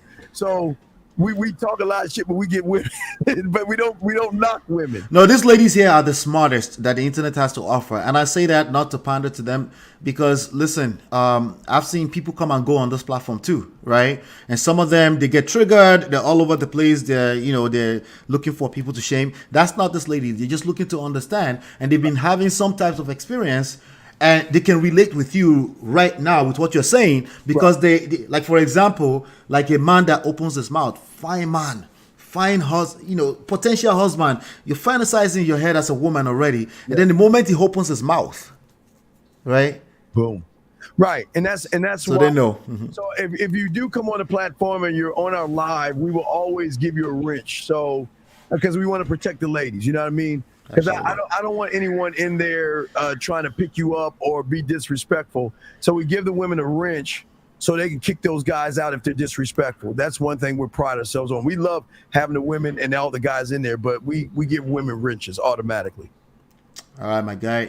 we talk a lot of shit, but we get women, but we don't knock women. No, these ladies here are the smartest that the internet has to offer, and I say that not to pander to them because listen, I've seen people come and go on this platform too, right? And some of them they get triggered, they're all over the place, they're looking for people to shame. That's not this lady. They're just looking to understand, and they've been having some types of experience. And they can relate with you right now with what you're saying because they like, for example, like a man that opens his mouth, fine man, fine potential husband. You're fantasizing in your head as a woman already, and then the moment he opens his mouth, right? Boom. Right, and that's so why, they know. So if you do come on the platform and you're on our live, we will always give you a wrench. So because we want to protect the ladies, you know what I mean? Because I don't want anyone in there trying to pick you up or be disrespectful. So we give the women a wrench so they can kick those guys out if they're disrespectful. That's one thing we pride ourselves on. We love having the women and all the guys in there, but we give women wrenches automatically. All right, my guy.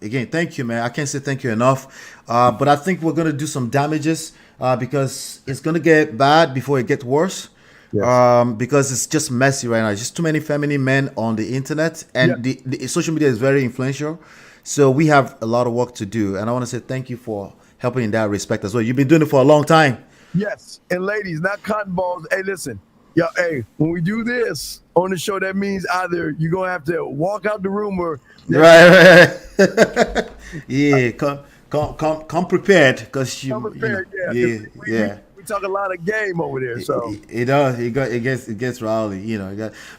Again, thank you, man. I can't say thank you enough. But I think we're going to do some damages because it's going to get bad before it gets worse. Yes. Because it's just messy right now. It's just too many feminine men on the internet, and the social media is very influential. So we have a lot of work to do, and I want to say thank you for helping in that respect as well. You've been doing it for a long time. Yes, and ladies, not cotton balls. Hey, listen, when we do this on the show, that means either you're gonna have to walk out the room or right. Yeah, come prepared because you. We talk a lot of game over there, so it does. It gets rowdy,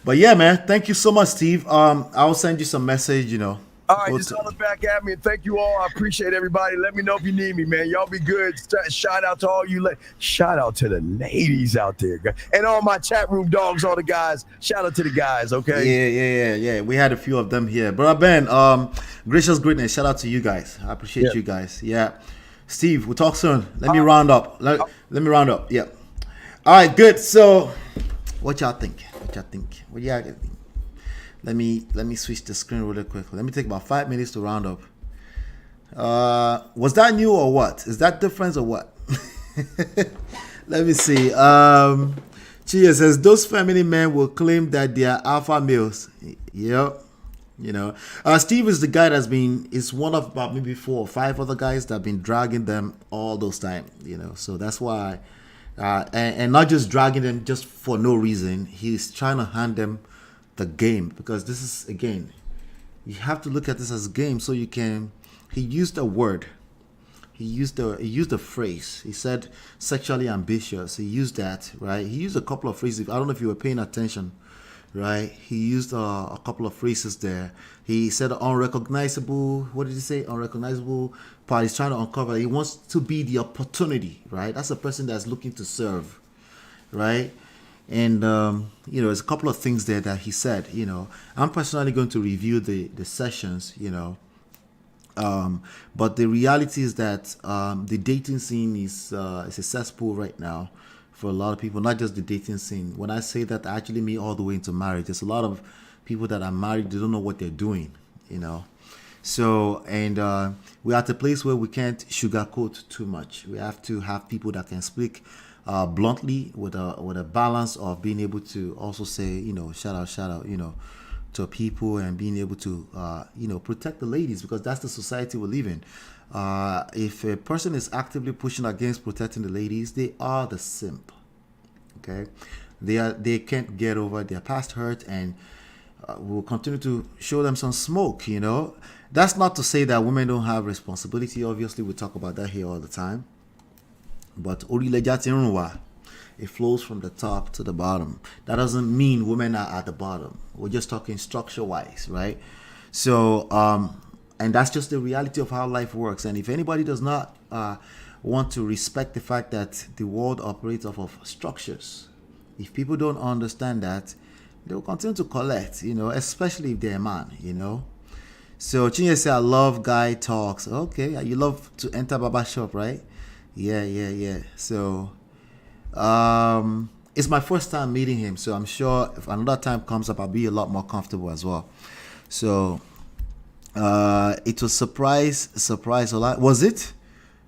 But yeah, man, thank you so much, Steve. I'll send you some message, All right, just holler back at me, and thank you all. I appreciate everybody. Let me know if you need me, man. Y'all be good. Shout out to all you. Shout out to the ladies out there, and all my chat room dogs, all the guys. Shout out to the guys, okay? Yeah. We had a few of them here, Brother Ben. Gracious greatness. Shout out to you guys. I appreciate you guys. Yeah. Steve, we'll talk soon. Let me round up. Let me round up. Yeah. All right, good. So, what y'all think? What y'all think? Let me switch the screen really quick. Let me take about 5 minutes to round up. Was that new or what? Is that difference or what? Let me see. Chia says those feminine men will claim that they are alpha males. Yep. Steve is the guy is one of about maybe 4 or 5 other guys that have been dragging them all those time, so that's why, and not just dragging them just for no reason. He's trying to hand them the game because this is, again, you have to look at this as a game. So he used a word, he used a phrase. He said sexually ambitious. He used that, right? He used a couple of phrases. I don't know if you were paying attention. Right, he used a couple of phrases there. He said unrecognizable. What did he say? Unrecognizable part. He's trying to uncover. He wants to be the opportunity. Right, that's a person that's looking to serve. Right, and there's a couple of things there that he said. I'm personally going to review the sessions. But the reality is that the dating scene is a cesspool right now. For a lot of people, not just the dating scene. When I say that, I actually mean all the way into marriage. There's a lot of people that are married, they don't know what they're doing, So, and we're at a place where we can't sugarcoat too much. We have to have people that can speak bluntly, with a balance of being able to also say, shout out, to people, and being able to, protect the ladies, because that's the society we live in. If a person is actively pushing against protecting the ladies, they are the simp. Okay, they can't get over their past hurt, and we'll continue to show them some smoke. That's not to say that women don't have responsibility. Obviously, we talk about that here all the time. But it flows from the top to the bottom. That doesn't mean women are at the bottom. We're just talking structure-wise, right? So, and that's just the reality of how life works. And if anybody does not want to respect the fact that the world operates off of structures, if people don't understand that, they will continue to collect, especially if they're a man, So Chinye say, I love guy talks. Okay, you love to enter Baba shop, right? Yeah. So, it's my first time meeting him, so I'm sure if another time comes up, I'll be a lot more comfortable as well. So, it was surprise. Was it?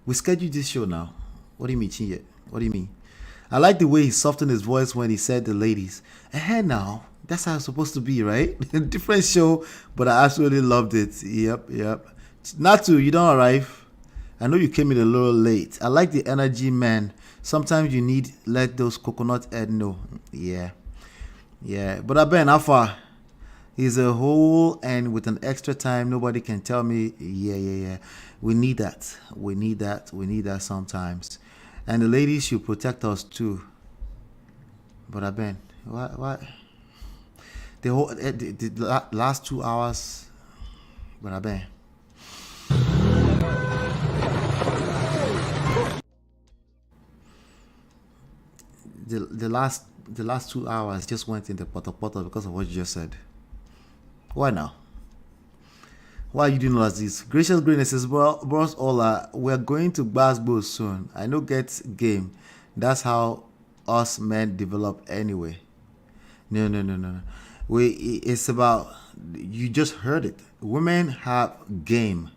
We scheduled this show now. What do you mean, Chinye? What do you mean? I like the way he softened his voice when he said the ladies. Now, that's how it's supposed to be, right? Different show, but I absolutely loved it. Yep. Natu, you don't arrive. I know you came in a little late. I like the energy, man. Sometimes you need let those coconut head know. Yeah. But I've been Alpha. He's a whole, and with an extra time, nobody can tell me. Yeah. We need that. We need that sometimes. And the ladies should protect us too. But I've been what? The whole the last 2 hours. But I've been. The last 2 hours just went in the poto because of what you just said. Why now? Why are you doing all this? Gracious Greatness says, bros, Ola, we're going to Glasgow soon. I know get game. That's how us men develop anyway. No. It's about, you just heard it. Women have game.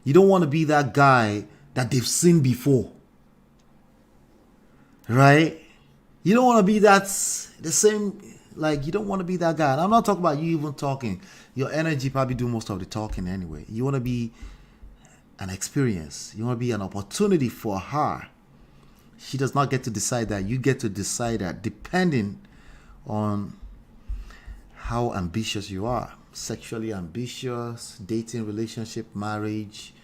You don't want to be that guy that they've seen before. Right? You don't want to be the same, like, you don't want to be that guy. And I'm not talking about you even talking. Your energy probably do most of the talking anyway. You want to be an experience. You want to be an opportunity for her. She does not get to decide that. You get to decide that, depending on how ambitious you are. Sexually ambitious, dating, relationship, marriage,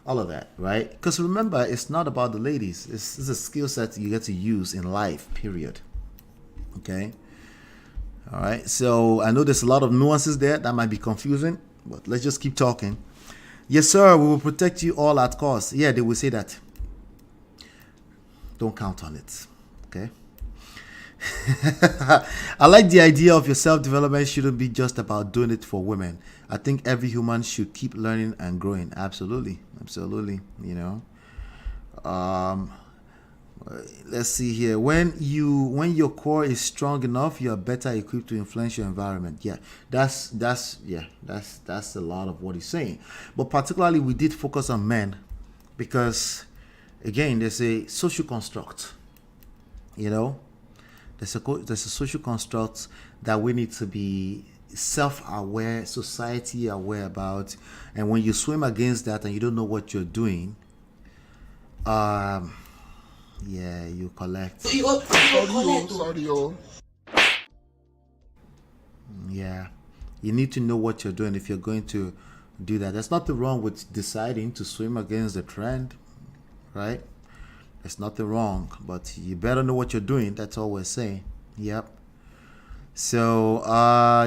all of that, right? Because remember, it's not about the ladies. It's a skill set you get to use in life, period. Okay? All right. So I know there's a lot of nuances there that might be confusing, but let's just keep talking. Yes, sir. We will protect you all at cost. Yeah, they will say that. Don't count on it. Okay? I like the idea of your self-development shouldn't be just about doing it for women. I think every human should keep learning and growing. Absolutely. Let's see here. When your core is strong enough, you are better equipped to influence your environment. Yeah, that's a lot of what he's saying. But particularly, we did focus on men because, again, there's a social construct. There's a social construct that we need to be self-aware, society aware about. And when you swim against that and you don't know what you're doing, you collect. Yeah, you need to know what you're doing if you're going to do that. There's nothing wrong with deciding to swim against the trend, right? There's nothing wrong, but you better know what you're doing. That's all we're saying. Yep. So,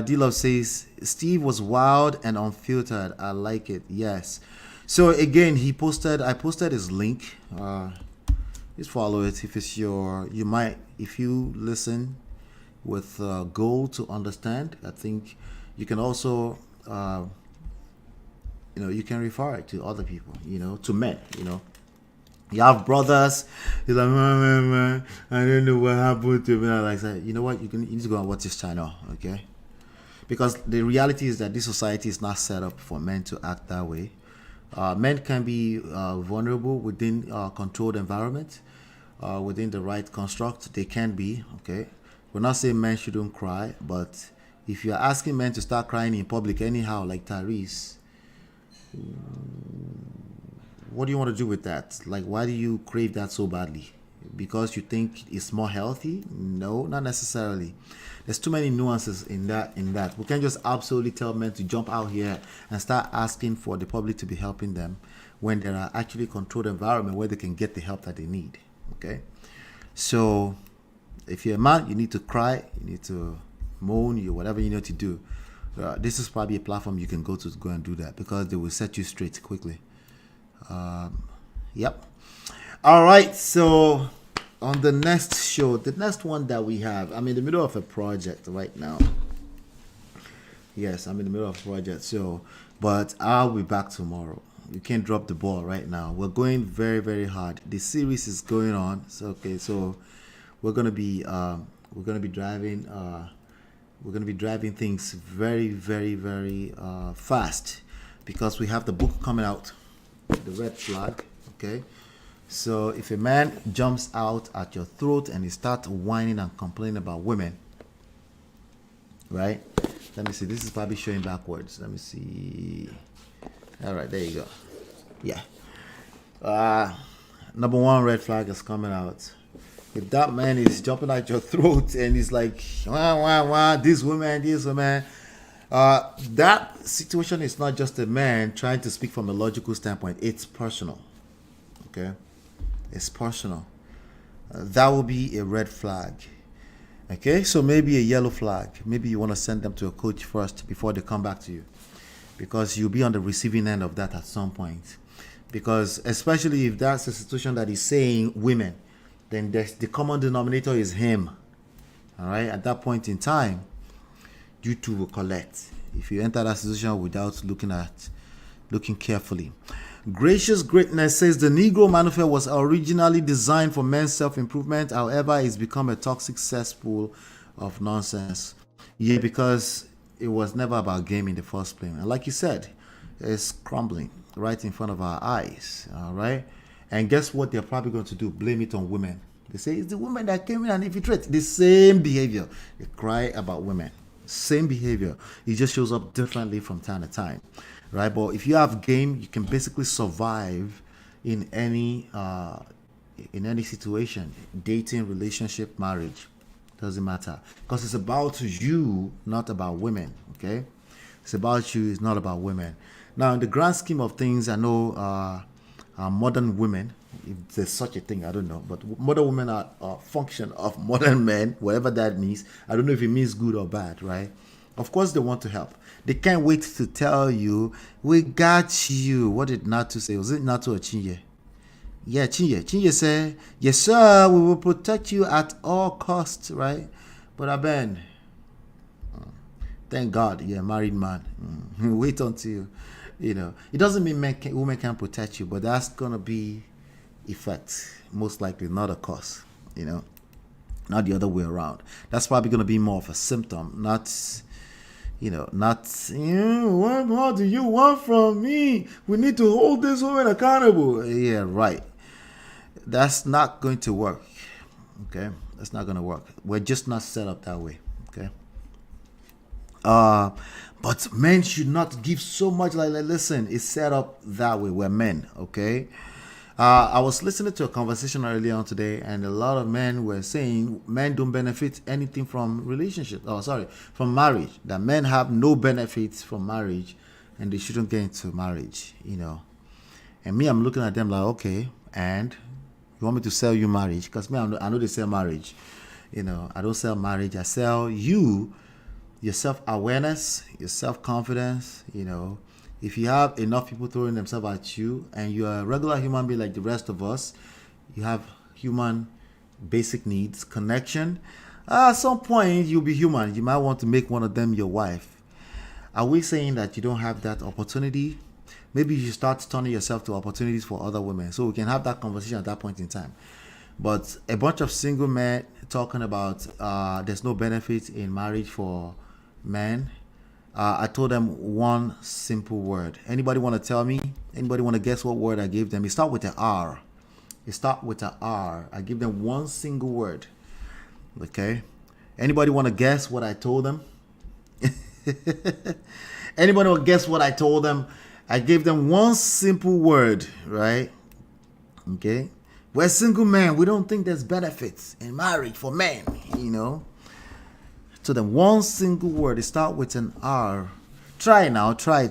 D-Love says, Steve was wild and unfiltered. I like it. Yes. So, again, I posted his link. Just follow it. If you listen with goal to understand, I think you can also, you can refer it to other people, to men, You have brothers. He's like, man, I don't know what happened to me. Like, you know what? You need to go and watch this channel, okay? Because the reality is that this society is not set up for men to act that way. Men can be vulnerable within controlled environment. within the right construct, they can be. Okay, we're not saying men shouldn't cry, but if you're asking men to start crying in public anyhow, like Tyrese, what do you want to do with that? Like, why do you crave that so badly? Because you think it's more healthy? No, not necessarily. There's too many nuances in that. We can't just absolutely tell men to jump out here and start asking for the public to be helping them when there are actually controlled environment where they can get the help that they need. Okay, so if you're a man, you need to cry, you need to moan, you whatever you need to do. This is probably a platform you can go to go and do that, because they will set you straight quickly. Yep. All right, so on the next show, the next one that we have, I'm in the middle of a project right now. Yes, I'm in the middle of a project, so, but I'll be back tomorrow. You can't drop the ball right now. We're going very, very hard. The series is going on. So okay, so we're gonna be driving things very, very, very fast, because we have the book coming out, The Red Flag. Okay, so if a man jumps out at your throat and he starts whining and complaining about women, right? Let me see. This is probably showing backwards. Let me see. All right, there you go. Yeah. Number one red flag is coming out. If that man is jumping at your throat and he's like, wah, wah, wah, this woman, that situation is not just a man trying to speak from a logical standpoint. It's personal. Okay? It's personal. That will be a red flag. Okay? So maybe a yellow flag. Maybe you want to send them to a coach first before they come back to you, because you'll be on the receiving end of that at some point. Because especially if that's a situation that is saying women, then the common denominator is him. All right? At that point in time, you two will collect. If you enter that situation without looking carefully. Gracious Greatness says the Negro Manifesto was originally designed for men's self-improvement. However, it's become a toxic cesspool of nonsense. Yeah, because it was never about game in the first place. And like you said, it's crumbling right in front of our eyes. All right? And guess what they're probably going to do? Blame it on women. They say it's the women that came in and infiltrate. The same behavior. They cry about women. Same behavior. It just shows up differently from time to time. Right? But if you have game, you can basically survive in any situation. Dating, relationship, marriage. Doesn't matter. Because it's about you, not about women. Okay? It's about you, it's not about women. Now, in the grand scheme of things, I know modern women, if there's such a thing, I don't know, but modern women are a function of modern men, whatever that means. I don't know if it means good or bad, right? Of course, they want to help. They can't wait to tell you, we got you. What did Nato say? Was it Nato or Chinye? Yeah, Chinye. Chinye said, yes, sir, we will protect you at all costs, right? But Ben, thank God, you're a married man. Wait until, it doesn't mean women can't protect you, but that's going to be effect, most likely, not a cause, not the other way around. That's probably going to be more of a symptom, not what do you want from me? We need to hold this woman accountable. Yeah, right. That's not going to work. Okay, that's not going to work. We're just not set up that way. Okay. But men should not give so much. Like listen, it's set up that way. We're men. Okay. I was listening to a conversation earlier on today, and a lot of men were saying men don't benefit anything from relationship. From marriage. That men have no benefits from marriage, and they shouldn't get into marriage. And me, I'm looking at them like, okay, and you want me to sell you marriage? Because me, I know they sell marriage. I don't sell marriage. I sell you your self-awareness, your self-confidence. If you have enough people throwing themselves at you and you're a regular human being like the rest of us, you have human basic needs, connection. At some point, you'll be human. You might want to make one of them your wife. Are we saying that you don't have that opportunity? Maybe you should start turning yourself to opportunities for other women. So we can have that conversation at that point in time. But a bunch of single men talking about there's no benefit in marriage for men. I told them one simple word. Anybody want to tell me? Anybody want to guess what word I gave them? It starts with an R. It start with an R. I give them one single word. Okay. Anybody want to guess what I told them? Anybody want to guess what I told them? I gave them one simple word, right? Okay. We're single men. We don't think there's benefits in marriage for men, you know. So then one single word. It start with an R. Try now. Try.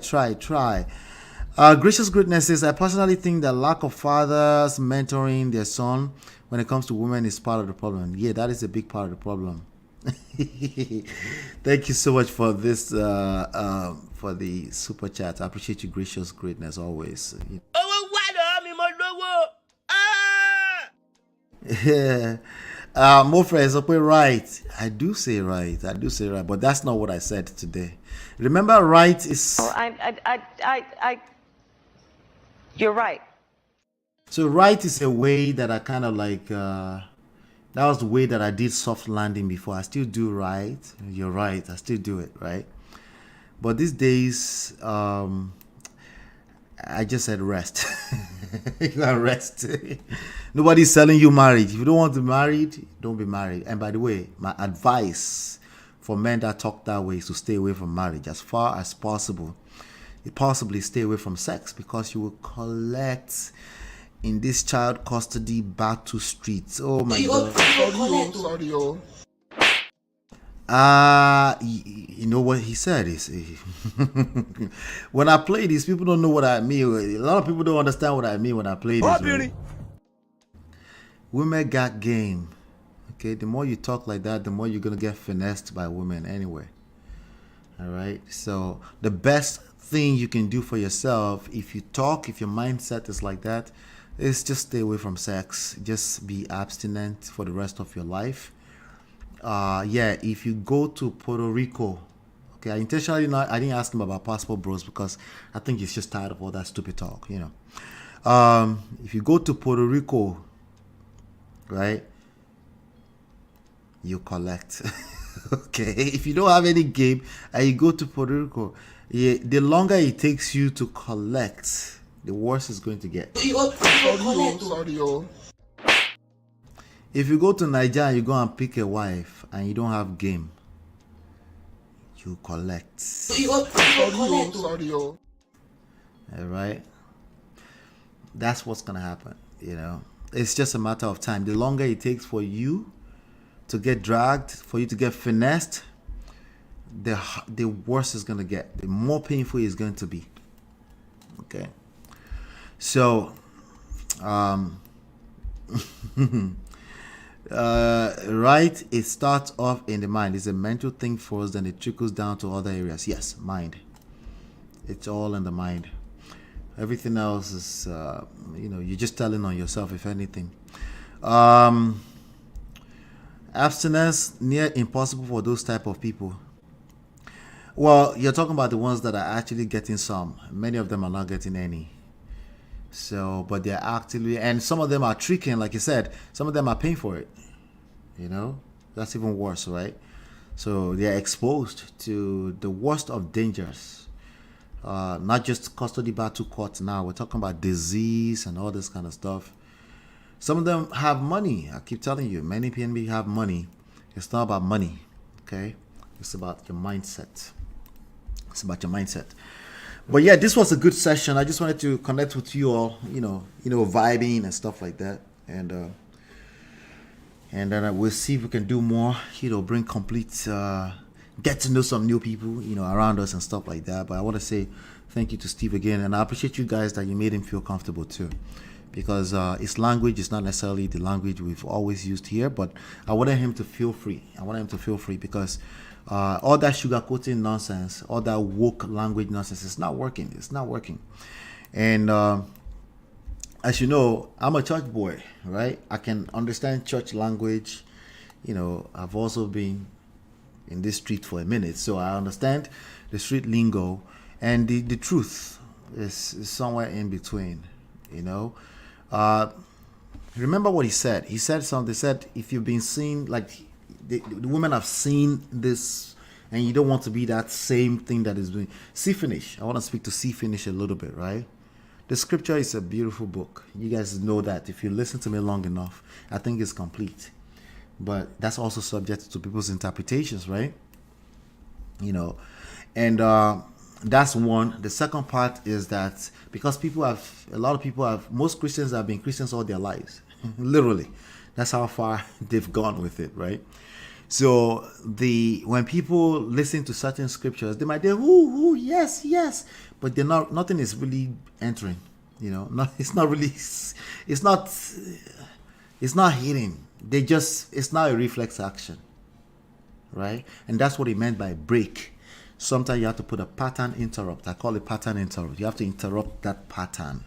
Gracious Greatness says, I personally think that lack of fathers mentoring their son when it comes to women is part of the problem. Yeah, that is a big part of the problem. Thank you so much for this, for the super chat. I appreciate you, Gracious Greatness, always. More friends, okay, right. I do say right, but that's not what I said today. Remember, right is. You're right. So right is a way that I kind of like. That was the way that I did soft landing before. I still do right. You're right. I still do it right. But these days, I just said rest. You gotta rest. Nobody's selling you marriage. If you don't want to be married, don't be married. And by the way, my advice for men that talk that way is to stay away from marriage as far as possible. You possibly stay away from sex because you will collect in this child custody battle streets. Oh my God. You know what he said is when I play this, people don't know what I mean. A lot of people don't understand what I mean when I play this. Right? Women got game. Okay, the more you talk like that, the more you're gonna get finessed by women anyway. All right. So the best thing you can do for yourself, if your mindset is like that, is just stay away from sex. Just be abstinent for the rest of your life. If you go to Puerto Rico, okay, I didn't ask him about passport bros because I think he's just tired of all that stupid talk, you know. If you go to Puerto Rico, right, you collect. Okay, if you don't have any game and you go to Puerto Rico, the longer it takes you to collect, the worse it's going to get. If you go to Nigeria and you go and pick a wife and you don't have game, you collect. Alright? That's what's gonna happen, you know. It's just a matter of time. The longer it takes for you to get dragged, for you to get finessed, the worse it's gonna get. The more painful it's going to be. Okay. So right, it starts off in the mind. It's a mental thing first, then it trickles down to other areas. Yes, mind. It's all in the mind. Everything else is you're just telling on yourself, if anything. Abstinence, near impossible for those type of people. Well, you're talking about the ones that are actually getting some. Many of them are not getting any. So, but they're actively, and some of them are tricking, like you said, some of them are paying for it. You know, that's even worse, right? So they're exposed to the worst of dangers. Not just custody battle court now. We're talking about disease and all this kind of stuff. Some of them have money. I keep telling you, many PNB have money. It's not about money, okay? It's about your mindset. It's about your mindset. But yeah, this was a good session. I just wanted to connect with you all, you know, vibing and stuff like that. And then we'll see if we can do more, bring complete, get to know some new people, around us and stuff like that. But I want to say thank you to Steve again. And I appreciate you guys that you made him feel comfortable too. Because his language is not necessarily the language we've always used here. But I wanted him to feel free. Because all that sugarcoating nonsense, all that woke language nonsense, it's not working. And as you know, I'm a church boy, right? I can understand church language. I've also been in this street for a minute, so I understand the street lingo. And the truth is somewhere in between, Remember what he said. He said something. He said, if you've been seeing, like, the women have seen this, and you don't want to be that same thing that is doing. See finish. I want to speak to see finish a little bit, right? The scripture is a beautiful book. You guys know that. If you listen to me long enough, I think it's complete. But that's also subject to people's interpretations, right? You know, and that's one. The second part is that because most Christians have been Christians all their lives, literally. That's how far they've gone with it, right? So when people listen to certain scriptures, they might say, "Ooh, yes, yes," but they're not. Nothing is really entering. You know, it's not really. It's not hitting. It's not a reflex action, right? And that's what he meant by break. Sometimes you have to put a pattern interrupt. I call it pattern interrupt. You have to interrupt that pattern.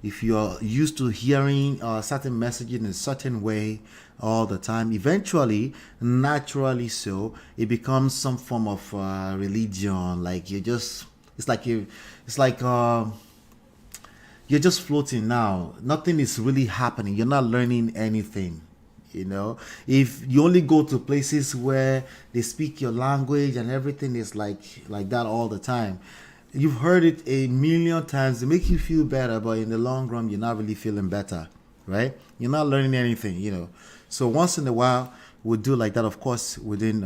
If you're used to hearing certain messaging in a certain way all the time, eventually, naturally so, it becomes some form of religion. Like you're just floating now. Nothing is really happening. You're not learning anything. You know, if you only go to places where they speak your language and everything is like that all the time, you've heard it a million times. It makes you feel better, but in the long run, you're not really feeling better, right? You're not learning anything, you know. So once in a while, we'll do like that, of course, within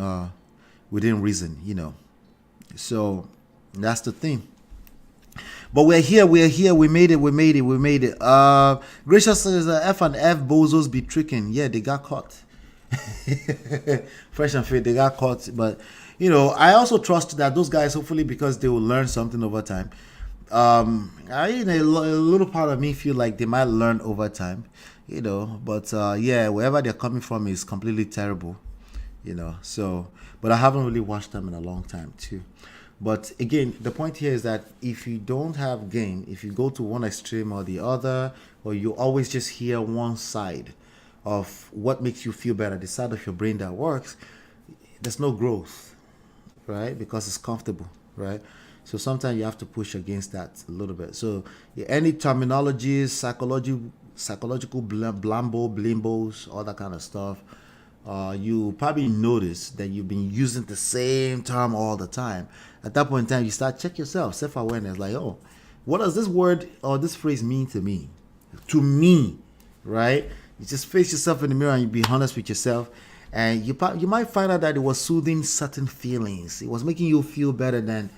reason, you know. So that's the thing. But we're here. We made it. Gracious says F and F bozos be tricking. Yeah, they got caught. Fresh and fit, they got caught. But, you know, I also trust that those guys, hopefully, because they will learn something over time. A little part of me feel like they might learn over time, you know. But, yeah, wherever they're coming from is completely terrible, you know. So, but I haven't really watched them in a long time, too. But again, the point here is that if you don't have game, if you go to one extreme or the other, or you always just hear one side of what makes you feel better, the side of your brain that works, there's no growth, right? Because it's comfortable, right? So sometimes you have to push against that a little bit. So any terminologies, psychological blimbos, all that kind of stuff, you probably notice that you've been using the same term all the time. At that point in time, you start check yourself, self-awareness, like, oh, what does this word or this phrase mean to me? To me, right? You just face yourself in the mirror and you be honest with yourself, and you might find out that it was soothing certain feelings. It was making you feel better than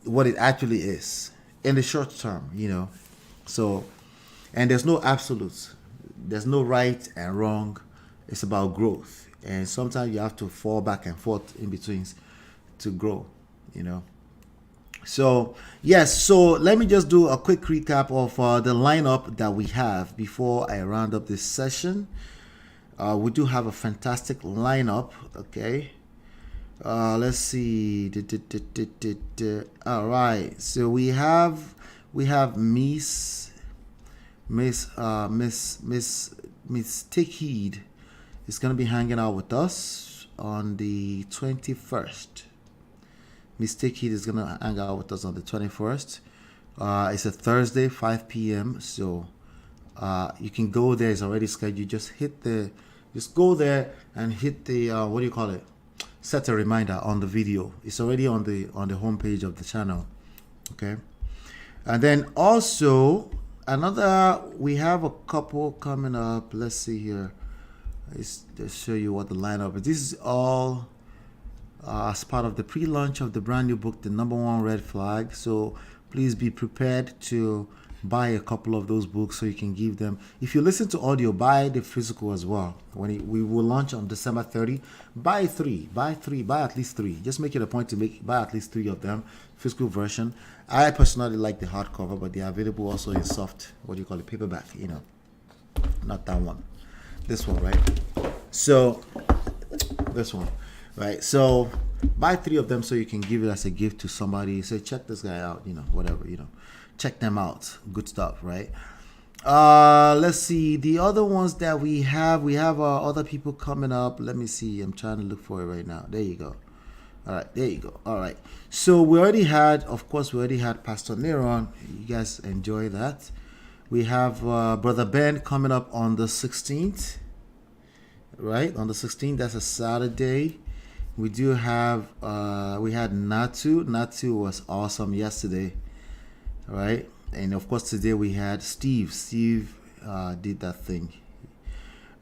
what it actually is in the short term, you know. So, and there's no absolutes. There's no right and wrong. It's about growth, and sometimes you have to fall back and forth in between to grow, you know. So yes, so let me just do a quick recap of the lineup that we have before I round up this session. We do have a fantastic lineup. Okay, let's see. All right, so we have Miss Take Heed is going to be hanging out with us on the 21st. Miss Take Heed is going to hang out with us on the 21st. It's a Thursday, 5 p.m. So you can go there. It's already scheduled. Just go there and hit the, what do you call it? Set a reminder on the video. It's already on the homepage of the channel. Okay. And then also we have a couple coming up. Let's see here. Let's show you what the lineup is. This is all as part of the pre-launch of the brand new book, The Number One Red Flag. So please be prepared to buy a couple of those books so you can give them. If you listen to audio, buy the physical as well. We will launch on December 30. Buy at least three. Just make it a point to buy at least 3 of them, physical version. I personally like the hardcover, but they are available also in soft, paperback, you know. Not that one. This one, right? So, this one, right? So, buy 3 of them so you can give it as a gift to somebody. Say, check this guy out, you know, whatever, you know. Check them out. Good stuff, right? Let's see. The other ones that we have other people coming up. Let me see. I'm trying to look for it right now. There you go. All right, there you go. All right. So, we already had Pastor Neron. You guys enjoy that. We have Brother Ben coming up on the 16th, right? On the 16th, that's a Saturday. We do have, we had Natu. Natu was awesome yesterday, right? And of course, today we had Steve. Steve did that thing.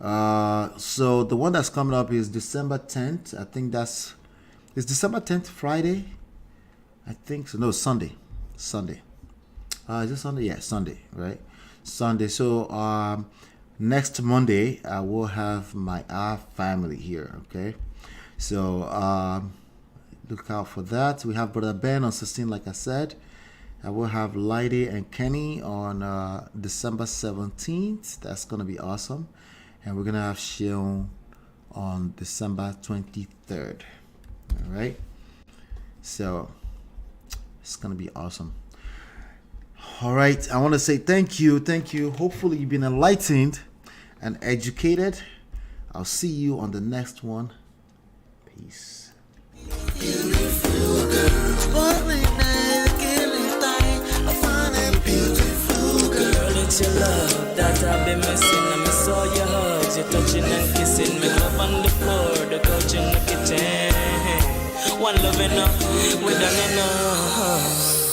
So the one that's coming up is December 10th. I think is December 10th Friday? I think so. No, Sunday. Is it Sunday? Yeah, Sunday, right? Sunday. So next Monday I will have our family here. Okay, so look out for that. We have Brother Ben on 16, like I said. I will have Lydie and Kenny on December 17th. That's gonna be awesome. And we're gonna have Shion on December 23rd. All right, so it's gonna be awesome. All right, I want to say thank you. Hopefully you've been enlightened and educated. I'll see you on the next one. Peace. Beautiful girl, spoiling everything. I find a beautiful girl. It's your love that I've been missing. I miss all your hugs, your touching and kissing. Me love on the floor, the couch in the kitchen. One love enough, we done enough.